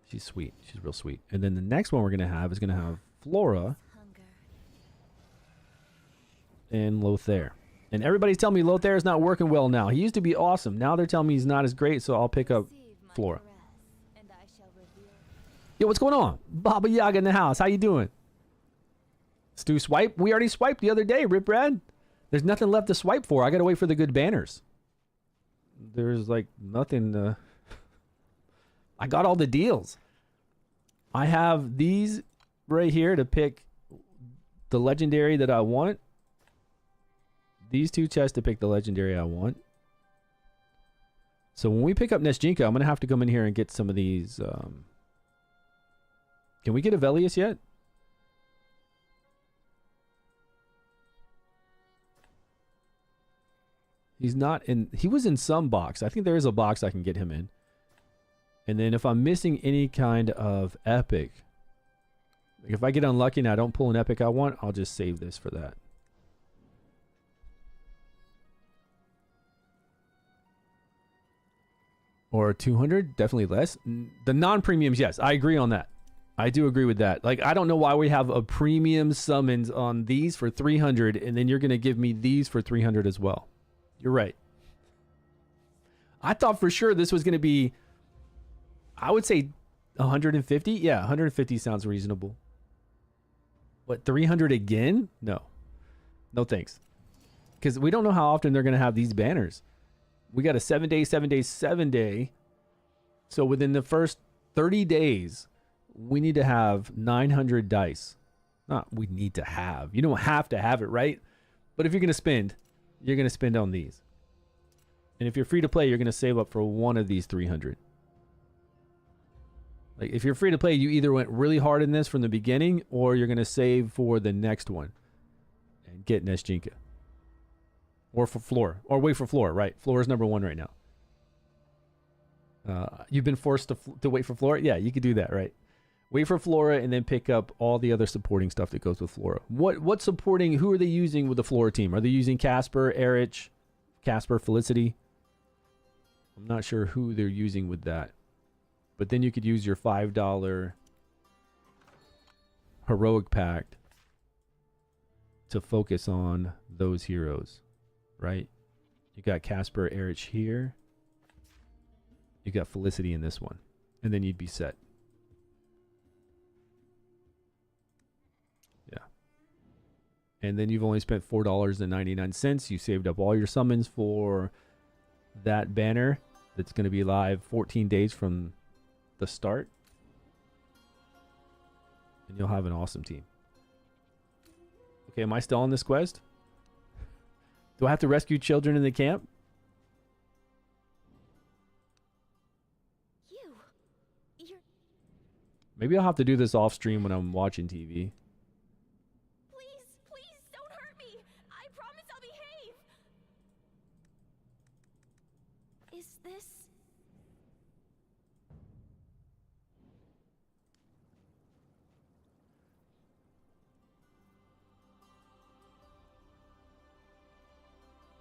She's sweet. She's real sweet. And then the next one we're going to have Flora and Lothair. And everybody's telling me Lothair is not working well now. He used to be awesome. Now they're telling me he's not as great, so I'll pick up Flora. Yo, what's going on? Baba Yaga in the house. How you doing? Stu swipe? We already swiped the other day, Rip Brad. There's nothing left to swipe for. I got to wait for the good banners. There's like nothing. I got all the deals. I have these right here to pick the legendary that I want. These 2 chests to pick the legendary I want. So when we pick up Nesjinka, I'm going to have to come in here and get some of these. Can we get Avelius yet? He's not in. He was in some box. I think there is a box I can get him in. And then if I'm missing any kind of epic, like if I get unlucky and I don't pull an epic I want, I'll just save this for that. Or 200, definitely less. The non-premiums, yes, I agree on that. I do agree with that. Like, I don't know why we have a premium summons on these for 300, and then you're going to give me these for 300 as well. You're right. I thought for sure this was going to be, I would say 150. Yeah, 150 sounds reasonable. What, 300 again? No. No thanks. Because we don't know how often they're going to have these banners. We got a 7-day, 7-day, 7-day. So within the first 30 days, we need to have 900 dice. Not we need to have. You don't have to have it, right? But if you're going to spend, you're going to spend on these. And if you're free to play, you're going to save up for one of these 300. Like if you're free to play, you either went really hard in this from the beginning or you're going to save for the next one and get Nesjinka. Or for Flora. Or wait for Flora, right? Flora's number 1 right now. You've been forced to wait for Flora? Yeah, you could do that, right? Wait for Flora and then pick up all the other supporting stuff that goes with Flora. What supporting, who are they using with the Flora team? Are they using Casper, Erich, Casper, Felicity? I'm not sure who they're using with that. But then you could use your $5 Heroic Pact to focus on those heroes, right? You got Casper, Erich here. You got Felicity in this one. And then you'd be set. Yeah. And then you've only spent $4.99. You saved up all your summons for that banner that's going to be live 14 days from the start. And you'll have an awesome team. Okay, am I still on this quest? Do I have to rescue children in the camp? You're... Maybe I'll have to do this off stream when I'm watching TV. Please, don't hurt me. I promise I'll behave. Is this...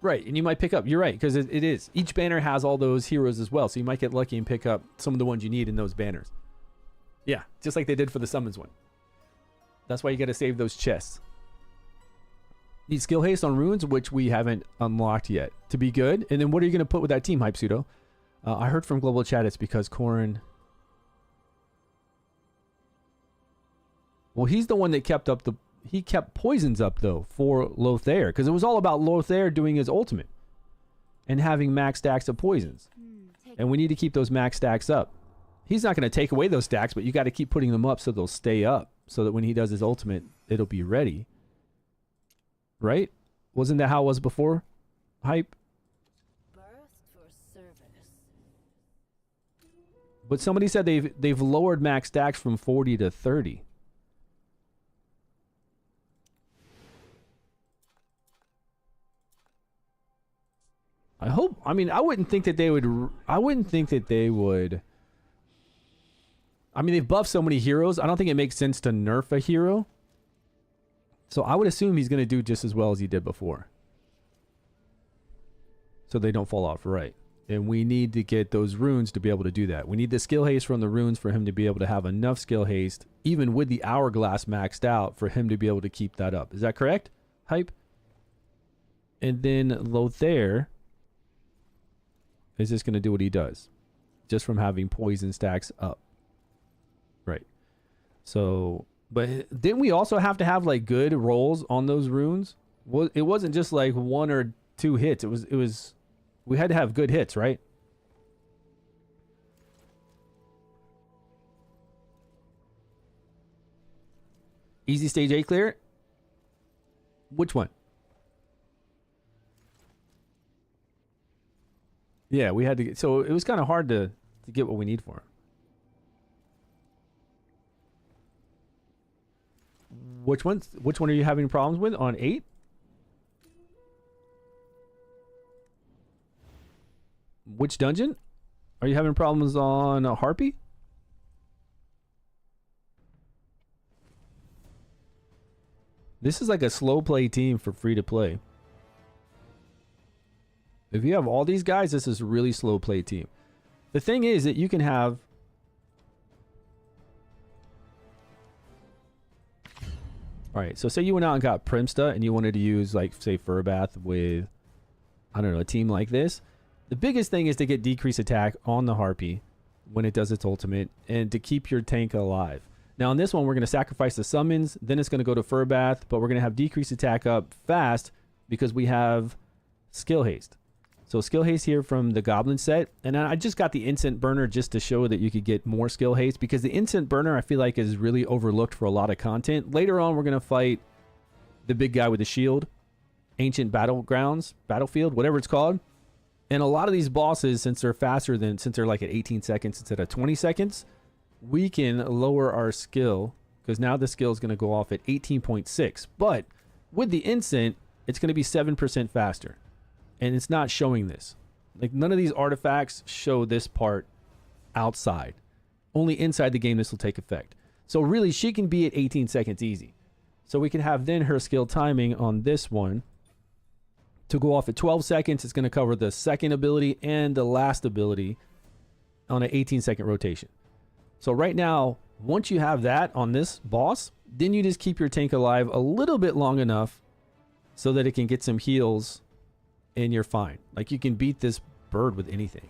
Right, and you might pick up, you're right, because it is. Each banner has all those heroes as well, so you might get lucky and pick up some of the ones you need in those banners. Yeah, just like they did for the summons one. That's why you got to save those chests. Need skill haste on runes, which we haven't unlocked yet, to be good. And then what are you going to put with that team, Hype Pseudo? I heard from Global Chat it's because Corrin... Well, he's the one that kept up the... He kept poisons up, though, for Lothair. Because it was all about Lothair doing his ultimate. And having max stacks of poisons. And we need to keep those max stacks up. He's not going to take away those stacks, but you got to keep putting them up so they'll stay up. So that when he does his ultimate, it'll be ready. Right? Wasn't that how it was before? Hype? Birthed for service. But somebody said they've lowered max stacks from 40 to 30. I hope. I mean, I wouldn't think that they would. I wouldn't think that they would. I mean, they've buffed so many heroes. I don't think it makes sense to nerf a hero. So I would assume he's going to do just as well as he did before. So they don't fall off, right? And we need to get those runes to be able to do that. We need the skill haste from the runes for him to be able to have enough skill haste, even with the hourglass maxed out, for him to be able to keep that up. Is that correct, Hype? And then Lothair is just going to do what he does, just from having poison stacks up. Right. So, but didn't we also have to have like good rolls on those runes? Well, it wasn't just like 1 or 2 hits. It was we had to have good hits, right? Easy stage 8 clear? Which one? Yeah, we had to get, so it was kind of hard to get what we need for him. Which one are you having problems with on 8? Which dungeon? Are you having problems on Harpy? This is like a slow play team for free to play. If you have all these guys, this is a really slow play team. The thing is that you can have... Alright, so say you went out and got Primsta and you wanted to use, like, say, Furbath with, I don't know, a team like this. The biggest thing is to get decreased attack on the Harpy when it does its ultimate and to keep your tank alive. Now, on this one, we're going to sacrifice the summons. Then it's going to go to Furbath, but we're going to have decreased attack up fast because we have skill haste. So skill haste here from the goblin set. And then I just got the instant burner just to show that you could get more skill haste, because the instant burner I feel like is really overlooked for a lot of content. Later on, we're going to fight the big guy with the shield, ancient battlegrounds, battlefield, whatever it's called. And a lot of these bosses, since they're like at 18 seconds instead of 20 seconds, we can lower our skill, because now the skill is going to go off at 18.6. But with the instant, it's going to be 7% faster. And it's not showing this. Like, none of these artifacts show this part outside. Only inside the game this will take effect. So really, she can be at 18 seconds easy. So we can have then her skill timing on this one to go off at 12 seconds. It's going to cover the second ability and the last ability on an 18-second rotation. So right now, once you have that on this boss, then you just keep your tank alive a little bit long enough so that it can get some heals and you're fine. Like, you can beat this bird with anything.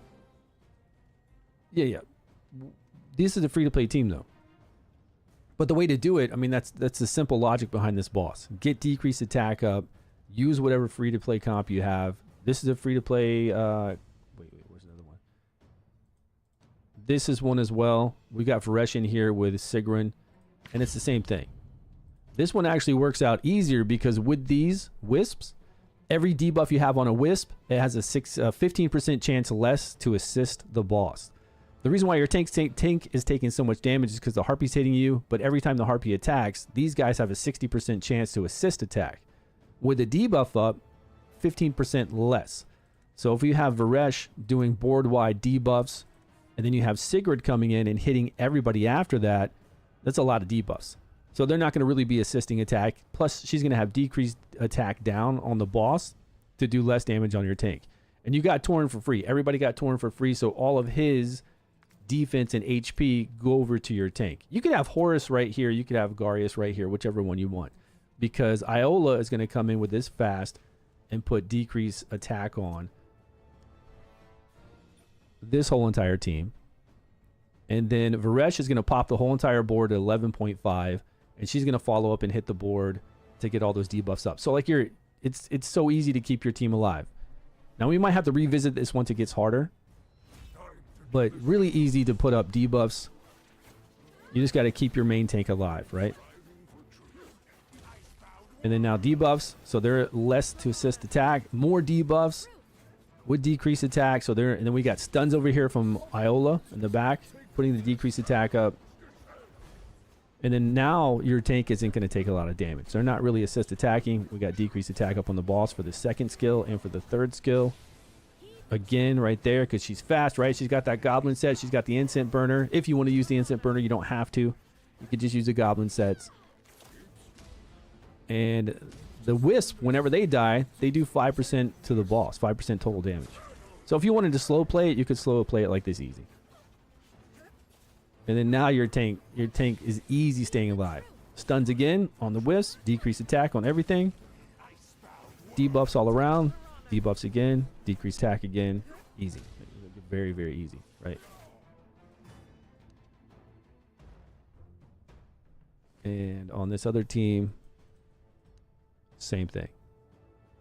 Yeah. This is a free-to-play team, though. But the way to do it, I mean, that's the simple logic behind this boss. Get decreased attack up. Use whatever free-to-play comp you have. This is a free-to-play... wait, where's another one? This is one as well. We got Varesh in here with Sigrun, and it's the same thing. This one actually works out easier because with these wisps, every debuff you have on a wisp, it has a 15% chance less to assist the boss. The reason why your tank is taking so much damage is because the harpy's hitting you, but every time the harpy attacks, these guys have a 60% chance to assist attack. With the debuff up, 15% less. So if you have Varesh doing board-wide debuffs, and then you have Sigrid coming in and hitting everybody after that, that's a lot of debuffs. So they're not going to really be assisting attack. Plus, she's going to have decreased attack down on the boss to do less damage on your tank. And you got Torn for free. Everybody got Torn for free, so all of his defense and HP go over to your tank. You could have Horus right here. You could have Garius right here, whichever one you want. Because Iola is going to come in with this fast and put decreased attack on this whole entire team. And then Varesh is going to pop the whole entire board at 11.5. And she's going to follow up and hit the board to get all those debuffs up. So like it's so easy to keep your team alive. Now we might have to revisit this once it gets harder. But really easy to put up debuffs. You just got to keep your main tank alive, right? And then now debuffs. So they're less to assist attack. More debuffs with decreased attack. So and then we got stuns over here from Iola in the back, putting the decreased attack up. And then now your tank isn't going to take a lot of damage. They're not really assist attacking. We got decreased attack up on the boss for the second skill and for the third skill. Again, right there, because she's fast, right? She's got that goblin set. She's got the instant burner. If you want to use the instant burner, you don't have to. You could just use the goblin sets. And the wisp, whenever they die, they do 5% to the boss, 5% total damage. So if you wanted to slow play it, you could slow play it like this easy. And then now your tank is easy staying alive. Stuns again on the wisp, decreased attack on everything. Debuffs all around, debuffs again, decreased attack again, easy. Very, very easy, right? And on this other team, same thing.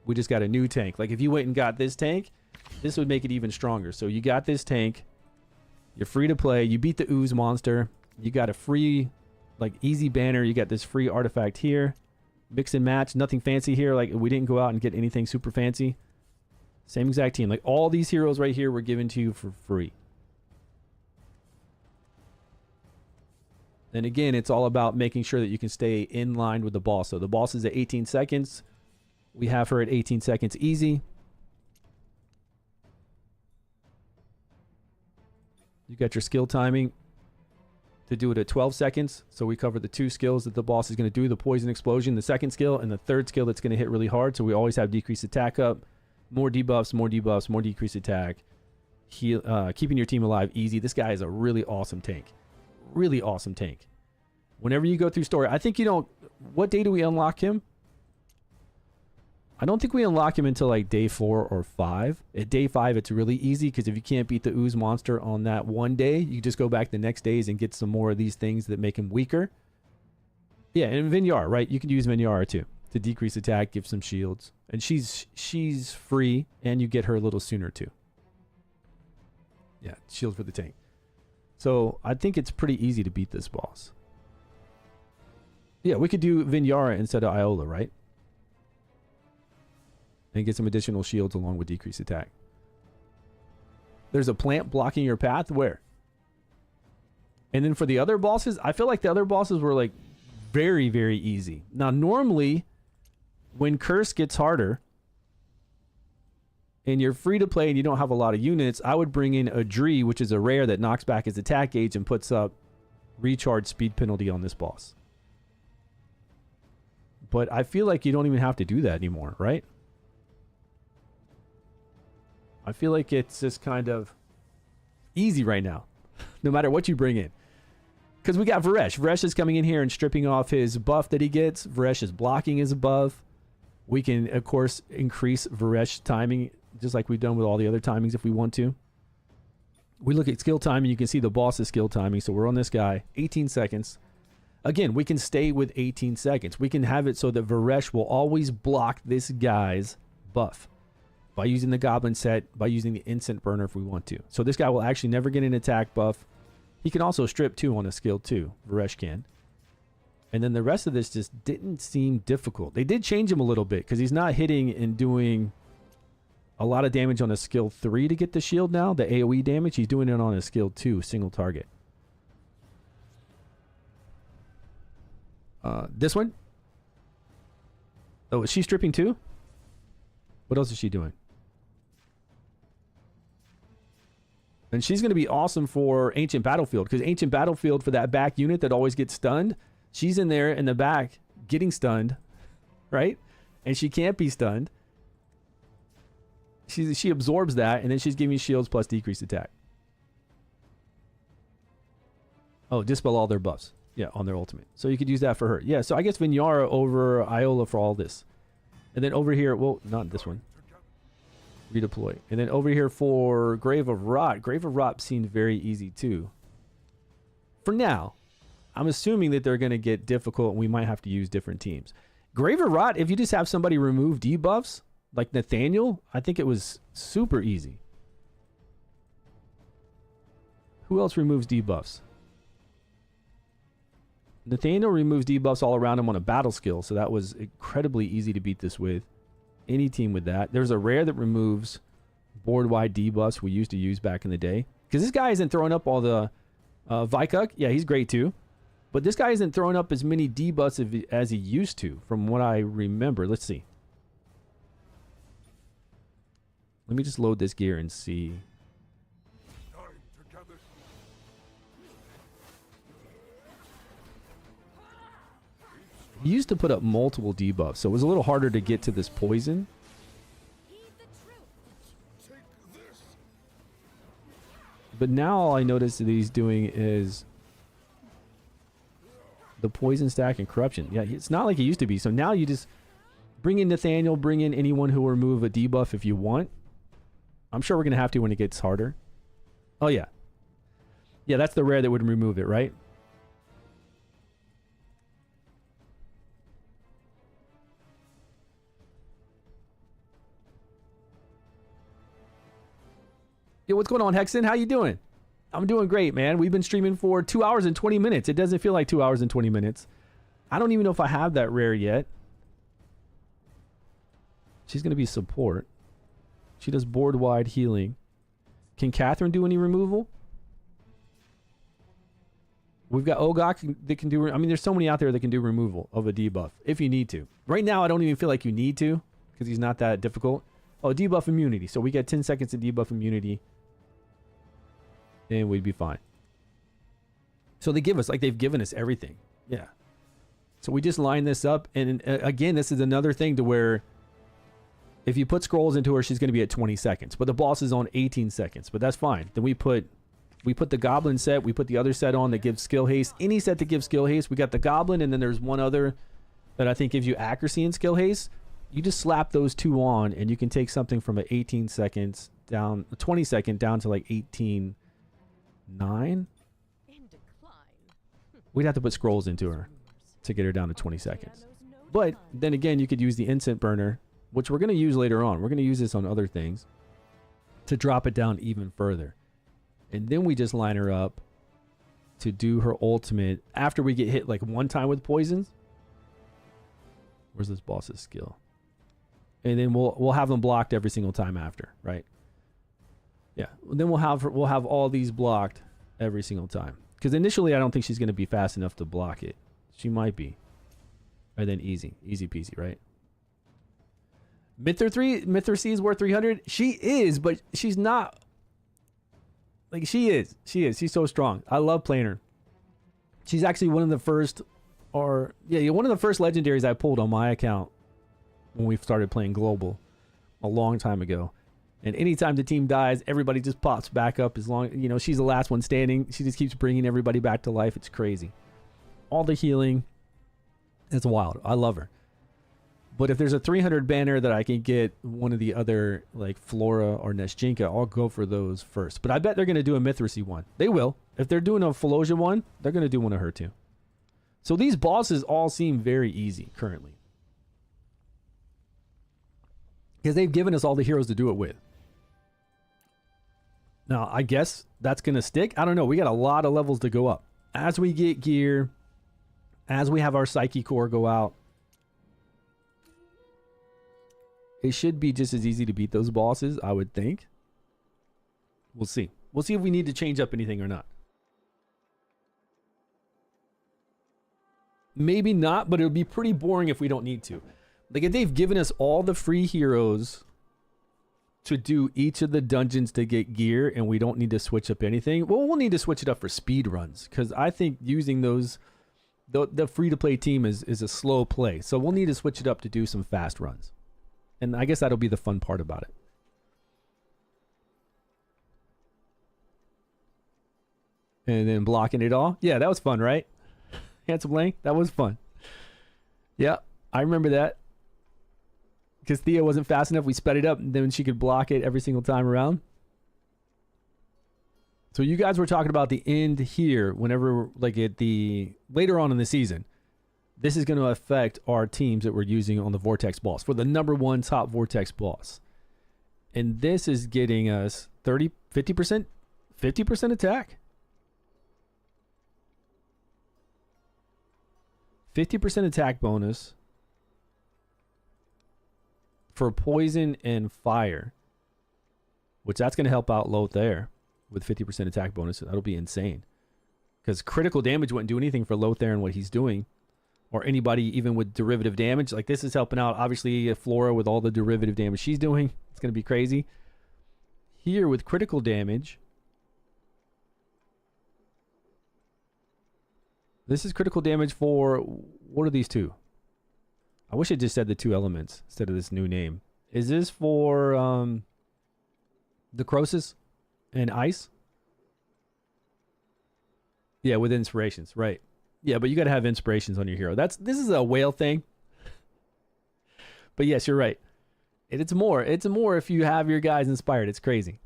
We just got a new tank. Like if you went and got this tank, this would make it even stronger. So you got this tank. You're free to play. You beat the ooze monster. You got a free, like, easy banner. You got this free artifact here. Mix and match. Nothing fancy here. Like, we didn't go out and get anything super fancy. Same exact team. Like, all these heroes right here were given to you for free. And again, it's all about making sure that you can stay in line with the boss. So the boss is at 18 seconds. We have her at 18 seconds easy. You got your skill timing to do it at 12 seconds. So we cover the two skills that the boss is going to do, the poison explosion, the second skill, and the third skill that's going to hit really hard. So we always have decreased attack up, more debuffs, more decreased attack. Keeping your team alive easy. This guy is a really awesome tank. Really awesome tank. Whenever you go through story, I think you don't... What day do we unlock him? I don't think we unlock him until like day 4 or 5. At day 5, it's really easy because if you can't beat the ooze monster on that one day, you just go back the next days and get some more of these things that make him weaker. Yeah, and Vinyar, right? You can use Vinyar too. to decrease attack, give some shields. And she's free, and you get her a little sooner too. Yeah, shield for the tank. So I think it's pretty easy to beat this boss. Yeah, we could do Wrymrrow instead of Iola, right? And get some additional shields along with decreased attack. There's a plant blocking your path. Where? And then for the other bosses, I feel like the other bosses were like very, very easy. Now, normally, when Curse gets harder, and you're free to play and you don't have a lot of units, I would bring in a Dree, which is a rare that knocks back his attack gauge and puts up recharge speed penalty on this boss. But I feel like you don't even have to do that anymore, right? I feel like it's just kind of easy right now, no matter what you bring in. Because we got Varesh. Varesh is coming in here and stripping off his buff that he gets. Varesh is blocking his buff. We can, of course, increase Varesh timing, just like we've done with all the other timings if we want to. We look at skill timing. You can see the boss's skill timing. So we're on this guy, 18 seconds. Again, we can stay with 18 seconds. We can have it so that Varesh will always block this guy's buff by using the goblin set, by using the instant burner if we want to. So this guy will actually never get an attack buff. He can also strip too on a skill too. Varesh can. And then the rest of this just didn't seem difficult. They did change him a little bit because he's not hitting and doing a lot of damage on a skill 3 to get the shield now. The AoE damage, he's doing it on a skill 2, single target. This one? Oh, is she stripping too? What else is she doing? And she's going to be awesome for Ancient Battlefield, because Ancient Battlefield, for that back unit that always gets stunned, she's in there in the back getting stunned, right? And she can't be stunned. She absorbs that, and then she's giving shields plus decreased attack. Oh, dispel all their buffs. Yeah, on their ultimate. So you could use that for her. Yeah, so I guess Wrymrrow over Iola for all this. And then over here, well, not this one. Redeploy. And then over here for Grave of Rot. Grave of Rot seemed very easy too. For now. I'm assuming that they're going to get difficult and we might have to use different teams. Grave of Rot, if you just have somebody remove debuffs, like Nathaniel, I think it was super easy. Who else removes debuffs? Nathaniel removes debuffs all around him on a battle skill, so that was incredibly easy to beat this with. Any team with that. There's a rare that removes board-wide debuffs we used to use back in the day. Because this guy isn't throwing up all the... Vikuk, yeah, he's great too. But this guy isn't throwing up as many debuffs as he used to, from what I remember. Let's see. Let me just load this gear and see. He used to put up multiple debuffs, so it was a little harder to get to this poison. But now all I notice that he's doing is the poison stack and corruption. Yeah, it's not like it used to be. So now you just bring in Nathaniel, bring in anyone who will remove a debuff if you want. I'm sure we're going to have to when it gets harder. Oh, yeah. Yeah, that's the rare that would remove it, right? Yo, what's going on, Hexen? How you doing? I'm doing great, man. We've been streaming for 2 hours and 20 minutes. It doesn't feel like 2 hours and 20 minutes. I don't even know if I have that rare yet. She's going to be support. She does board-wide healing. Can Catherine do any removal? We've got Ogok that can do... I mean, there's so many out there that can do removal of a debuff, if you need to. Right now, I don't even feel like you need to, because he's not that difficult. Oh, debuff immunity. So we get 10 seconds of debuff immunity. And we'd be fine. So they give us, like they've given us everything. Yeah. So we just line this up. And again, this is another thing to where if you put scrolls into her, she's going to be at 20 seconds. But the boss is on 18 seconds. But that's fine. Then we put the goblin set. We put the other set on that gives skill haste. Any set that gives skill haste. We got the goblin. And then there's one other that I think gives you accuracy and skill haste. You just slap those two on and you can take something from an 18 seconds down, 20 second down to like 18.9. We'd have to put scrolls into her to get her down to 20 seconds. But then again, you could use the Instant Burner, which we're going to use later on. We're going to use this on other things to drop it down even further. And then we just line her up to do her ultimate after we get hit like one time with poisons. Where's this boss's skill? And then we'll have them blocked every single time after, right? Yeah. Then we'll have all these blocked every single time. Because initially I don't think she's going to be fast enough to block it. She might be. And then easy peasy, right? Mithra C is worth 300. She is, but she's not. Like she is. She's so strong. I love playing her. She's actually one of the first, one of the first legendaries I pulled on my account when we started playing global a long time ago. And anytime the team dies, everybody just pops back up. As long, she's the last one standing. She just keeps bringing everybody back to life. It's crazy. All the healing. It's wild. I love her. But if there's a 300 banner that I can get one of the other, like Flora or Neshinka, I'll go for those first. But I bet they're going to do a Mithracy one. They will. If they're doing a Phalosia one, they're going to do one of her too. So these bosses all seem very easy currently. Because they've given us all the heroes to do it with. Now, I guess that's going to stick. I don't know. We got a lot of levels to go up. As we get gear, as we have our Psyche Core go out, it should be just as easy to beat those bosses, I would think. We'll see. We'll see if we need to change up anything or not. Maybe not, but it would be pretty boring if we don't need to. Like, if they've given us all the free heroes to do each of the dungeons to get gear and we don't need to switch up anything, well, we'll need to switch it up for speed runs. Because I think using those, the free-to-play team is a slow play. So we'll need to switch it up to do some fast runs. And I guess that'll be the fun part about it. And then blocking it all. Yeah, that was fun, right? Handsome Lang, that was fun. Yeah, I remember that. Because Thea wasn't fast enough, we sped it up, and then she could block it every single time around. So you guys were talking about the end here, whenever, like at the later on in the season. This is going to affect our teams that we're using on the Vortex boss for the #1 top Vortex boss. And this is getting us 50% attack. 50% attack bonus for poison and fire, which that's going to help out Lothair with 50% attack bonus. That'll be insane. Because critical damage wouldn't do anything for Lothair and what he's doing. Or anybody even with derivative damage. Like this is helping out, obviously, Flora with all the derivative damage she's doing. It's going to be crazy. Here with critical damage. This is critical damage for, what are these two? I wish it just said the 2 elements instead of this new name. Is this for the Croesus and Ice? Yeah, with inspirations, right. Yeah, but you got to have inspirations on your hero. This is a whale thing. But yes, you're right. It's more if you have your guys inspired. It's crazy.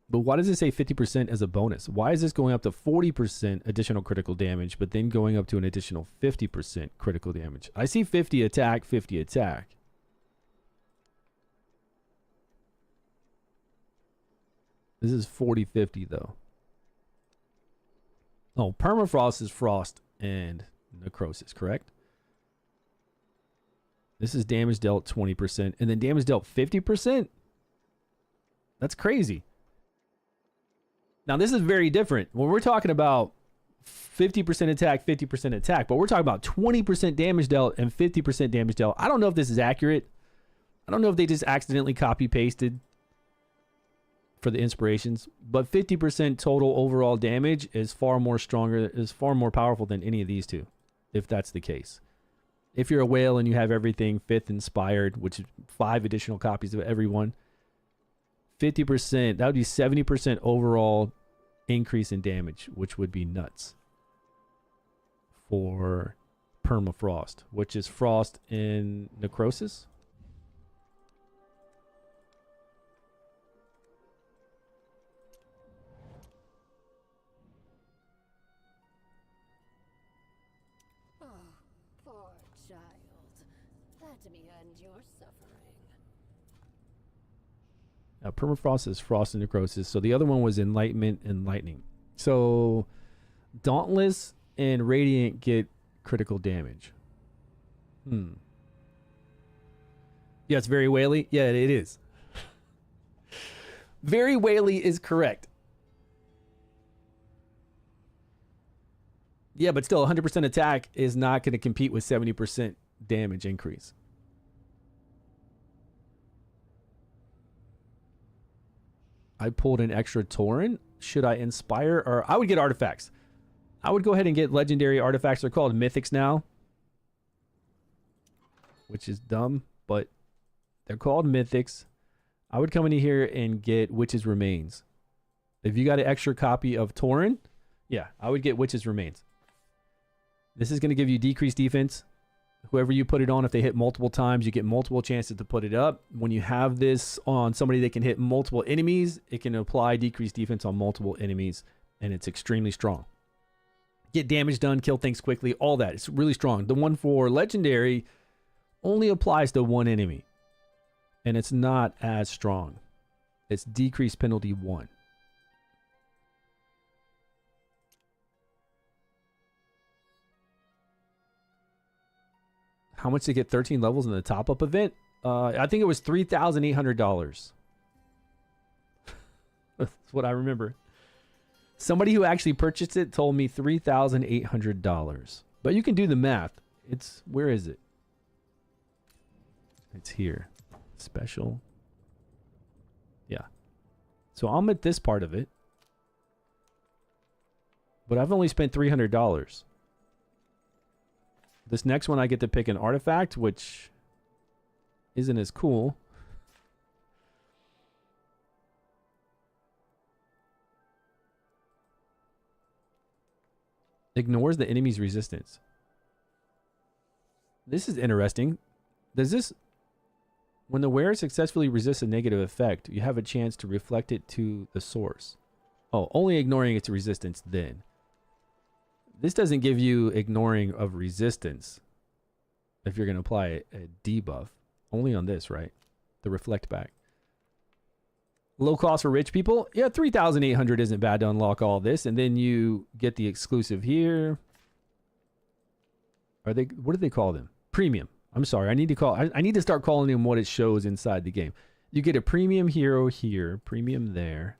But why does it say 50% as a bonus? Why is this going up to 40% additional critical damage, but then going up to an additional 50% critical damage? I see 50 attack, 50 attack. This is 40-50 though. Oh, Permafrost is Frost and Necrosis, correct? This is damage dealt 20% and then damage dealt 50%? That's crazy. Now this is very different. When we're talking about 50% attack, 50% attack, but we're talking about 20% damage dealt and 50% damage dealt. I don't know if this is accurate. I don't know if they just accidentally copy pasted for the inspirations, but 50% total overall damage is far more powerful than any of these two, if that's the case. If you're a whale and you have everything 5th inspired, which is 5 additional copies of every one, 50%, that would be 70% overall increase in damage, which would be nuts for Permafrost, which is Frost in Necrosis. child. Let me end your suffering. Now, permafrost is frost and necrosis. So the other one was enlightenment and lightning. So dauntless and radiant get critical damage. Yeah, it's very whaley. Yeah, it is. Very whaley is correct. Yeah, but still, 100% attack is not going to compete with 70% damage increase. I pulled an extra Tauren. Should I inspire, or I would get artifacts. I would go ahead and get legendary artifacts. They're called mythics now, which is dumb, but they're called mythics. I would come in here and get Witch's Remains. If you got an extra copy of Tauren, yeah, I would get Witch's Remains. This is going to give you decreased defense. Whoever you put it on, if they hit multiple times, you get multiple chances to put it up. When you have this on somebody that can hit multiple enemies, it can apply decreased defense on multiple enemies, and it's extremely strong. Get damage done, kill things quickly, all that. It's really strong. The one for legendary only applies to one enemy, and it's not as strong. It's decreased penalty 1. How much to get 13 levels in the top-up event? I think it was $3,800. That's what I remember. Somebody who actually purchased it told me $3,800. But you can do the math. It's, where is it? It's here. Special. Yeah. So I'm at this part of it. But I've only spent $300. This next one I get to pick an artifact, which isn't as cool. Ignores the enemy's resistance. This is interesting. Does this... When the wearer successfully resists a negative effect, you have a chance to reflect it to the source. Oh, only ignoring its resistance then. This doesn't give you ignoring of resistance if you're going to apply a debuff. Only on this, right? The reflect back. Low cost for rich people. Yeah, 3,800 isn't bad to unlock all this. And then you get the exclusive here. Are they, what do they call them? Premium. I'm sorry. I need to start calling them what it shows inside the game. You get a premium hero here, premium there.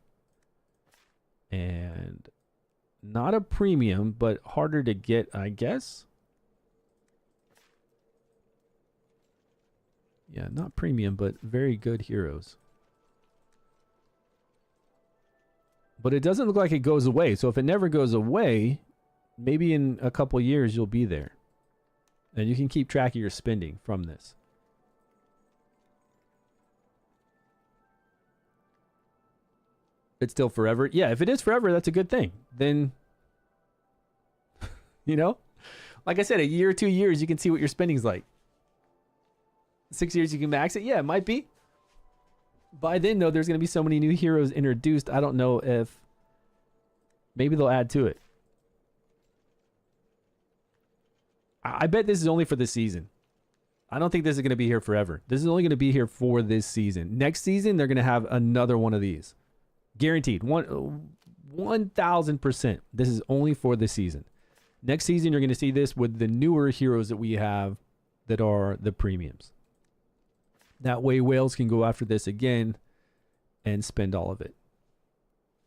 And not a premium, but harder to get, I guess. Yeah, not premium, but very good heroes. But it doesn't look like it goes away. So if it never goes away, maybe in a couple years you'll be there. And you can keep track of your spending from this. It's still forever. Yeah, if it is forever, that's a good thing. Then, you know, like I said, a year, 2 years, you can see what your spending's like. 6 years, you can max it. Yeah, it might be. By then, though, there's going to be so many new heroes introduced. I don't know if maybe they'll add to it. I bet this is only for this season. I don't think this is going to be here forever. This is only going to be here for this season. Next season, they're going to have another one of these. Guaranteed. 1,000%. This is only for this season. Next season, you're going to see this with the newer heroes that we have that are the premiums. That way, whales can go after this again and spend all of it.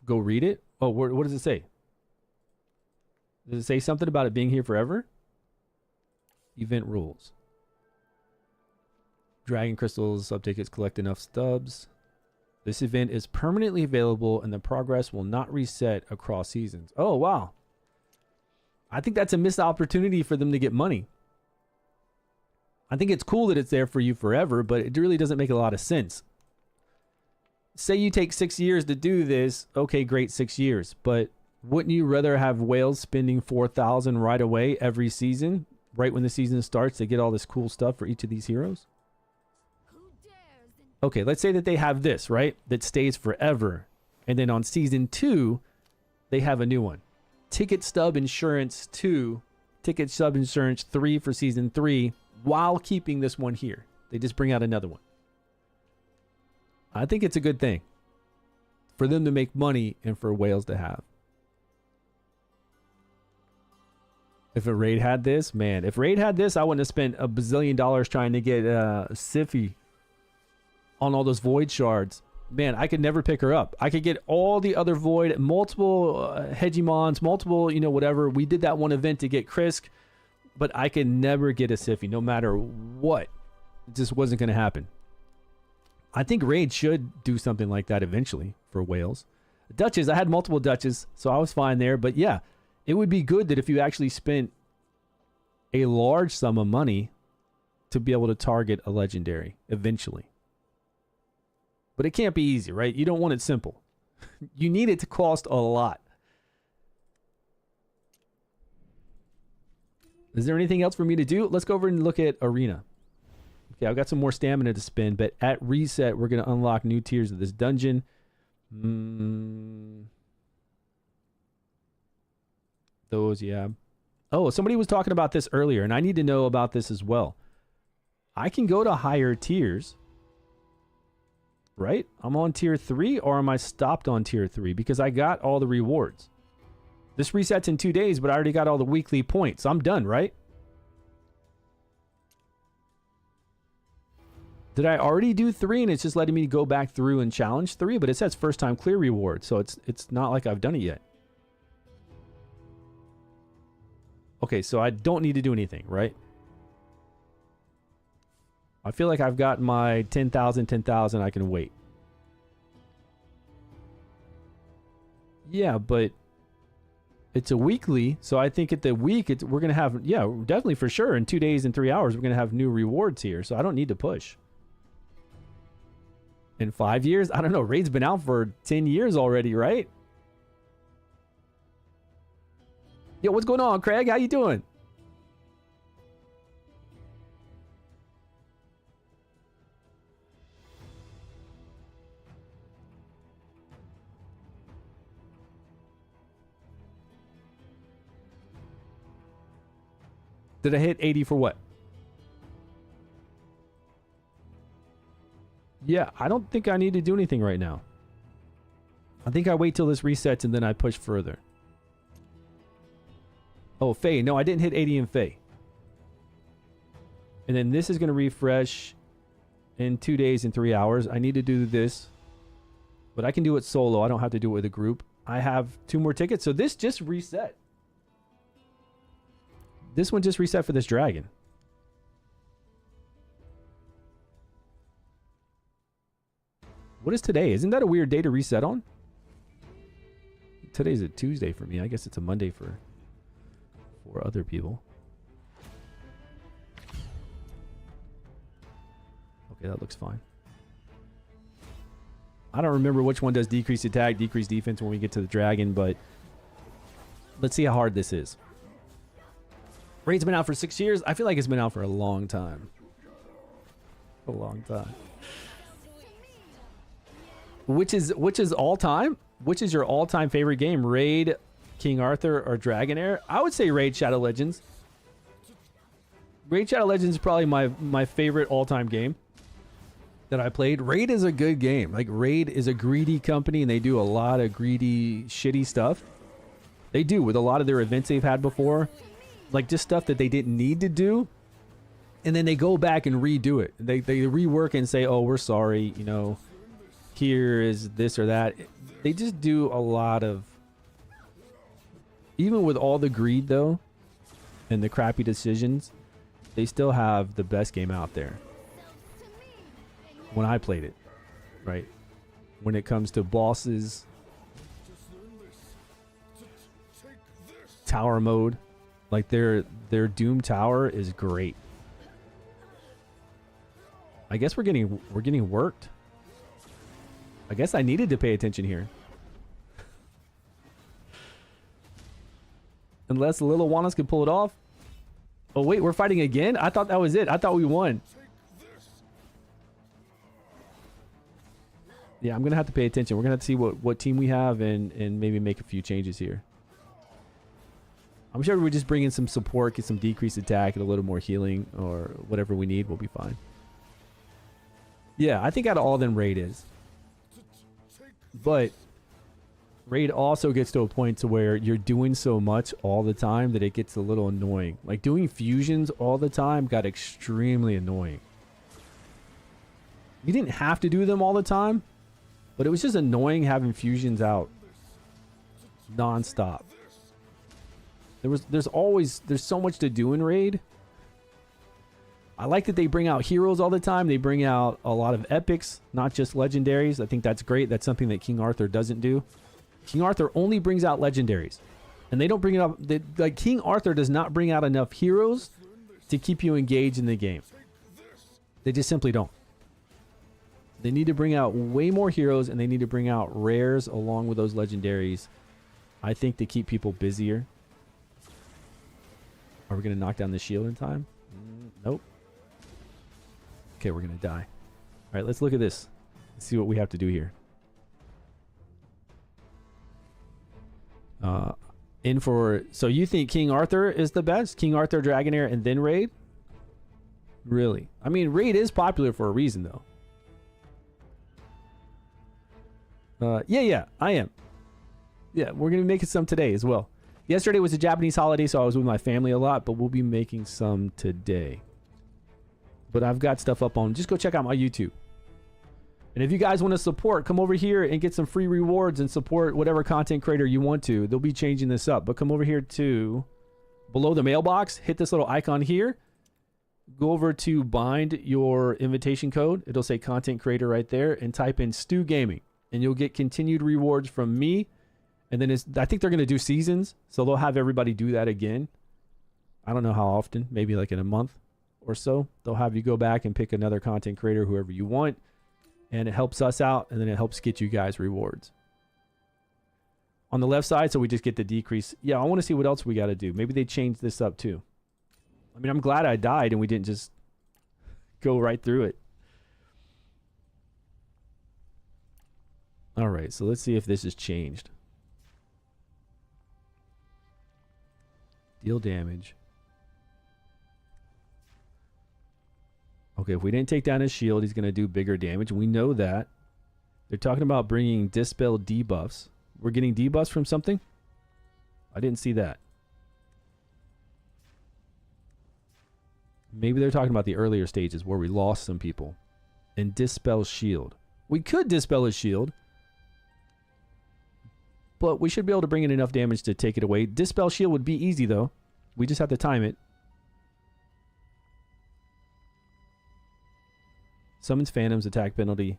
Go read it. Oh, what does it say? Does it say something about it being here forever? Event rules. Dragon crystals, sub-tickets, collect enough stubs. This event is permanently available and the progress will not reset across seasons. Oh, wow. I think that's a missed opportunity for them to get money. I think it's cool that it's there for you forever, but it really doesn't make a lot of sense. Say you take 6 years to do this. Okay, great, 6 years. But wouldn't you rather have whales spending 4,000 right away every season? Right when the season starts, to get all this cool stuff for each of these heroes? Okay, let's say that they have this, right? That stays forever. And then on season 2, they have a new one. Ticket Stub Insurance 2. Ticket Stub Insurance 3 for season 3. while keeping this one here. They just bring out another one. I think it's a good thing for them to make money and for whales to have. If a raid had this, man, if raid had this, I wouldn't have spent $1 bazillion trying to get Siffy on all those void shards. Man, I could never pick her up. I could get all the other void, multiple Hegemons, multiple, you know, whatever. We did that one event to get Krisk, but I could never get a Siffy no matter what. It just wasn't going to happen. I think raid should do something like that eventually for whales. Duchess, I had multiple Duchess, so I was fine there. But yeah, it would be good that if you actually spent a large sum of money to be able to target a legendary eventually. But it can't be easy, right? You don't want it simple. You need it to cost a lot. Is there anything else for me to do? Let's go over and look at Arena. Okay, I've got some more stamina to spend, but at reset, we're going to unlock new tiers of this dungeon. Those, yeah. Oh, somebody was talking about this earlier, and I need to know about this as well. I can go to higher tiers, right? I'm on tier 3, or am I stopped on tier 3? Because I got all the rewards. This resets in 2 days, but I already got all the weekly points. I'm done, right? Did I already do 3 and it's just letting me go back through and challenge 3? But it says first time clear reward, so it's not like I've done it yet. Okay, so I don't need to do anything, right? I feel like I've got my 10,000, 10,000. I can wait. Yeah, but it's a weekly, so I think at the week we're going to have, yeah, definitely for sure. In 2 days and 3 hours, we're going to have new rewards here, so I don't need to push. In 5 years? I don't know. Raid's been out for 10 years already, right? Yo, what's going on, Craig? How you doing? Did I hit 80 for what? Yeah, I don't think I need to do anything right now. I think I wait till this resets and then I push further. Oh, Faye. No, I didn't hit 80 in Faye. And then this is going to refresh in 2 days and 3 hours. I need to do this. But I can do it solo. I don't have to do it with a group. I have 2 more tickets. So this just reset. This one just reset for this dragon. What is today? Isn't that a weird day to reset on? Today's a Tuesday for me. I guess it's a Monday for other people. Okay, that looks fine. I don't remember which one does decreased attack, decreased defense when we get to the dragon, but let's see how hard this is. Raid's been out for 6 years. I feel like it's been out for a long time. A long time. Which is all time? Which is your all-time favorite game? Raid, King Arthur, or Dragonheir? I would say Raid Shadow Legends. Raid Shadow Legends is probably my favorite all-time game that I played. Raid is a good game. Like, Raid is a greedy company, and they do a lot of greedy, shitty stuff. They do with a lot of their events they've had before. Like, just stuff that they didn't need to do. And then they go back and redo it. They rework and say, oh, we're sorry, you know, here is this or that. They just do a lot of... Even with all the greed, though, and the crappy decisions, they still have the best game out there. When I played it, right? When it comes to bosses, tower mode, like their Doom Tower is great. I guess we're getting worked. I guess I needed to pay attention here. Unless Lil Juanas can pull it off. Oh wait, we're fighting again? I thought that was it. I thought we won. Yeah, I'm gonna have to pay attention. We're gonna have to see what team we have and maybe make a few changes here. I'm sure we just bring in some support, get some decreased attack and a little more healing or whatever we need, we'll be fine. Yeah, I think out of all of them, Raid is. But Raid also gets to a point to where you're doing so much all the time that it gets a little annoying. Like doing fusions all the time got extremely annoying. You didn't have to do them all the time, but it was just annoying having fusions out non-stop. There's so much to do in Raid. I like that they bring out heroes all the time. They bring out a lot of epics, not just legendaries. I think that's great. That's something that King Arthur doesn't do. King Arthur only brings out legendaries. And they don't bring it up. Like King Arthur does not bring out enough heroes to keep you engaged in the game. They just simply don't. They need to bring out way more heroes, and they need to bring out rares along with those legendaries, I think, to keep people busier. Are we going to knock down the shield in time? Nope. Okay, we're going to die. All right, let's look at this. Let's see what we have to do here. So you think King Arthur is the best? King Arthur, Dragonheir, and then Raid? Really? I mean, Raid is popular for a reason, though. Yeah, I am. Yeah, we're going to be making some today as well. Yesterday was a Japanese holiday, so I was with my family a lot, but we'll be making some today. But I've got stuff up on, just go check out my YouTube. And if you guys want to support, come over here and get some free rewards and support whatever content creator you want to. They'll be changing this up, but come over here to below the mailbox, hit this little icon here. Go over to bind your invitation code. It'll say content creator right there, and type in StewGaming, and you'll get continued rewards from me. And then I think they're going to do seasons, so they'll have everybody do that again. I don't know how often, maybe like in a month or so. They'll have you go back and pick another content creator, whoever you want, and it helps us out, and then it helps get you guys rewards. On the left side, so we just get the decrease. Yeah, I want to see what else we got to do. Maybe they changed this up too. I mean, I'm glad I died and we didn't just go right through it. All right, so let's see if this has changed. Deal damage. Okay, if we didn't take down his shield, he's going to do bigger damage. We know that. They're talking about bringing Dispel debuffs. We're getting debuffs from something? I didn't see that. Maybe they're talking about the earlier stages where we lost some people. And Dispel shield. We could Dispel his shield, but we should be able to bring in enough damage to take it away. Dispel shield would be easy, though. We just have to time it. Summons phantoms, attack penalty.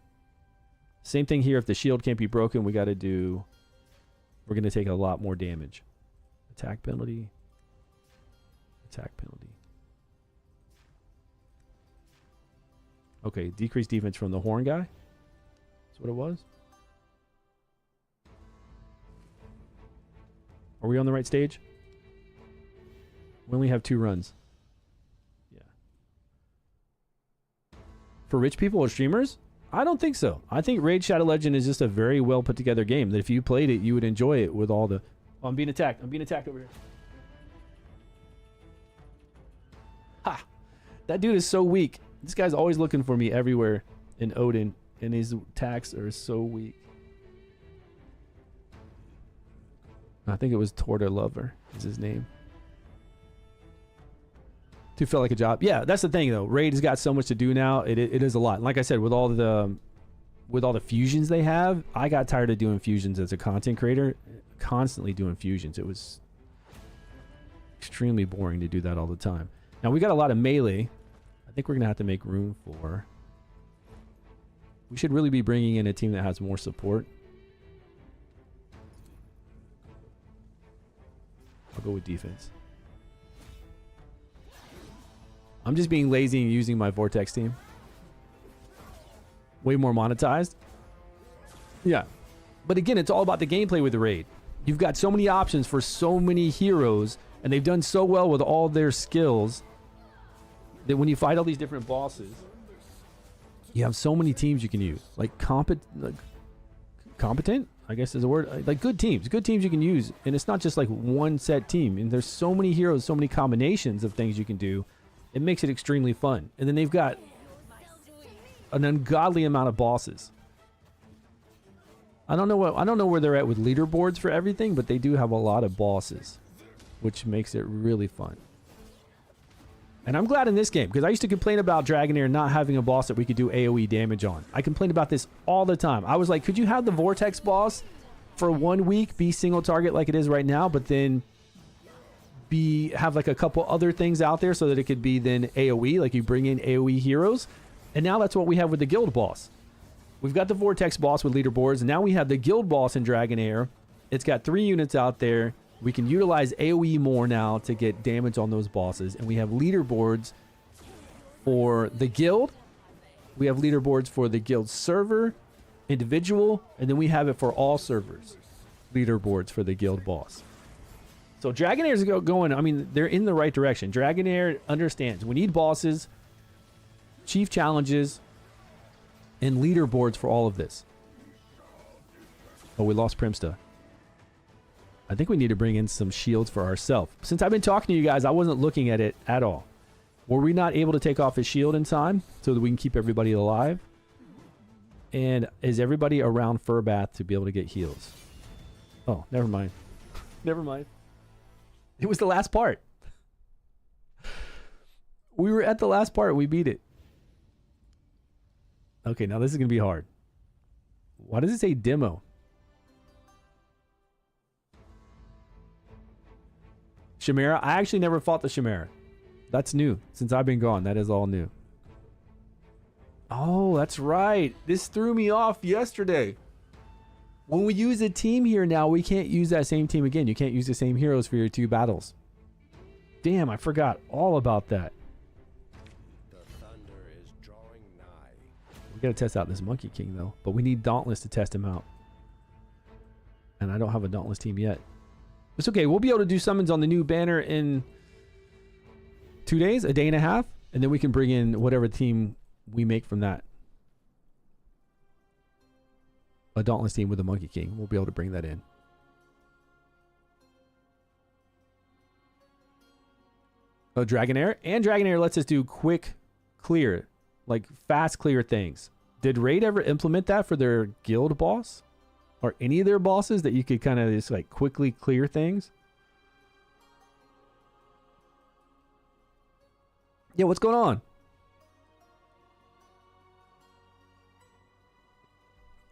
Same thing here. If the shield can't be broken, we got to do... We're going to take a lot more damage. Attack penalty. Attack penalty. Okay, decreased defense from the horn guy. That's what it was. Are we on the right stage? We only have 2 runs. Yeah. For rich people or streamers? I don't think so. I think Raid Shadow Legend is just a very well put together game that if you played it, you would enjoy it with all the... Oh, I'm being attacked. I'm being attacked over here. Ha! That dude is so weak. This guy's always looking for me everywhere in Odin, and his attacks are so weak. I think it was Torda Lover is his name. Dude felt like a job. Yeah, that's the thing though. Raid has got so much to do now. It is a lot. And like I said, with all the fusions they have, I got tired of doing fusions as a content creator. Constantly doing fusions. It was extremely boring to do that all the time. Now we got a lot of melee. I think we're gonna have to make room for... We should really be bringing in a team that has more support. I'll go with defense. I'm just being lazy and using my Vortex team. Way more monetized. Yeah. But again, it's all about the gameplay with the Raid. You've got so many options for so many heroes, and they've done so well with all their skills that when you fight all these different bosses, you have so many teams you can use. Like competent? I guess is a word, like good teams you can use. And it's not just like one set team. And there's so many heroes, so many combinations of things you can do. It makes it extremely fun. And then they've got an ungodly amount of bosses. I don't know where they're at with leaderboards for everything, but they do have a lot of bosses, which makes it really fun. And I'm glad in this game, because I used to complain about Dragonheir not having a boss that we could do AoE damage on. I complained about this all the time. I was like, could you have the Vortex boss for 1 week be single target like it is right now, but then have like a couple other things out there so that it could be then AoE, like you bring in AoE heroes. And now that's what we have with the guild boss. We've got the Vortex boss with leaderboards, and now we have the guild boss in Dragonheir. It's got 3 units out there. We can utilize AoE more now to get damage on those bosses. And we have leaderboards for the guild. We have leaderboards for the guild server, individual, and then we have it for all servers. Leaderboards for the guild boss. So Dragonheir's going, I mean, they're in the right direction. Dragonheir understands we need bosses, chief challenges, and leaderboards for all of this. Oh, we lost Primsta. I think we need to bring in some shields for ourselves. Since I've been talking to you guys, I wasn't looking at it at all. Were we not able to take off his shield in time so that we can keep everybody alive? And is everybody around Furbath to be able to get heals? Oh, never mind. Never mind. It was the last part. We were at the last part. We beat it. Okay, now this is going to be hard. Why does it say demo? Chimera? I actually never fought the Chimera. That's new. Since I've been gone, that is all new. Oh, that's right. This threw me off yesterday. When we use a team here now, we can't use that same team again. You can't use the same heroes for your 2 battles. Damn, I forgot all about that. The thunder is drawing nigh. We gotta test out this Monkey King though. But we need Dauntless to test him out. And I don't have a Dauntless team yet. It's okay. We'll be able to do summons on the new banner in 2 days, a day and a half. And then we can bring in whatever team we make from that. A Dauntless team with a Monkey King. We'll be able to bring that in. Oh, Dragonheir. And Dragonheir lets us do quick clear. Like fast clear things. Did Raid ever implement that for their guild boss? Or any of their bosses that you could kind of just like quickly clear things? Yeah, what's going on?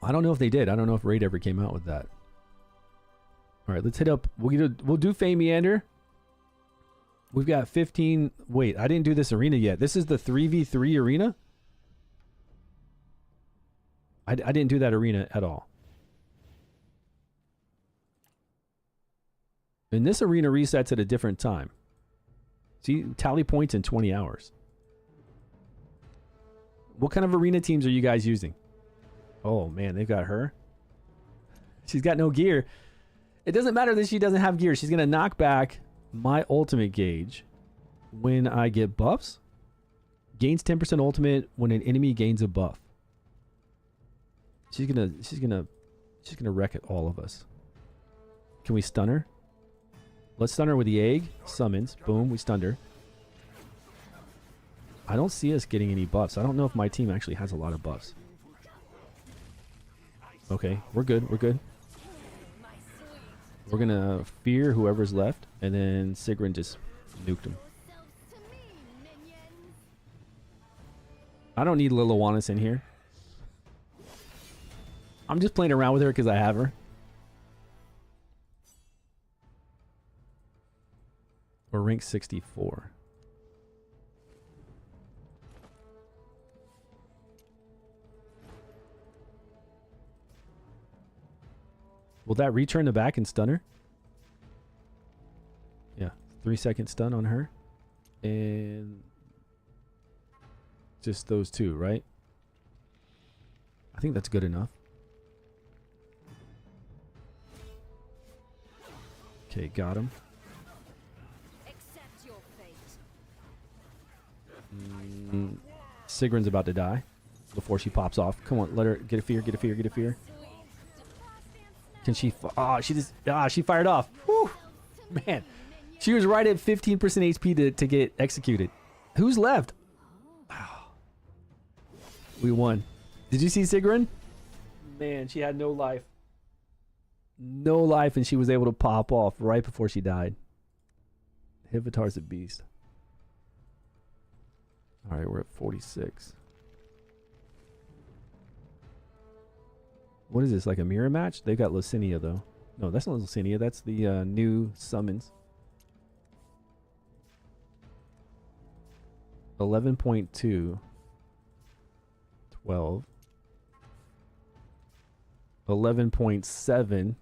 I don't know if they did. I don't know if Raid ever came out with that. All right, let's hit up. We'll do Fey Meander. We've got 15. Wait, I didn't do this arena yet. This is the 3v3 arena? I didn't do that arena at all. And this arena resets at a different time. See, tally points in 20 hours. What kind of arena teams are you guys using? Oh, man, they've got her. She's got no gear. It doesn't matter that she doesn't have gear. She's going to knock back my ultimate gauge when I get buffs. Gains 10% ultimate when an enemy gains a buff. She's gonna wreck it all of us. Can we stun her? Let's stun her with the egg. Summons. Boom, we stunned her. I don't see us getting any buffs. I don't know if my team actually has a lot of buffs. Okay, we're good. We're good. We're gonna fear whoever's left, and then Sigrun just nuked him. I don't need Liliwannis in here. I'm just playing around with her because I have her. We're rank 64. Will that return the back and stun her? Yeah, 3-second stun on her. And just those two, right? I think that's good enough. Okay, got him. Accept your fate. Sigrun's about to die before she pops off. Come on, let her get a fear, get a fear, get a fear. Can she? She just. She fired off. Whew. Man, she was right at 15% HP to get executed. Who's left? We won. Did you see Sigrun? Man, she had no life. No life, and she was able to pop off right before she died. Hivitar's a beast. All right, we're at 46. What is this, like a mirror match? They got Lucinia, though. No, that's not Lucinia. That's the new summons. 11.2. 12. 11.7.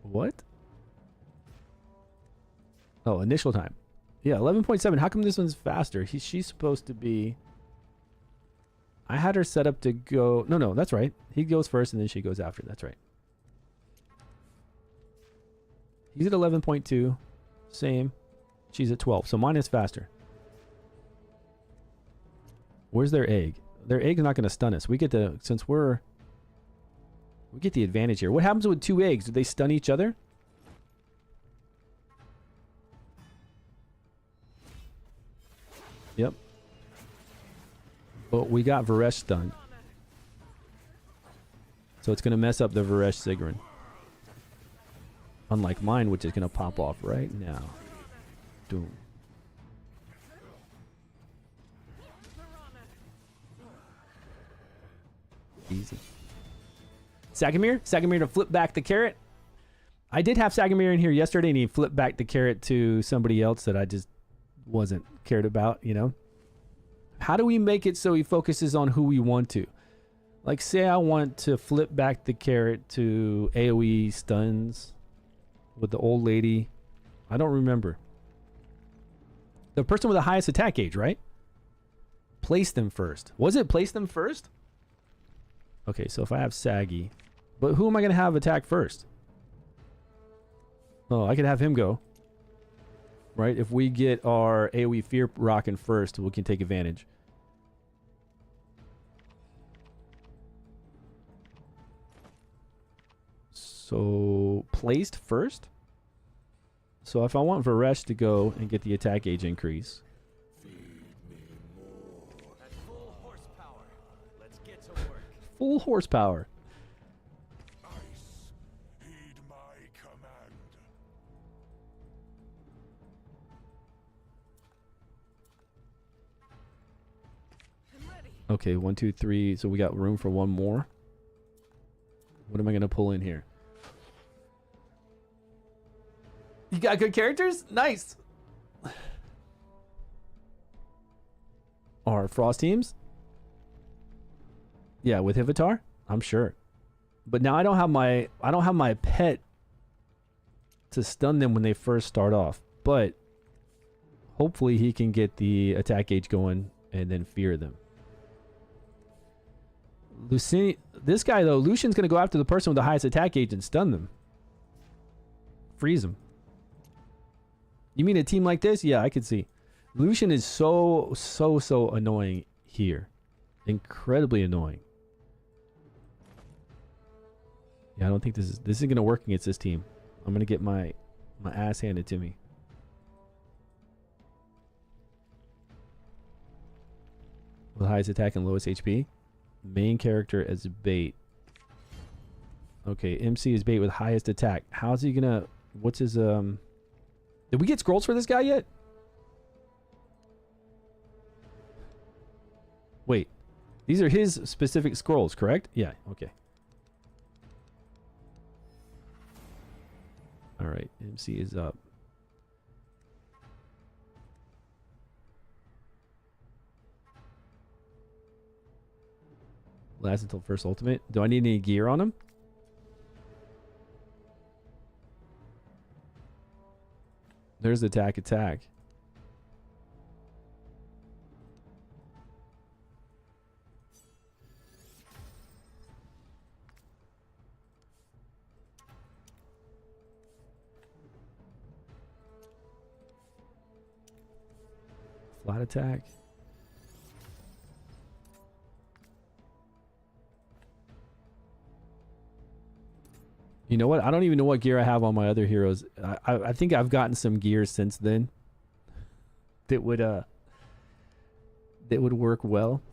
What? Oh, initial time. Yeah, 11.7. How come this one's faster? She's supposed to be... I had her set up to go... No, that's right. He goes first and then she goes after. That's right. He's at 11.2. Same. She's at 12. So mine is faster. Where's their egg? Their egg's not going to stun us. We get the... Since we get the advantage here. What happens with 2 eggs? Do they stun each other? Yep. But we got Varesh stunned. So it's going to mess up the Varesh Sigrun. Unlike mine, which is going to pop off right now. Doom. Easy. Sagamir to flip back the carrot. I did have Sagamir in here yesterday and he flipped back the carrot to somebody else that I just wasn't cared about, you know. How do we make it so he focuses on who we want to? Like, say I want to flip back the carrot to AoE stuns with the old lady. I don't remember. The person with the highest attack gauge, right? Place them first. Was it place them first? Okay, so if I have Saggy, but who am I going to have attack first? Oh, I could have him go. Right? If we get our AoE Fear rocking first, we can take advantage. So, placed first? So if I want Varesh to go and get the attack gauge increase. At full horsepower. Let's get to work. Full horsepower. Ice, heed my command. Okay, 1, 2, 3. So we got room for one more. What am I going to pull in here? You got good characters? Nice. Our Frost teams? Yeah, with Hivitar? I'm sure. But now I don't have my pet to stun them when they first start off. But hopefully he can get the attack gauge going and then fear them. This guy though, Lucian's gonna go after the person with the highest attack gauge and stun them. Freeze them. You mean a team like this? Yeah, I could see. Lucian is so annoying here. Incredibly annoying. Yeah, I don't think this is gonna work against this team. I'm gonna get my ass handed to me. With highest attack and lowest HP. Main character as bait. Okay, MC is bait with highest attack. How's he gonna... What's his... Did we get scrolls for this guy yet? Wait. These are his specific scrolls, correct? Yeah, okay. Alright, MC is up. Lasts until first ultimate. Do I need any gear on him? There's attack. Flat attack. You know what? I don't even know what gear I have on my other heroes. I think I've gotten some gears since then that would work well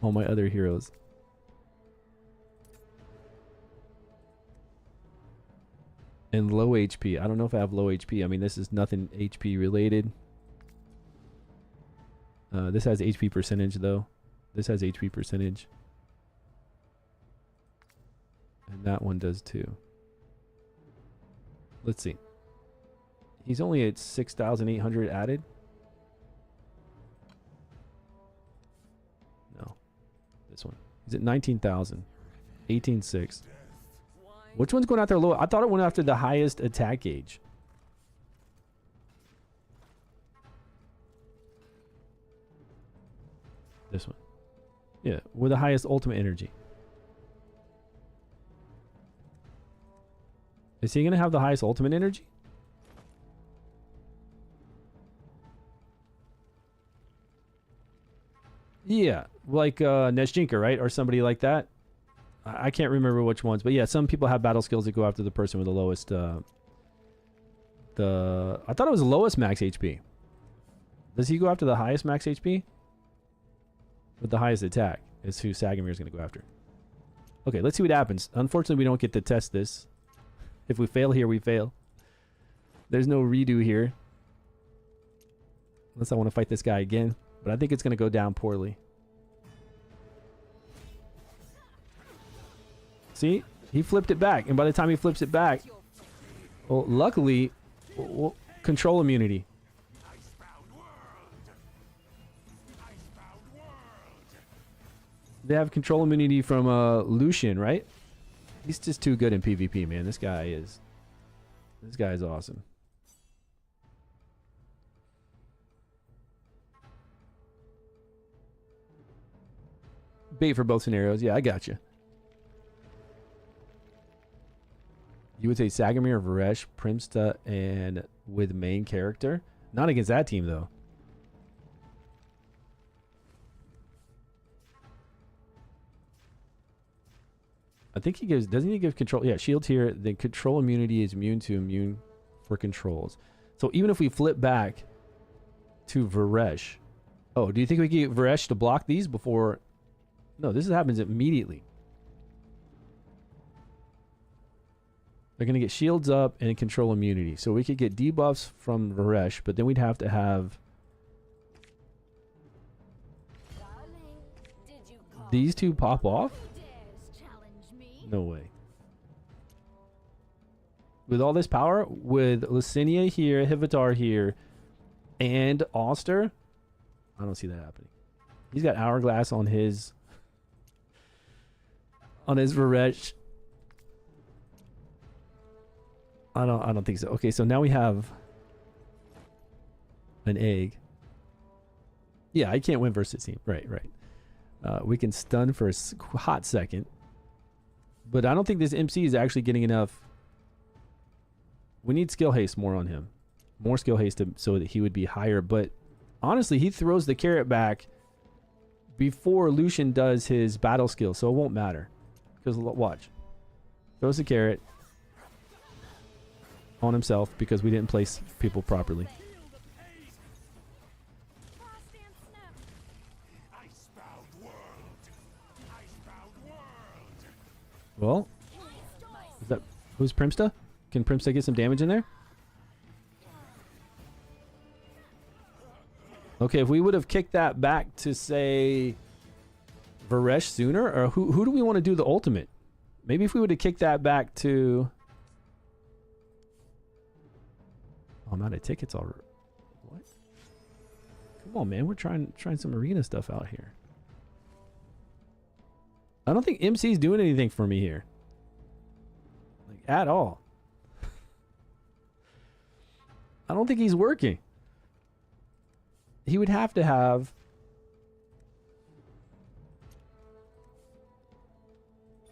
on my other heroes. And low HP. I don't know if I have low HP. I mean, this is nothing HP related. This has HP percentage though. This has HP percentage. And that one does too. Let's see. He's only at 6,800 added. No. This one. He's at 19,000. 18,600. Which one's going after low? I thought it went after the highest attack gauge. This one. Yeah, with the highest ultimate energy. Is he going to have the highest ultimate energy? Yeah, like Nezjinka, right? Or somebody like that. I can't remember which ones, but yeah, some people have battle skills that go after the person with the lowest. I thought it was the lowest max HP. Does he go after the highest max HP? With the highest attack is who Sagamir is going to go after. Okay, let's see what happens. Unfortunately, we don't get to test this. If we fail here, we fail. There's no redo here. Unless I want to fight this guy again. But I think it's going to go down poorly. See? He flipped it back. And by the time he flips it back... Well, luckily... Well, control immunity. They have control immunity from Lucian, right? He's just too good in PvP, man. This guy is awesome. Bait for both scenarios. Yeah, I got you. You would say Sagamir, Varesh, Primsta, and with main character? Not against that team, though. I think he gives... Doesn't he give control? Yeah, shield here. Then control immunity is immune for controls. So even if we flip back to Varesh... Oh, do you think we can get Varesh to block these before... No, this happens immediately. They're going to get shields up and control immunity. So we could get debuffs from Varesh, but then we'd have to have... These two pop off? No way. With all this power, with Lucinia here, Hivitar here, and Auster, I don't see that happening. He's got Hourglass on his Varesh. I don't think so. Okay, so now we have an egg. Yeah, I can't win versus team. Right. We can stun for a hot second. But I don't think this MC is actually getting enough. We need skill haste more on him. More skill haste so that he would be higher. But honestly, he throws the carrot back before Lucian does his battle skill. So it won't matter. Because watch. Throws the carrot on himself because we didn't place people properly. Well, is that who's Primsta? Can Primsta get some damage in there? Okay, if we would have kicked that back to say Varesh sooner, or who do we want to do the ultimate? Maybe if we would have kicked that back to... Oh, I'm out of tickets already. What? Come on, man. We're trying some arena stuff out here. I don't think MC's doing anything for me here. Like, at all. I don't think he's working. He would have to have...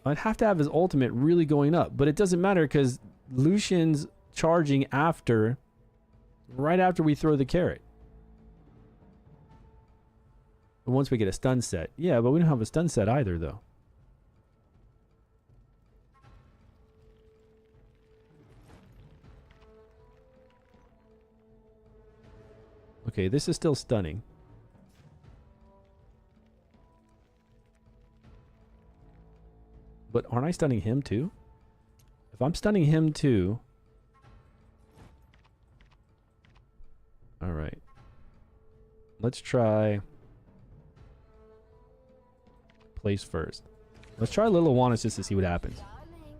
I'd have to have his ultimate really going up. But it doesn't matter because Lucian's charging after... Right after we throw the carrot. But once we get a stun set. Yeah, but we don't have a stun set either, though. Okay, this is still stunning. But aren't I stunning him too? If I'm stunning him too... Alright. Let's try... place first. Let's try Little Awanas just to see what happens. Darling,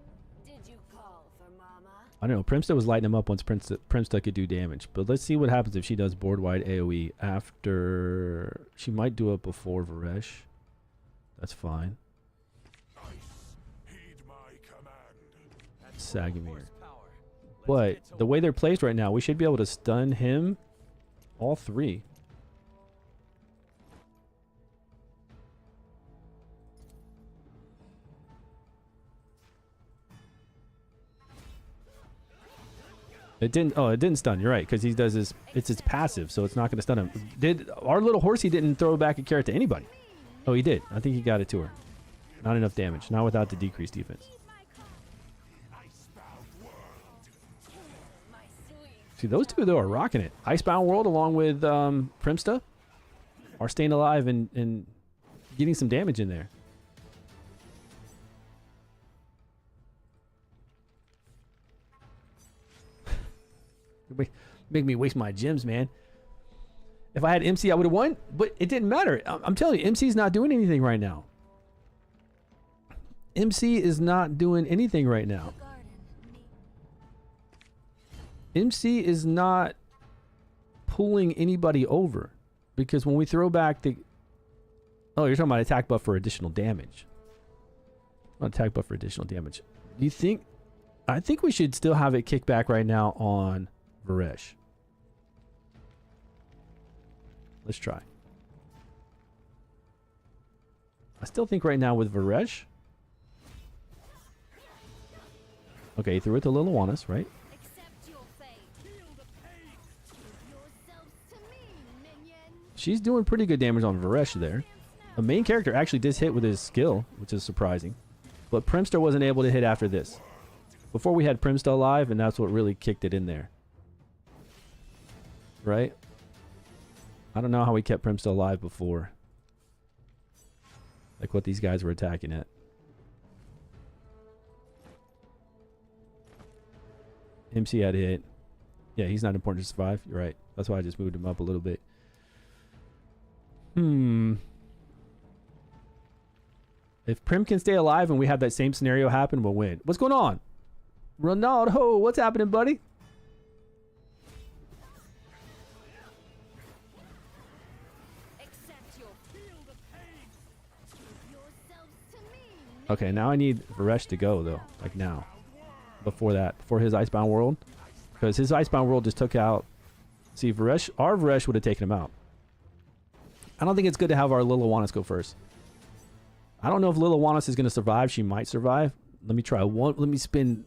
did you call for Mama? I don't know. Primsta was lighting him up once Primsta could do damage. But let's see what happens if she does board-wide AoE after... She might do it before Varesh. That's fine. Sagamir. But the way they're placed right now, we should be able to stun him. All three. It didn't. Oh, it didn't stun. You're right, because he does his. It's his passive, so it's not going to stun him. Did our little horsey didn't throw back a carrot to anybody? Oh, he did. I think he got it to her. Not enough damage. Not without the decreased defense. See, those two though are rocking it. Icebound World along with Primsta are staying alive and getting some damage in there. Make me waste my gems, man. If I had MC, I would have won, but it didn't matter. I'm telling you, MC's not doing anything right now. MC is not doing anything right now. MC is not pulling anybody over because when we throw back the... Oh, you're talking about attack buff for additional damage. Attack buff for additional damage. Do you think... I think we should still have it kick back right now on Varesh. Let's try. I still think right now with Varesh... Okay, he threw it to Little Awanas, right? She's doing pretty good damage on Varesh there. The main character actually does hit with his skill, which is surprising. But Primsta wasn't able to hit after this. Before we had Primsta alive, and that's what really kicked it in there. Right? I don't know how we kept Primsta alive before. Like what these guys were attacking at. MC had hit. Yeah, he's not important to survive. You're right. That's why I just moved him up a little bit. If Prim can stay alive and we have that same scenario happen, we'll win. What's going on? Ronaldo, what's happening, buddy? Okay, now I need Varesh to go, though. Like now. Before that. Before his Icebound World. Because his Icebound World just took out... See, Varesh... Our Varesh would have taken him out. I don't think it's good to have our Little Awanas go first. I don't know if Little Awanas is going to survive. She might survive. Let me try one. Let me spend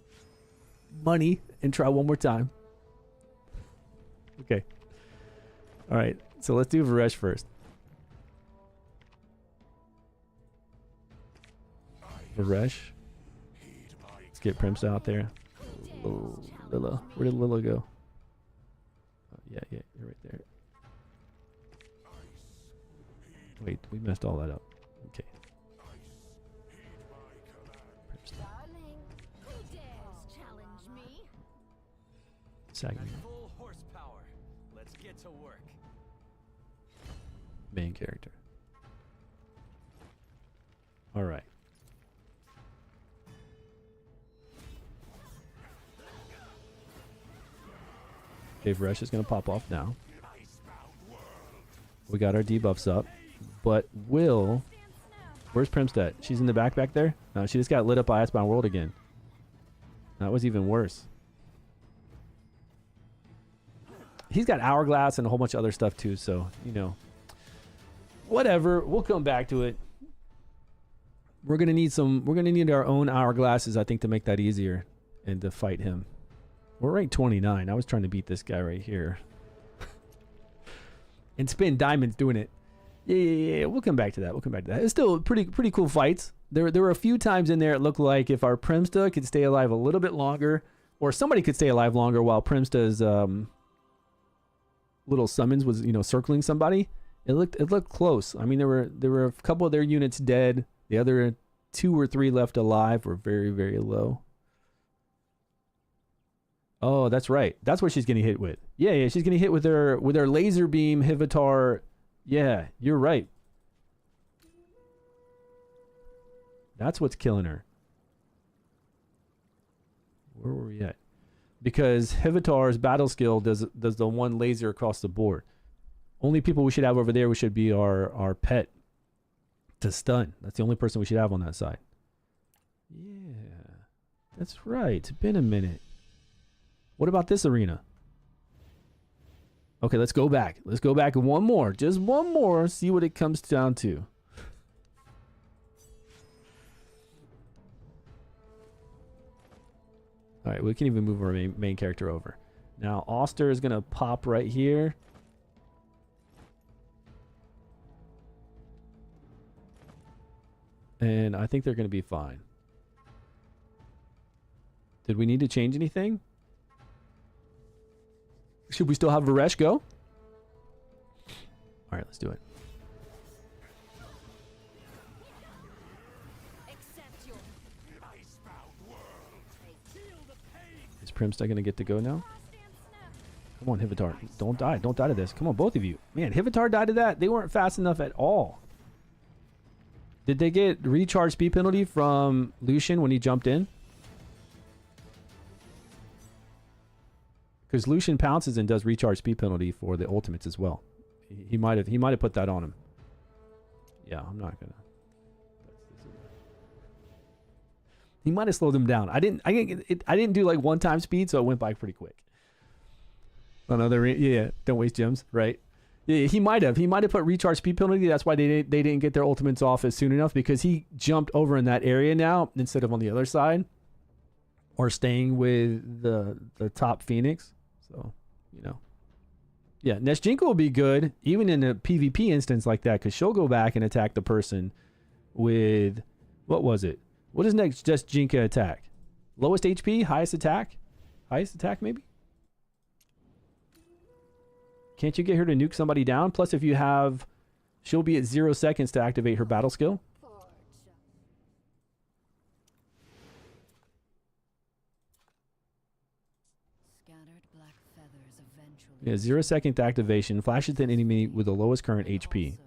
money and try one more time. Okay. All right. So let's do Varesh first. Varesh. Let's get Primsta out there. Lilla. Where did Lilla go? Yeah, you're right there. Wait, we messed all that up. Okay. Darling, who dares challenge me? Sagamir. Full horsepower. Let's get to work. Main character. All right. Okay, Varesh is going to pop off now. We got our debuffs up. But Will... Where's Primsta? She's in the back there? No, she just got lit up by Icebound World again. That was even worse. He's got Hourglass and a whole bunch of other stuff too, so, you know. Whatever. We'll come back to it. We're going to need our own Hourglasses, I think, to make that easier and to fight him. We're ranked 29. I was trying to beat this guy right here. And spin diamonds doing it. Yeah. We'll come back to that. It's still pretty cool fights. There were a few times in there it looked like if our Primsta could stay alive a little bit longer, or somebody could stay alive longer while Primsta's little summons was, you know, circling somebody. It looked close. I mean, there were a couple of their units dead. The other 2 or 3 left alive were very, very low. Oh, that's right. That's what she's getting hit with. Yeah, she's getting hit with her laser beam Hivitar. Yeah, you're right. That's what's killing her. Where were we at? Because Hivitar's battle skill does the one laser across the board. Only people we should have over there we should be our pet to stun. That's the only person we should have on that side. Yeah, that's right. It's been a minute. What about this arena? Okay, let's go back. Let's go back one more. Just one more. See what it comes down to. All right, we can even move our main character over. Now, Oster is going to pop right here. And I think they're going to be fine. Did we need to change anything? Should we still have Varesh go? All right, let's do it. Is Primstag going to get to go now? Come on, Hivitar. Don't die. Don't die to this. Come on, both of you. Man, Hivitar died to that. They weren't fast enough at all. Did they get recharge speed penalty from Lucian when he jumped in? Because Lucian pounces and does recharge speed penalty for the ultimates as well. He might have put that on him. Yeah, I'm not gonna. He might have slowed him down. I didn't do like 1-time speed, so it went by pretty quick. Another, yeah, don't waste gems, right? Yeah, he might have put recharge speed penalty. That's why they didn't get their ultimates off as soon enough, because he jumped over in that area now instead of on the other side, or staying with the top Phoenix. So, you know, yeah, Nesjinka will be good even in a PvP instance like that, because she'll go back and attack the person with, what was it? What does Nesjinka attack? Lowest HP, highest attack? Highest attack maybe? Can't you get her to nuke somebody down? Plus, if you have, she'll be at 0 seconds to activate her battle skill. Yeah, 0 second activation. Flashes an enemy with the lowest current HP.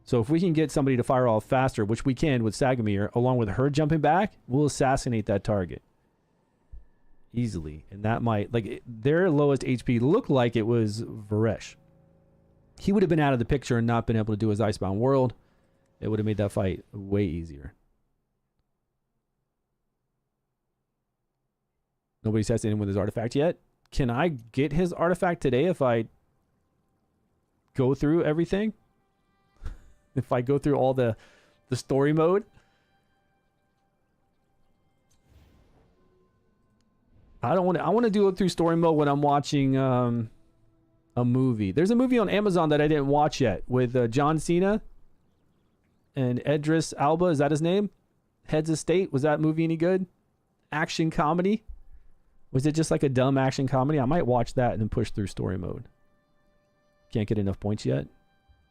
So if we can get somebody to fire off faster, which we can with Sagamir, along with her jumping back, we'll assassinate that target easily. And that might, like, their lowest HP looked like it was Varesh. He would have been out of the picture and not been able to do his Icebound World. It would have made that fight way easier. Nobody's tested him with his artifact yet. Can I get his artifact today if I go through everything? If I go through all the story mode? I don't want to. I want to do it through story mode when I'm watching a movie. There's a movie on Amazon that I didn't watch yet with John Cena and Idris Elba. Is that his name? Heads of State. Was that movie any good? Action comedy. Was it just like a dumb action comedy? I might watch that and then push through story mode. Can't get enough points yet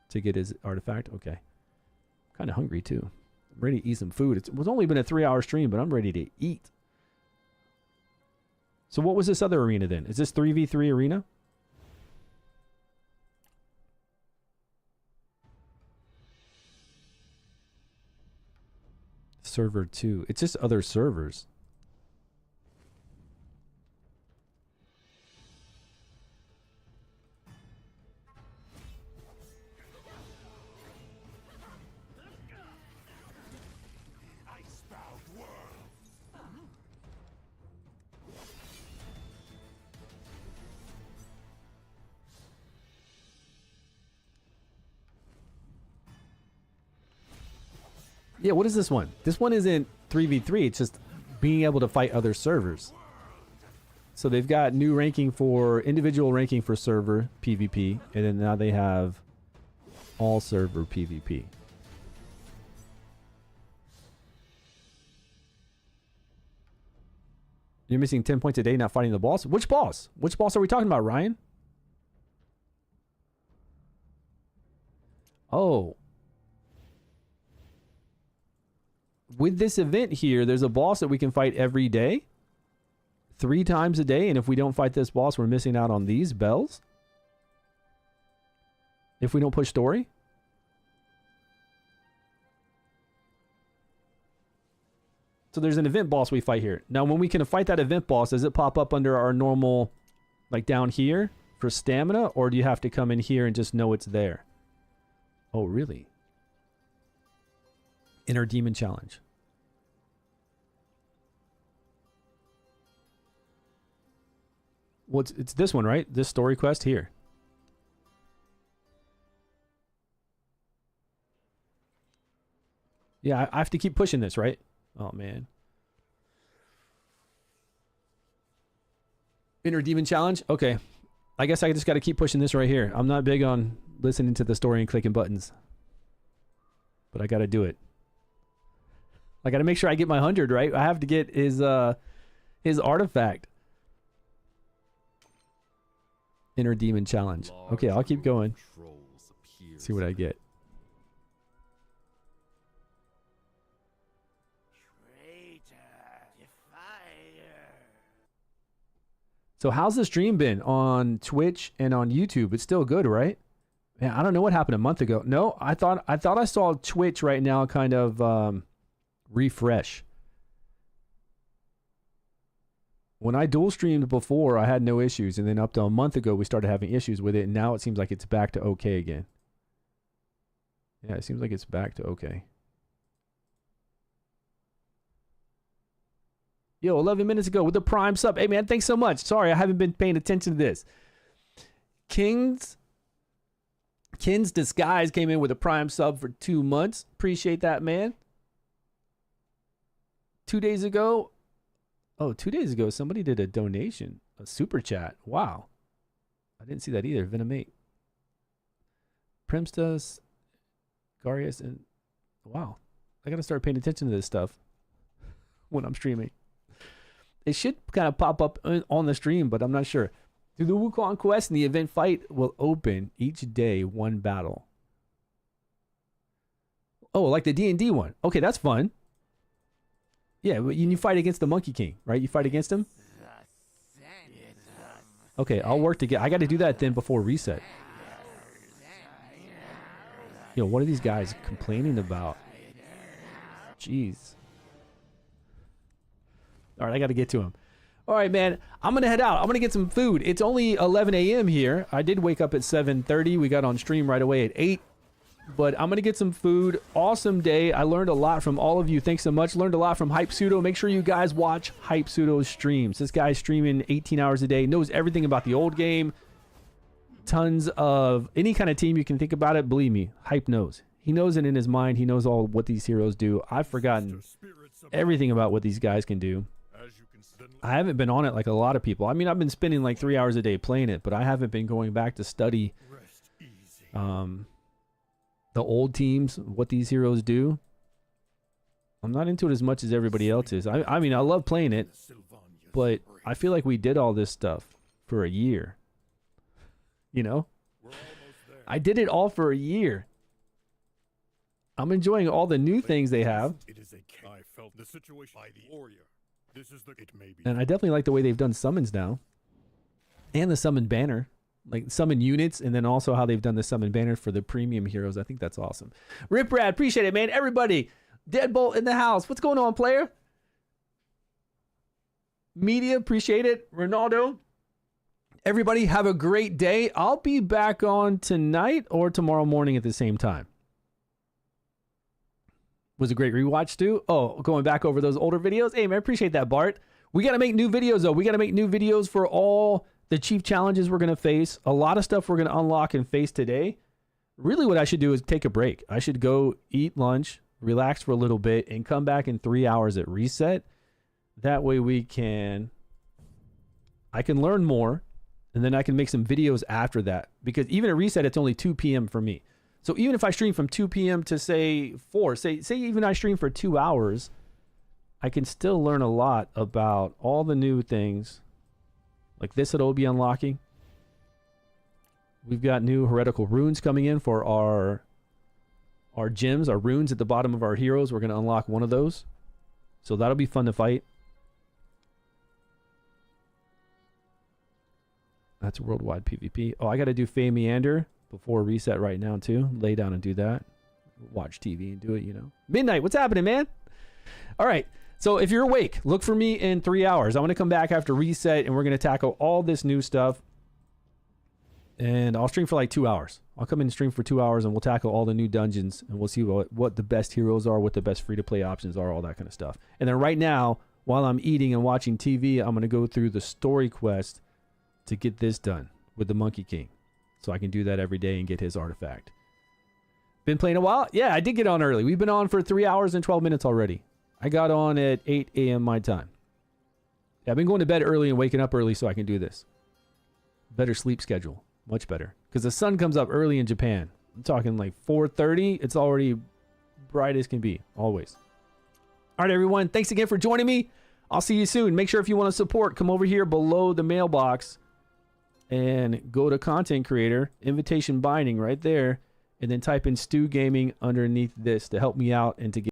to get his artifact. Okay. I'm kind of hungry too. I'm ready to eat some food. It was only been a 3-hour stream, but I'm ready to eat. So what was this other arena then? Is this 3v3 arena? Server 2. It's just other servers. Yeah, what is this one? This one isn't 3v3. It's just being able to fight other servers. So they've got new ranking for individual ranking for server PvP, and then now they have all server PvP. You're missing 10 points a day not fighting the boss? Which boss? Which boss are we talking about, Ryan? Oh. With this event here, there's a boss that we can fight every day. 3 times a day. And if we don't fight this boss, we're missing out on these bells. If we don't push story. So there's an event boss we fight here. Now, when we can fight that event boss, does it pop up under our normal, like down here for stamina? Or do you have to come in here and just know it's there? Oh, really? Inner Demon Challenge. Well, it's this one, right? This story quest here. Yeah, I have to keep pushing this, right? Oh, man. Inner Demon Challenge? Okay. I guess I just got to keep pushing this right here. I'm not big on listening to the story and clicking buttons. But I got to do it. I got to make sure I get my 100, right? I have to get his artifact. Inner Demon Challenge. Okay, I'll keep going. See what I get. So how's the stream been on Twitch and on YouTube? It's still good, right? Man, I don't know what happened a month ago. No, I thought I saw Twitch right now kind of refresh. When I dual streamed before, I had no issues, and then up to a month ago, we started having issues with it, and now it seems like it's back to okay again. Yeah, it seems like it's back to okay. Yo, 11 minutes ago with the Prime sub. Hey, man, thanks so much. Sorry, I haven't been paying attention to this. Kin's Disguise came in with a Prime sub for 2 months. Appreciate that, man. 2 days ago. Oh, 2 days ago, somebody did a donation. A super chat. Wow. I didn't see that either. Venom 8. Primstas, Garius, and... Wow. I got to start paying attention to this stuff when I'm streaming. It should kind of pop up on the stream, but I'm not sure. Through the Wukong quest and the event fight will open each day 1 battle. Oh, like the D&D one. Okay, that's fun. Yeah, but you fight against the Monkey King, right? You fight against him? Okay, I'll work to get... I got to do that then before reset. Yo, what are these guys complaining about? Jeez. All right, I got to get to him. All right, man. I'm going to head out. I'm going to get some food. It's only 11 a.m. here. I did wake up at 7:30. We got on stream right away at 8. But I'm going to get some food. Awesome day. I learned a lot from all of you. Thanks so much. Learned a lot from Hype Pseudo. Make sure you guys watch Hype Pseudo's streams. This guy's streaming 18 hours a day. Knows everything about the old game. Tons of any kind of team you can think about it. Believe me, Hype knows. He knows it in his mind. He knows all what these heroes do. I've forgotten everything about what these guys can do. I haven't been on it like a lot of people. I mean, I've been spending like 3 hours a day playing it, but I haven't been going back to study the old teams, what these heroes do. I'm not into it as much as everybody else is. I mean, I love playing it, but I feel like we did all this stuff for a year. You know? I did it all for a year. I'm enjoying all the new things they have. I felt the situation by the warrior. This is the it may be. And I definitely like the way they've done summons now. And the summon banner. Like summon units, and then also how they've done the summon banner for the premium heroes. I think that's awesome. Rip Rad, appreciate it, man. Everybody. Deadbolt in the house. What's going on, player? Media, appreciate it. Ronaldo. Everybody have a great day. I'll be back on tonight or tomorrow morning at the same time. Was a great rewatch, Stu. Oh, going back over those older videos. Hey, man, appreciate that, Bart. We got to make new videos, though. We got to make new videos for all the chief challenges we're going to face. A lot of stuff we're going to unlock and face today. Really, what I should do is take a break. I should go eat lunch, relax for a little bit, and come back in 3 hours at reset. That way I can learn more, and then I can make some videos after that. Because even at reset, it's only 2 p.m. for me. So even if I stream from 2 p.m. to say 4, say even I stream for 2 hours, I can still learn a lot about all the new things. Like this that'll be unlocking. We've got new heretical runes coming in for our our gems, our runes at the bottom of our heroes. We're going to unlock one of those. So that'll be fun to fight. That's worldwide PvP. Oh, I got to do Fey Meander before reset right now too. Lay down and do that. Watch TV and do it, you know. Midnight, what's happening, man? All right. So if you're awake, look for me in 3 hours. I'm going to come back after reset and we're going to tackle all this new stuff. And I'll stream for like 2 hours. I'll come in and stream for 2 hours and we'll tackle all the new dungeons and we'll see what the best heroes are, what the best free-to-play options are, all that kind of stuff. And then right now, while I'm eating and watching TV, I'm going to go through the story quest to get this done with the Monkey King. So I can do that every day and get his artifact. Been playing a while? Yeah, I did get on early. We've been on for 3 hours and 12 minutes already. I got on at 8 a.m. my time. Yeah, I've been going to bed early and waking up early so I can do this. Better sleep schedule. Much better. Because the sun comes up early in Japan. I'm talking like 4:30. It's already bright as can be. Always. All right, everyone. Thanks again for joining me. I'll see you soon. Make sure if you want to support, come over here below the mailbox and go to content creator, invitation binding right there, and then type in StewGaming underneath this to help me out and to get